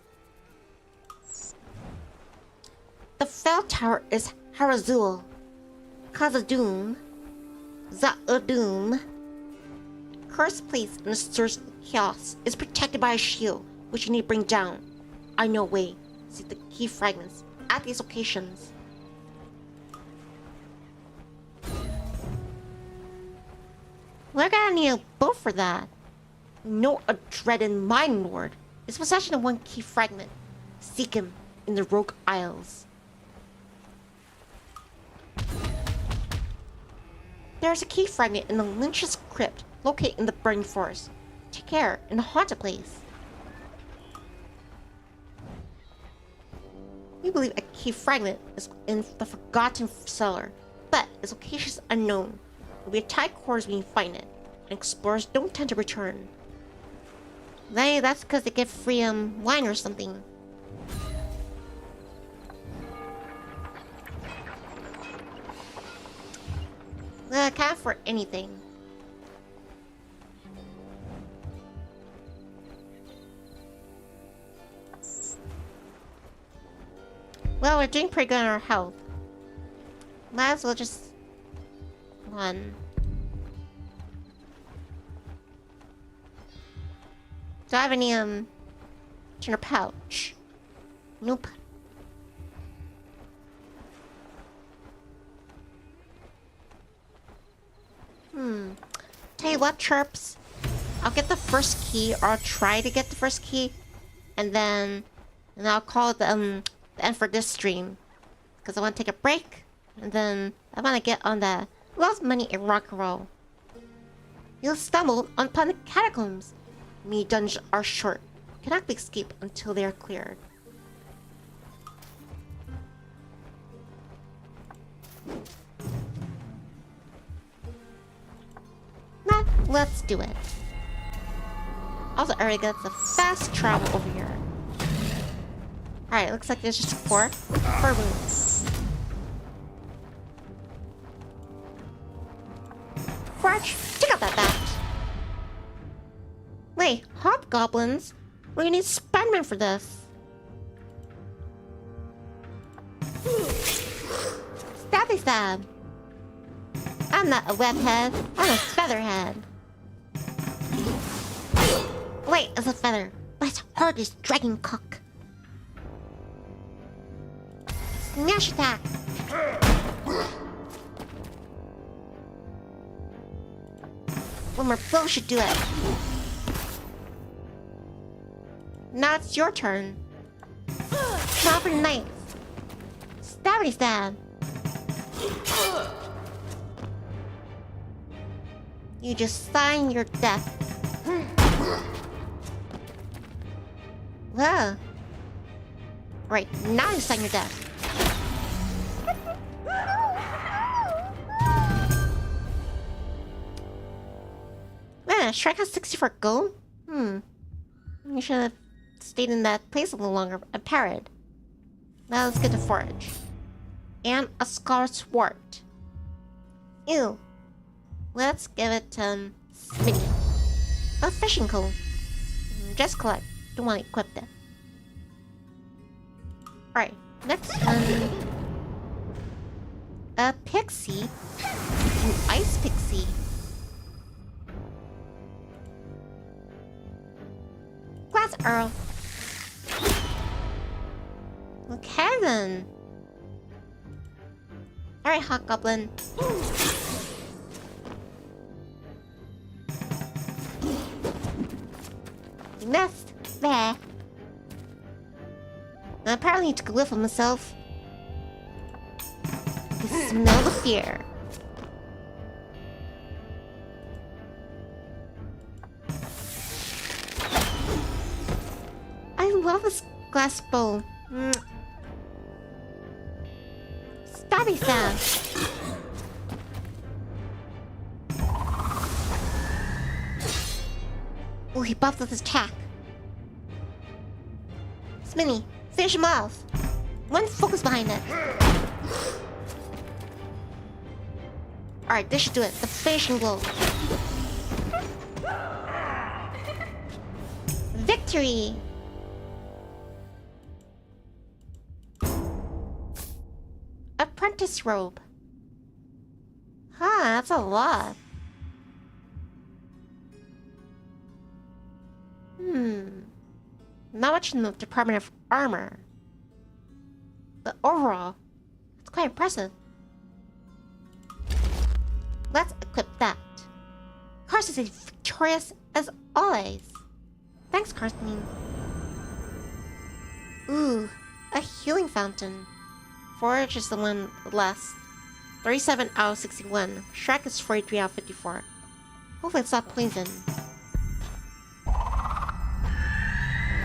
The Fell Tower is Harazul, Khazad-dûm, Za'ud-dûm. Cursed place in the source of chaos is protected by a shield, which you need to bring down. I know a way. See the key fragments at these locations. We're gonna need a boat for that. No, a dreaded Mind Lord is possession of one key fragment. Seek him in the Rogue Isles. There's a key fragment in the Lynch's crypt, located in the Burning Forest. Take care in the haunted place. We believe a key fragment is in the Forgotten Cellar, but its location is unknown. There'll be a tight quarters when you find it, and explorers don't tend to return. Hey, that's because they get free wine or something. Can't for anything. Well, we're doing pretty good on our health. Might as well just... one. Do I have any, in your pouch? Nope. Tell you what, Chirps. I'll get the first key, or I'll try to get the first key. And then I'll call the the end for this stream. Because I want to take a break. And then I want to get on the Love, Money, and Rock and Roll. You'll stumble upon the catacombs. Me dungeons are short. Cannot be escaped until they are cleared. Now, let's do it. Also, already got the fast travel over here. Alright, looks like there's just four rooms. Forge, check out that bat. Wait, hobgoblins? We're gonna need Spider-Man for this. Stabby stab. I'm not a webhead, I'm a featherhead. Wait, it's a feather, but it's hard as dragon cock. Smash attack. One more blow should do it. Now it's your turn. Proper knife. Stabby stab. You just sign your death. Whoa. Right, now you sign your death. Man, Shrek has 64 gold? You should have stayed in that place a little longer. A parrot. Now let's get to forage. And a scarlet sword. Ew. Let's give it to Smitty. A fishing pole. Just collect. Don't want to equip that. Alright, next one. A pixie. An ice pixie. Glass arrow. Okay then. Alright, Hobgoblin. You missed. There. I apparently took a whiff of myself. You smell the fear. I love this glass bowl. Stabby stab. Oh, he buffed with his attack. Smitty, finish him off. One focus behind it. Alright, this should do it. The finishing blow. Victory! Apprentice robe. Huh, that's a lot. Not much in the Department of Armor. But overall, it's quite impressive. Let's equip that. Karsten is victorious as always. Thanks, Karsten. Ooh, a healing fountain. Forage is the one last. 37 out of 61. Shrek is 43 out of 54. Hopefully it's not poison.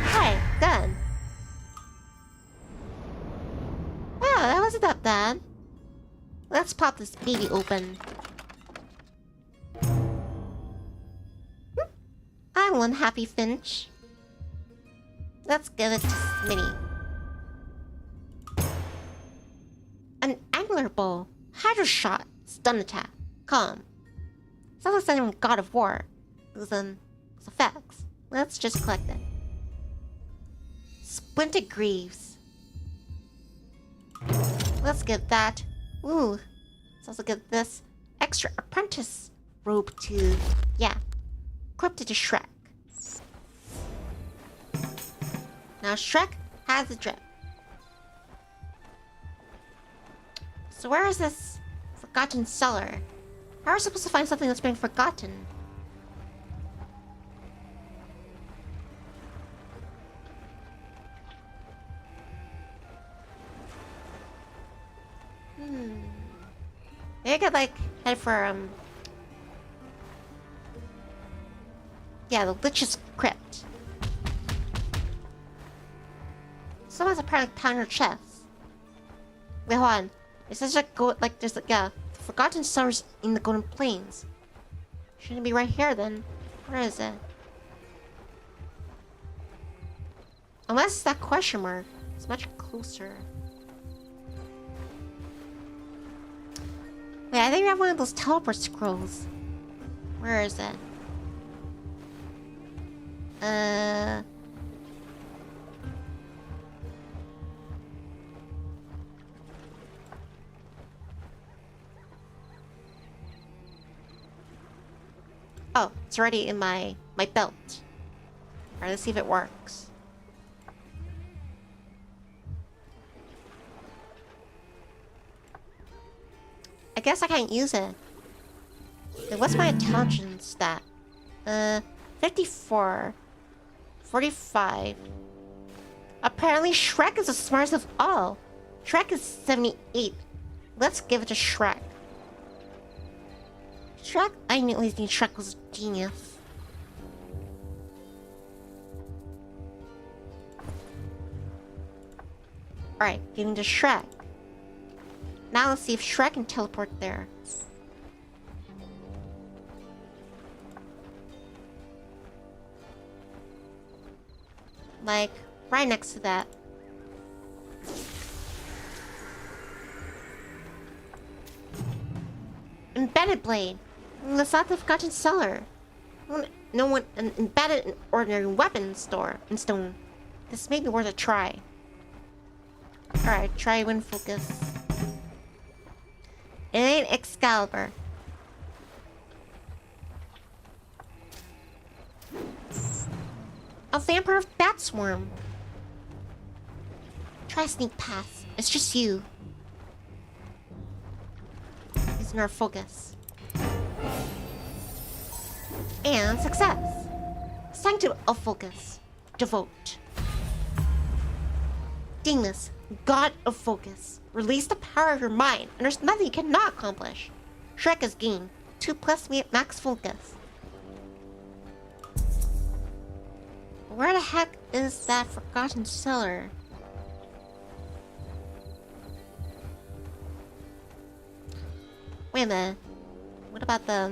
Hey, done. Wow, that wasn't that bad. Let's pop this baby open. I'm one happy Finch. Let's give it to Smitty. An angler bow. Hydro shot. Stun attack. Calm. Sounds like something from God of War. Those effects. Let's just collect it. Splinted Greaves. Let's get that. Ooh. Let's also get this extra apprentice robe to... Yeah. Equipped it to Shrek. Now Shrek has the drip. So where is this forgotten cellar? How are we supposed to find something that's been forgotten? Maybe I could, like, head for, yeah, the Lich's Crypt. Someone's apparently pounding her chest. Wait, hold on. It says like there's like forgotten stars in the Golden Plains. Shouldn't it be right here then? Where is it? Unless it's that question mark. It's much closer. Wait, I think we have one of those teleport scrolls. Where is it? Oh, it's already in my belt. Alright, let's see if it works. I guess I can't use it. Wait, what's my intelligence stat? 54. 45. Apparently Shrek is the smartest of all. Shrek is 78. Let's give it to Shrek. Shrek? I always knew Shrek was a genius. Alright, giving to Shrek. Now let's see if Shrek can teleport there. Like, right next to that. Embedded blade. That's not the forgotten cellar. No one embedded an ordinary weapon store in stone. This may be worth a try. Alright, try wind focus. It ain't Excalibur. A vampire of bat swarm. Try sneak past. It's just you. Using our focus. And success. It's time to focus. Devote. Demas, god of focus. Release the power of your mind, and there's nothing you cannot accomplish. Shrek is game. 2+ max focus. Where the heck is that forgotten cellar? Wait a minute. What about the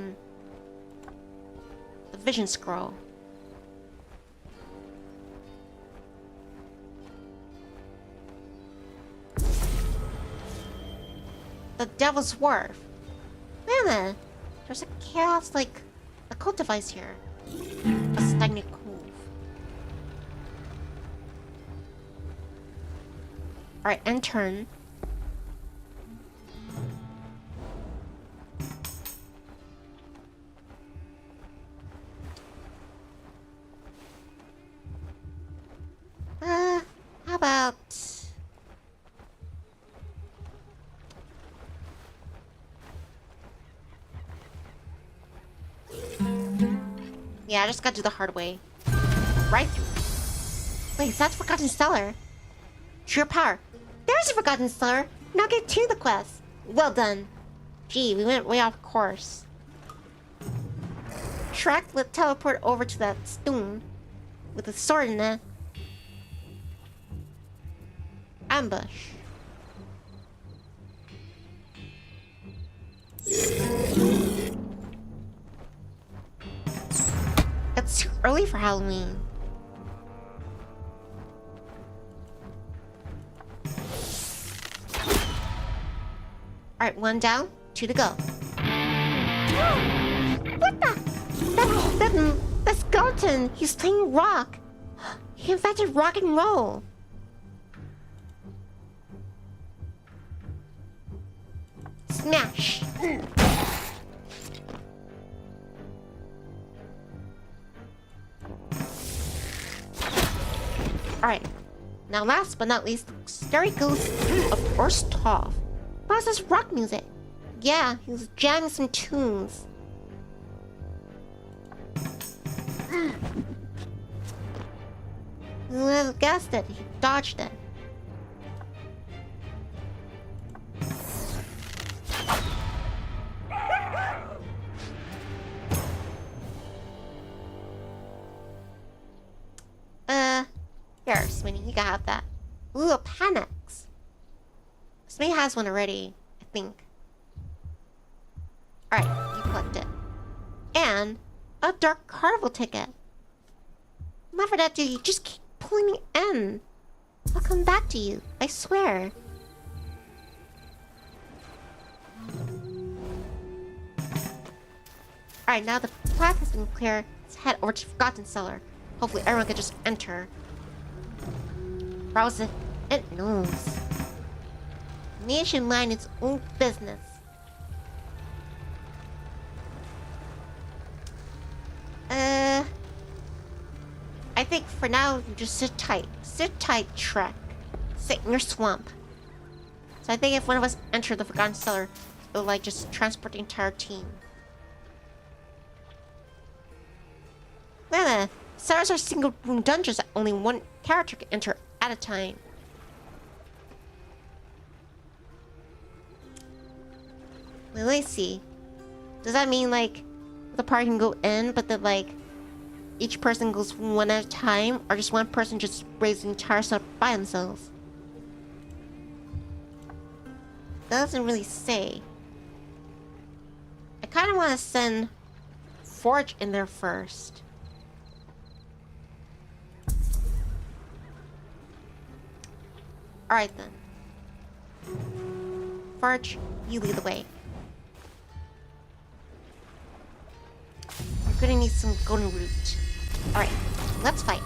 vision scroll? The Devil's Wharf. Wait a minute. There's a chaos, like, a code device here. A stagnant cove. Alright, end turn. How about... Yeah, I just gotta do the hard way. Right through. Wait, that's Forgotten Cellar. Sheer power. There's a Forgotten Cellar. Now get to the quest. Well done. Gee, we went way off course. Shrek, let's teleport over to that stone with a sword in it. Ambush. It's too early for Halloween. Alright, 1 down, 2 to go. What the? That's skeleton. He's playing rock. He invented rock and roll. Smash. Alright. Now last but not least, the scary ghost of Orstov. What's this rock music? Yeah, he was jamming some tunes. Who would have guessed it? He dodged it. Here, Smitty, you can have that. Ooh, a Panax. Smitty has one already, I think. Alright, you collect it. And a Dark Carnival ticket. Not for that, dude. You just keep pulling me in. I'll come back to you. I swear. Alright, now the path has been clear. Let's head over to Forgotten Cellar. Hopefully everyone can just enter. Browse it. It knows. Man should mind its own business. I think for now, you just sit tight. Sit tight, Shrek. Sit in your swamp. So I think if one of us enter the Forgotten Cellar, it'll like just transport the entire team. Lana, cellars are single room dungeons that only one character can enter at a time. Well, let's see. Does that mean like the party can go in, but then like each person goes one at a time, or just one person just raises the entire set by themselves? Doesn't really say. I kind of want to send Forge in there first. Alright then. Forge, you lead the way. You're gonna need some golden root. Alright, let's fight.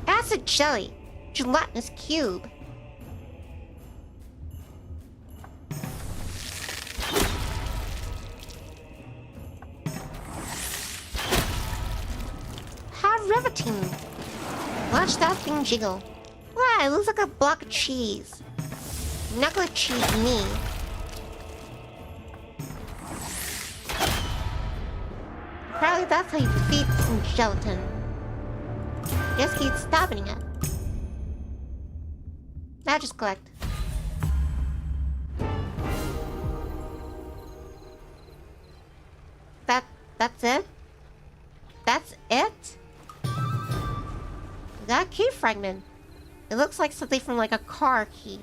Acid jelly. Gelatinous cube. How riveting. Watch that thing jiggle. Wow, it looks like a block of cheese. Not gonna cheese me. Apparently that's how you defeat some gelatin. Just keep stopping it. Now just collect. That's it? That's it? That key fragment. It looks like something from like a car key.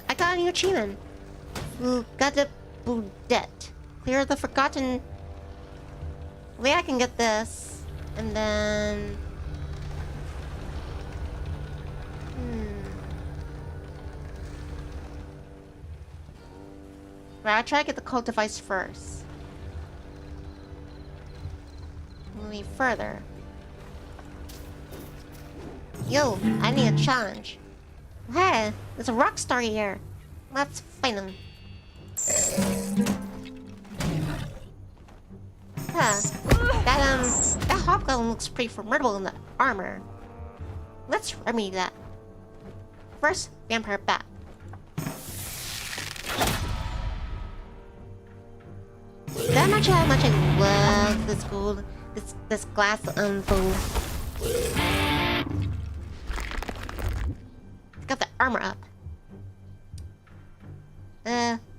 I got a new achievement. Ooh, got the Boudet. Clear the forgotten. Maybe I can get this. And then... Right, I'll try to get the cult device first. Moving further. Yo, I need a challenge. Hey, there's a rock star here. Let's find him. Huh. That hobgoblin looks pretty formidable in the armor. Let's remedy that. First, vampire bat. That much how much I love this gold, this glass bowl. Got the armor up.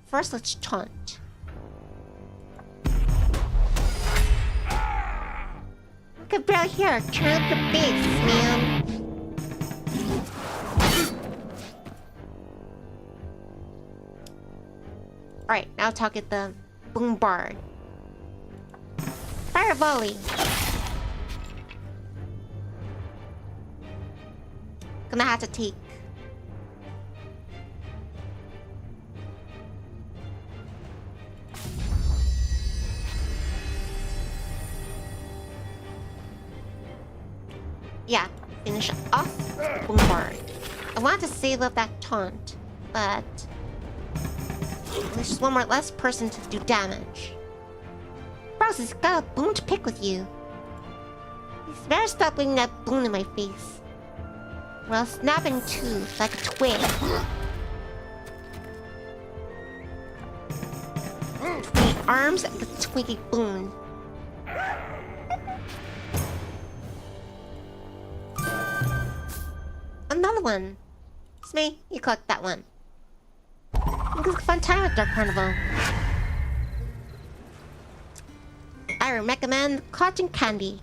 First let's taunt. I could barely hear her. Turn up the bass, man. Alright, now target the bombard. Fire volley. Gonna have to take. Yeah, finish off the bombard. I want to save up that taunt, but there's just one more less person to do damage. Browse has got a boon to pick with you. You better stop putting that boon in my face. Or I'll snap in two like a twig. Twiggy arms and the twiggy boon. Another one. It's me. You collect that one. It was a fun time at Dark Carnival. I recommend cotton candy.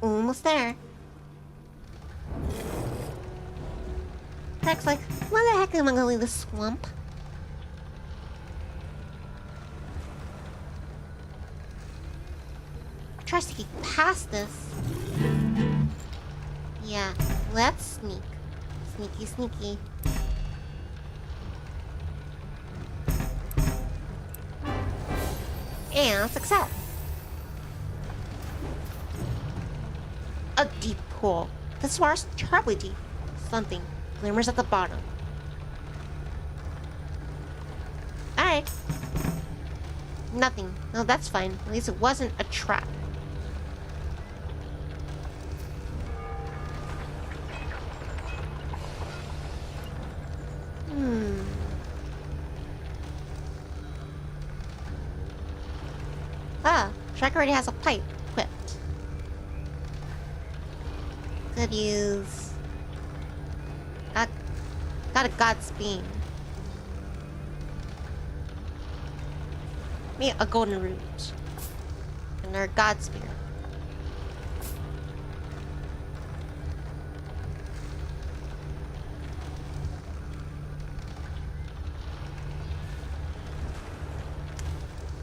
Almost there. Craig's like, why the heck am I gonna leave the swamp? Tries to get past this. Yeah, let's sneak. Sneaky, sneaky. And success. A deep pool. This water's terribly deep. Something glimmers at the bottom. Alright. Nothing. No, that's fine. At least it wasn't a trap. Shrek already has a pipe equipped. Could use... Got a God's beam. Me a golden root. And their God spear.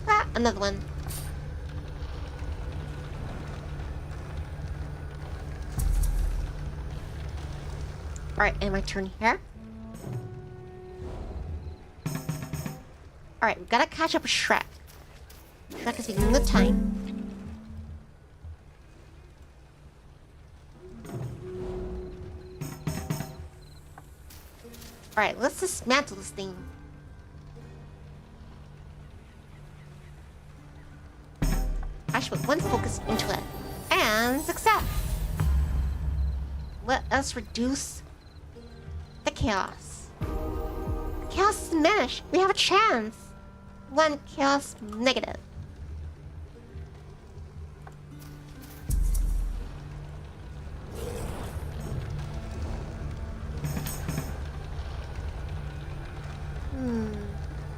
Ah, another one. Alright, and my turn here. Alright, we gotta catch up with Shrek. Shrek is taking good time. Alright, let's dismantle this thing. I should put one focus into it. And success! Let us reduce the chaos. Chaos is diminished. We have a chance. One chaos negative.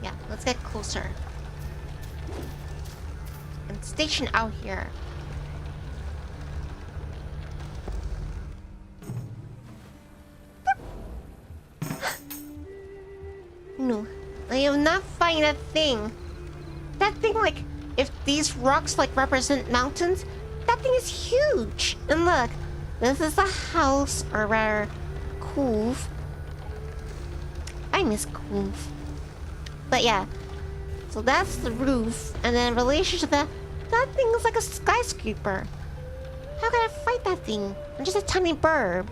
Yeah, let's get closer. And station out here. No, I am not fighting that thing. That thing, like, if these rocks, like, represent mountains, that thing is huge. And look, this is a house, or rather, cove. I miss cove. But yeah, so that's the roof, and then in relation to that, that thing is like a skyscraper. How can I fight that thing? I'm just a tiny bird.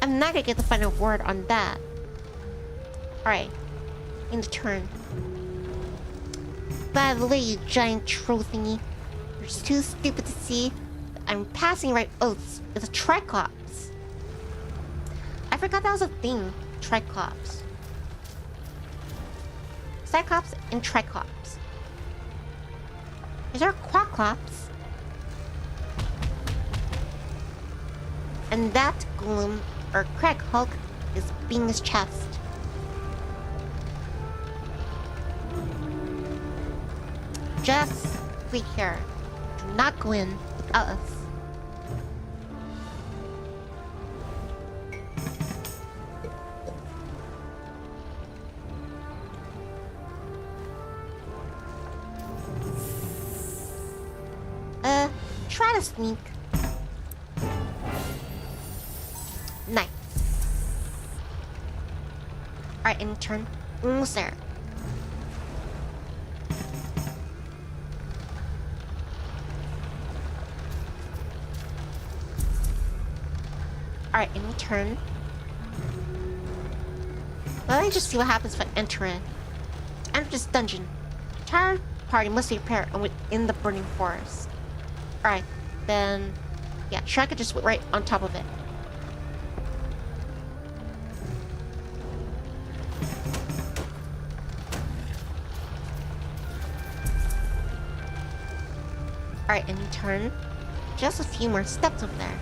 I'm not gonna get the final word on that. Alright, in the turn. By the way, you giant troll thingy, you're too stupid to see. I'm passing right. Oh, it's a Triceps. I forgot that was a thing. Triceps. Cyclops and Triceps. Is there a Quacklops? And that Gloom, or Craig Hulk, is being his chest. Just wait here. Do not go in without us. Try to sneak. Nice. Alright, in turn. Almost there. Alright, in turn. Let me just see what happens if I enter it. Enter this dungeon. Entire party must be prepared and within the burning forest. Alright, then... yeah, Shrek could just went right on top of it. Alright, and you turn. Just a few more steps over there.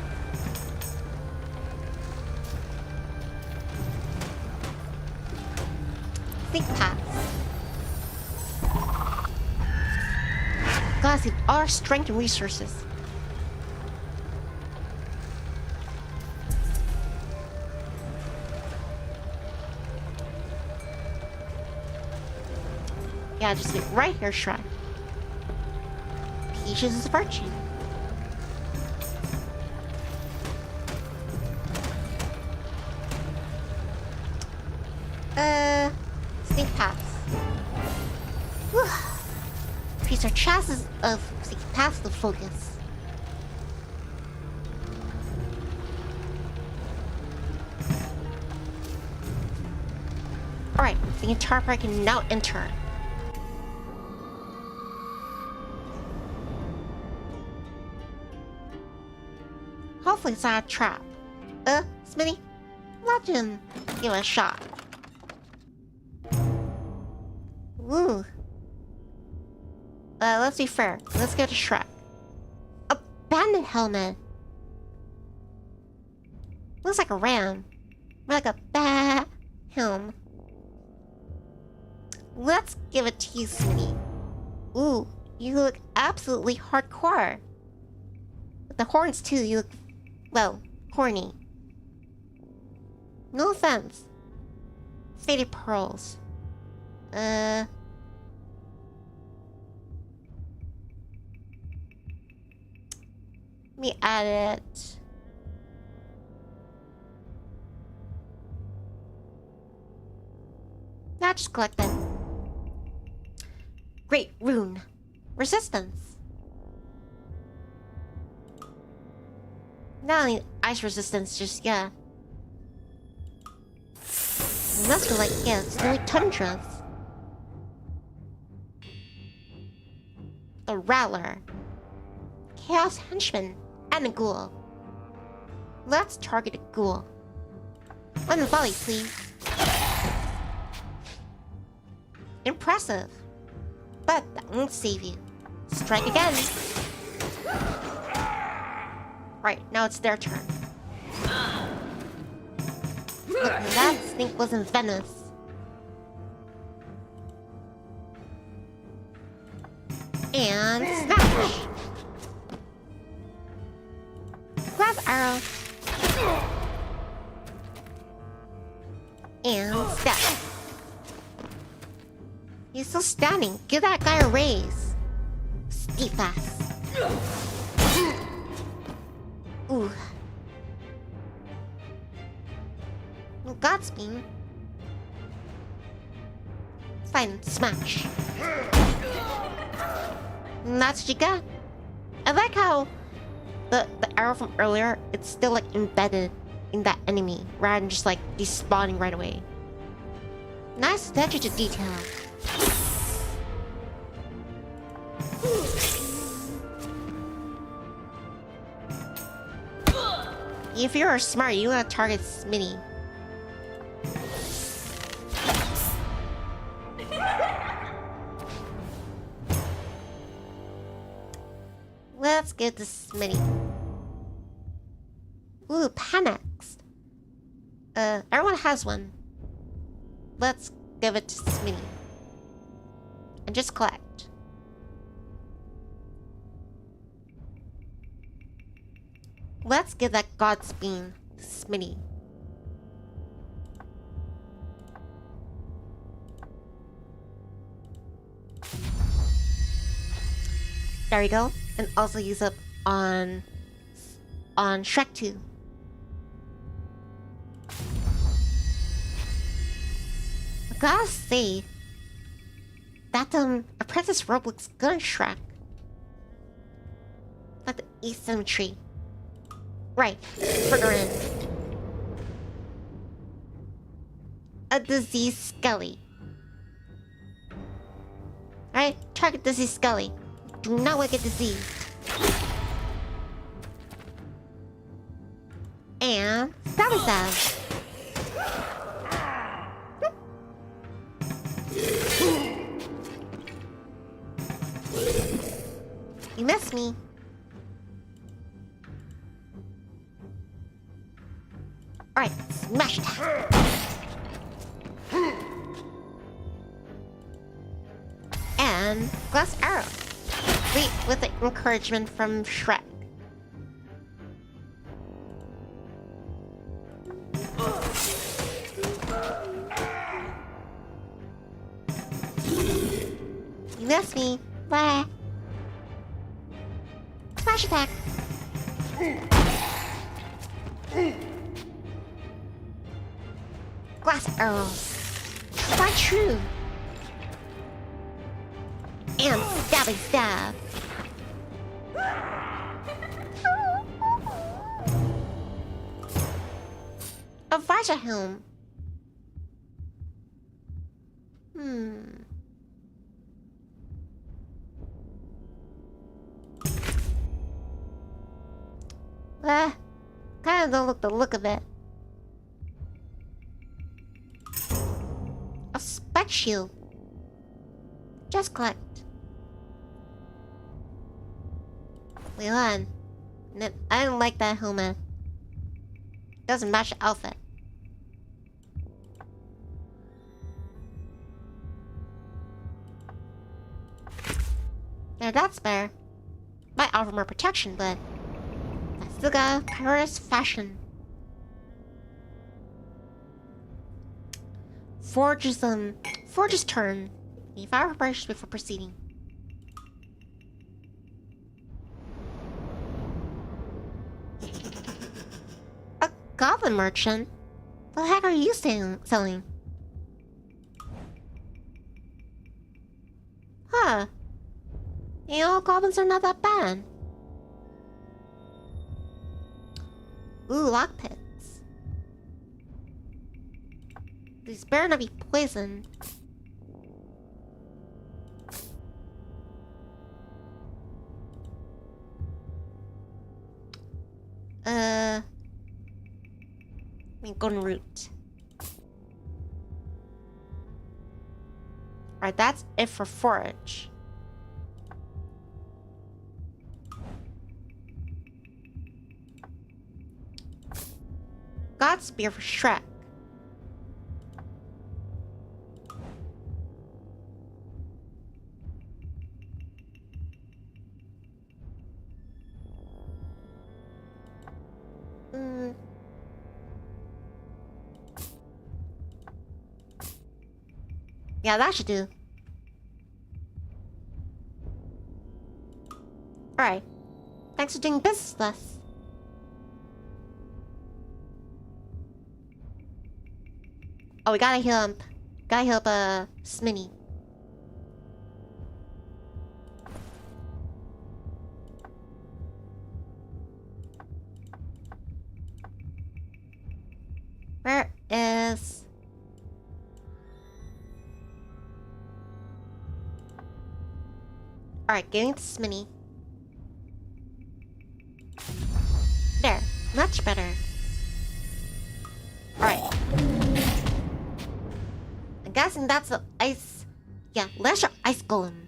sneak pass. Gotta save all our strength and resources. Yeah, just get right here, Shrek. Patience is a virtue. Sneak pass. Whew. Increase our chances of sneaking past the focus. Alright, the entire park can now enter. Hopefully it's not a trap. Smitty? Let him give it a shot. Ooh. Let's be fair. Let's go to Shrek. A bandit helmet. Looks like a ram. More like a bat helm. Let's give it to you, Smitty. Ooh, you look absolutely hardcore. With the horns too, you look, well, horny. No offense. Faded pearls. Let me add it. Not just collect them. Great rune. Resistance. Not only ice resistance, just yeah. Must be like, yeah, snowy tundras. The Rattler. Chaos Henchman. And a ghoul. Let's target a ghoul. One volley, please. Impressive. But that won't save you. Strike again. Right, now it's their turn. Look, that snake was in Venice. And smash! Grab arrow. And step. He's still standing. Give that guy a raise. Speed fast. Ooh. Well, Godspeed. Fine, smash. And that's what you got. I like how the arrow from earlier, it's still like embedded in that enemy rather than just like despawning right away. Nice attention to detail. If you're smart, you want to target Smitty. Let's get to Smitty. Ooh, Panax. Everyone has one. Let's give it to Smitty. And just collect. Let's give that Godspeed to Smitty. There we go. And also use up on Shrek 2. I gotta say that apprentice robe looks good on Shrek. Like the asymmetry. Right, further in. A diseased Skelly. Alright, target diseased Skelly. Do not want to get diseased. And Sally says. You missed me. Alright, smash attack. And glass arrow. Complete with the encouragement from Shrek. You missed me. Blah. Smash attack. Glass arrows. Quite true. And stabby stab. A Vaja helm. Kinda don't look the look of it. A spike shield. Just collect. Wait on. I don't like that helmet. Doesn't match the outfit. There, that's better. Might offer more protection, but I still got Paris fashion. Forge's turn. Need 5 reparations before proceeding. A goblin merchant? What the heck are you selling? Huh. You know, goblins are not that bad. Ooh, lockpicks. These better not be poisoned. Golden root. Alright, that's it for forage. God spear for Shrek. Yeah, that should do. Alright. Thanks for doing business with us. Oh, we gotta heal him. Gotta heal up Sminny. Where is... Alright, getting to Sminny. There, much better. Alright. I'm guessing that's the ice... Yeah, Lesser Ice Golem.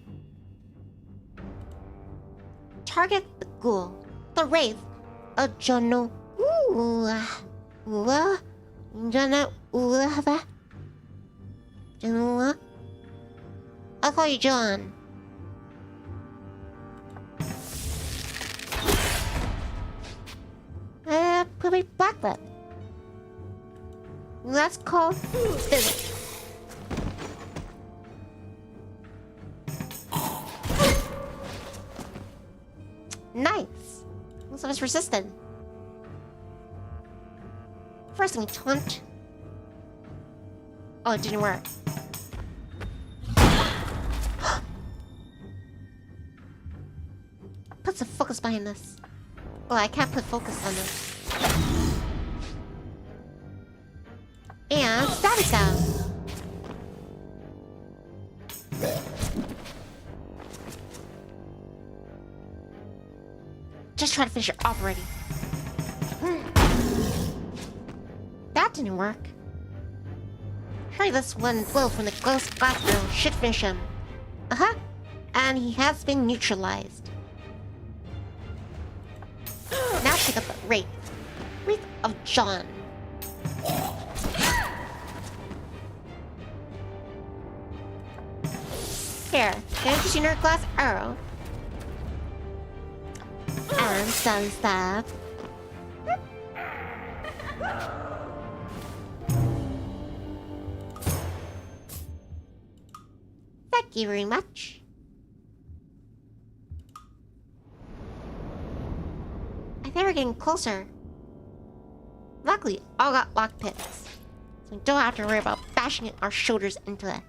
Target the ghoul. The wraith. A Jono... I'll call you John. Probably Blacklet. Let's call Spirit. Nice. Looks like it's resistant. First we taunt. Oh, it didn't work. Put some focus behind this. Oh, I can't put focus on this. And static down. Just try to finish it off already. That didn't work. Surely this one blow from the ghost glass barrel should finish him. Uh-huh. And he has been neutralized. Now pick up the Wraith. Wraith of John. Here, can I just use your glass arrow? And some stuff. Thank you very much. I think we're getting closer. Luckily, all got lockpicks, so we don't have to worry about bashing our shoulders into it.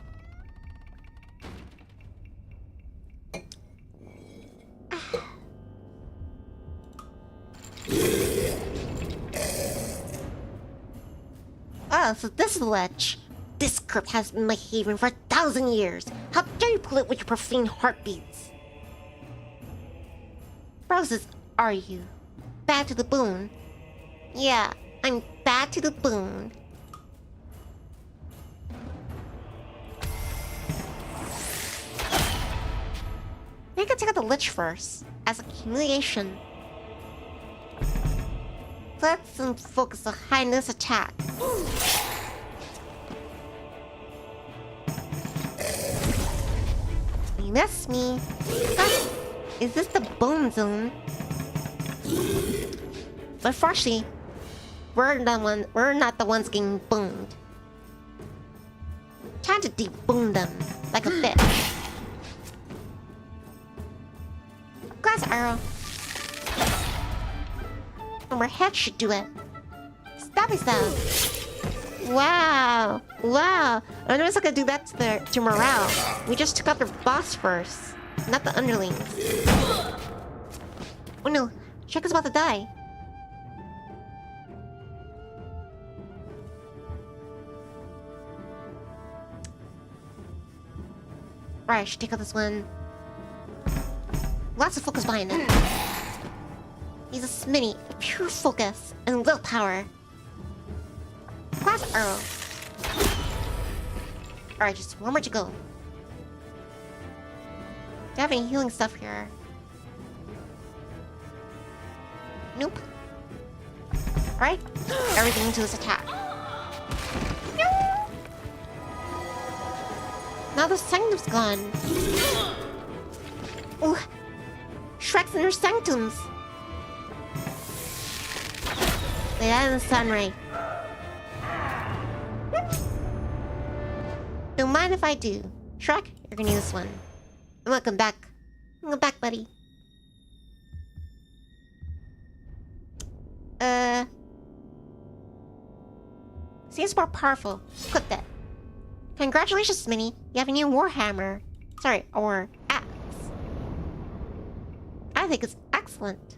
Oh, so this is the ledge. This crypt has been my haven for 1,000 years. How dare you pollute with your profane heartbeats? Roses, are you? Bad to the bone? Yeah, I'm bad to the bone. I think I take out the lich first, as a humiliation. Let's focus on highness attack. You miss me. Ah, is this the bone zone? But fortunately, we're not the ones getting boned. Time to debone them like a fish. Glass arrow. And our head should do it. Stop yourself. Wow. Wow. I know it's not gonna do that to morale. We just took out their boss first, not the underlings. Oh no, Shrek is about to die. Right, I should take out this one. Lots of focus behind it. He's a Smitty, pure focus and willpower. Glass arrow. Alright, just one more to go. Do I have any healing stuff here? Nope. Alright, everything into this attack. Now the sanctum's gone. Ooh, Shrek's in her sanctums. Lay that in the sun ray. Don't mind if I do. Shrek, you're gonna need this one. I'm gonna come back. I'm gonna back, buddy. Seems more powerful. Equip that. Congratulations, Smitty. You have a new warhammer. Sorry, or axe. I think it's excellent.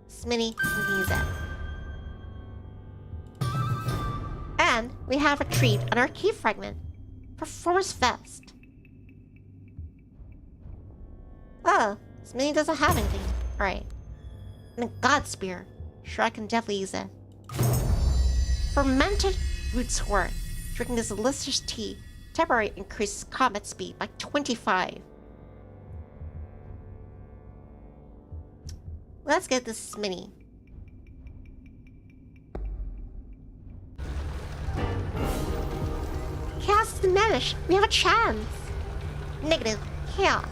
Smitty, you can use that. And we have retrieved an archive fragment. Performance Fest. Oh, Smitty doesn't have anything. Alright. And a God Spear. Sure, I can definitely use it. Fermented root sword. Drinking this delicious tea temporarily increases combat speed by 25. Let's get this Smitty. Chaos is diminished. We have a chance. Negative. Chaos.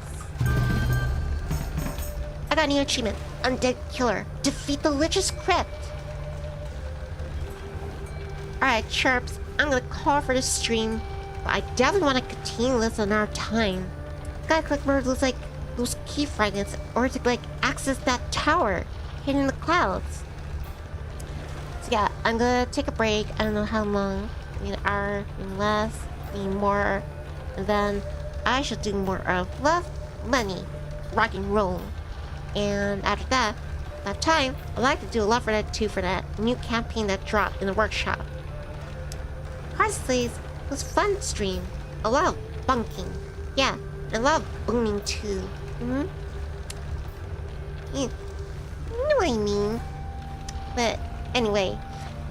I got a new achievement. Undead Killer. Defeat the Lich's Crypt. Alright, Chirps. I'm gonna call for the stream. But I definitely want to continue this on our time. Gotta click more of those key fragments in order to access that tower hidden in the clouds. So yeah, I'm gonna take a break. I don't know how long. Maybe an hour, maybe less, maybe more. And then I should do more of love, money, rock and roll. And after that time, I'd like to do a Love for Dead 2 for that new campaign that dropped in the workshop. Honestly, it was fun to stream. A lot of bunking. Yeah, and a lot of booming too. You know what I mean. But anyway,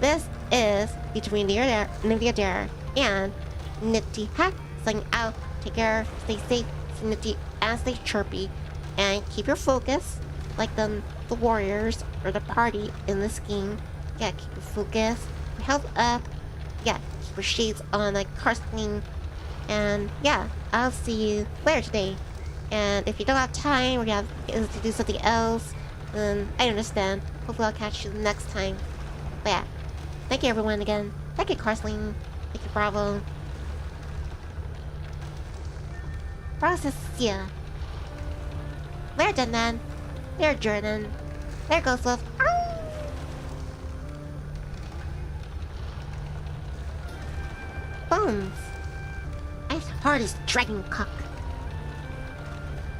this is between the Adair and Nifty Hack signing out. Take care, stay safe, stay nifty, and stay chirpy. And keep your focus. like the warriors or the party in this game. Yeah, keep your focus, your health up. Yeah, keep your shades on like Carstein. And yeah, I'll see you later today. And if you don't have time or you have to do something else, then I understand. Hopefully I'll catch you next time. But yeah, thank you everyone again. Thank you Carstein. Thank you Bravo. Process, yeah. Later Dead Man. Later Jordan. There goes Wolf. Bones. As hard as dragon cock.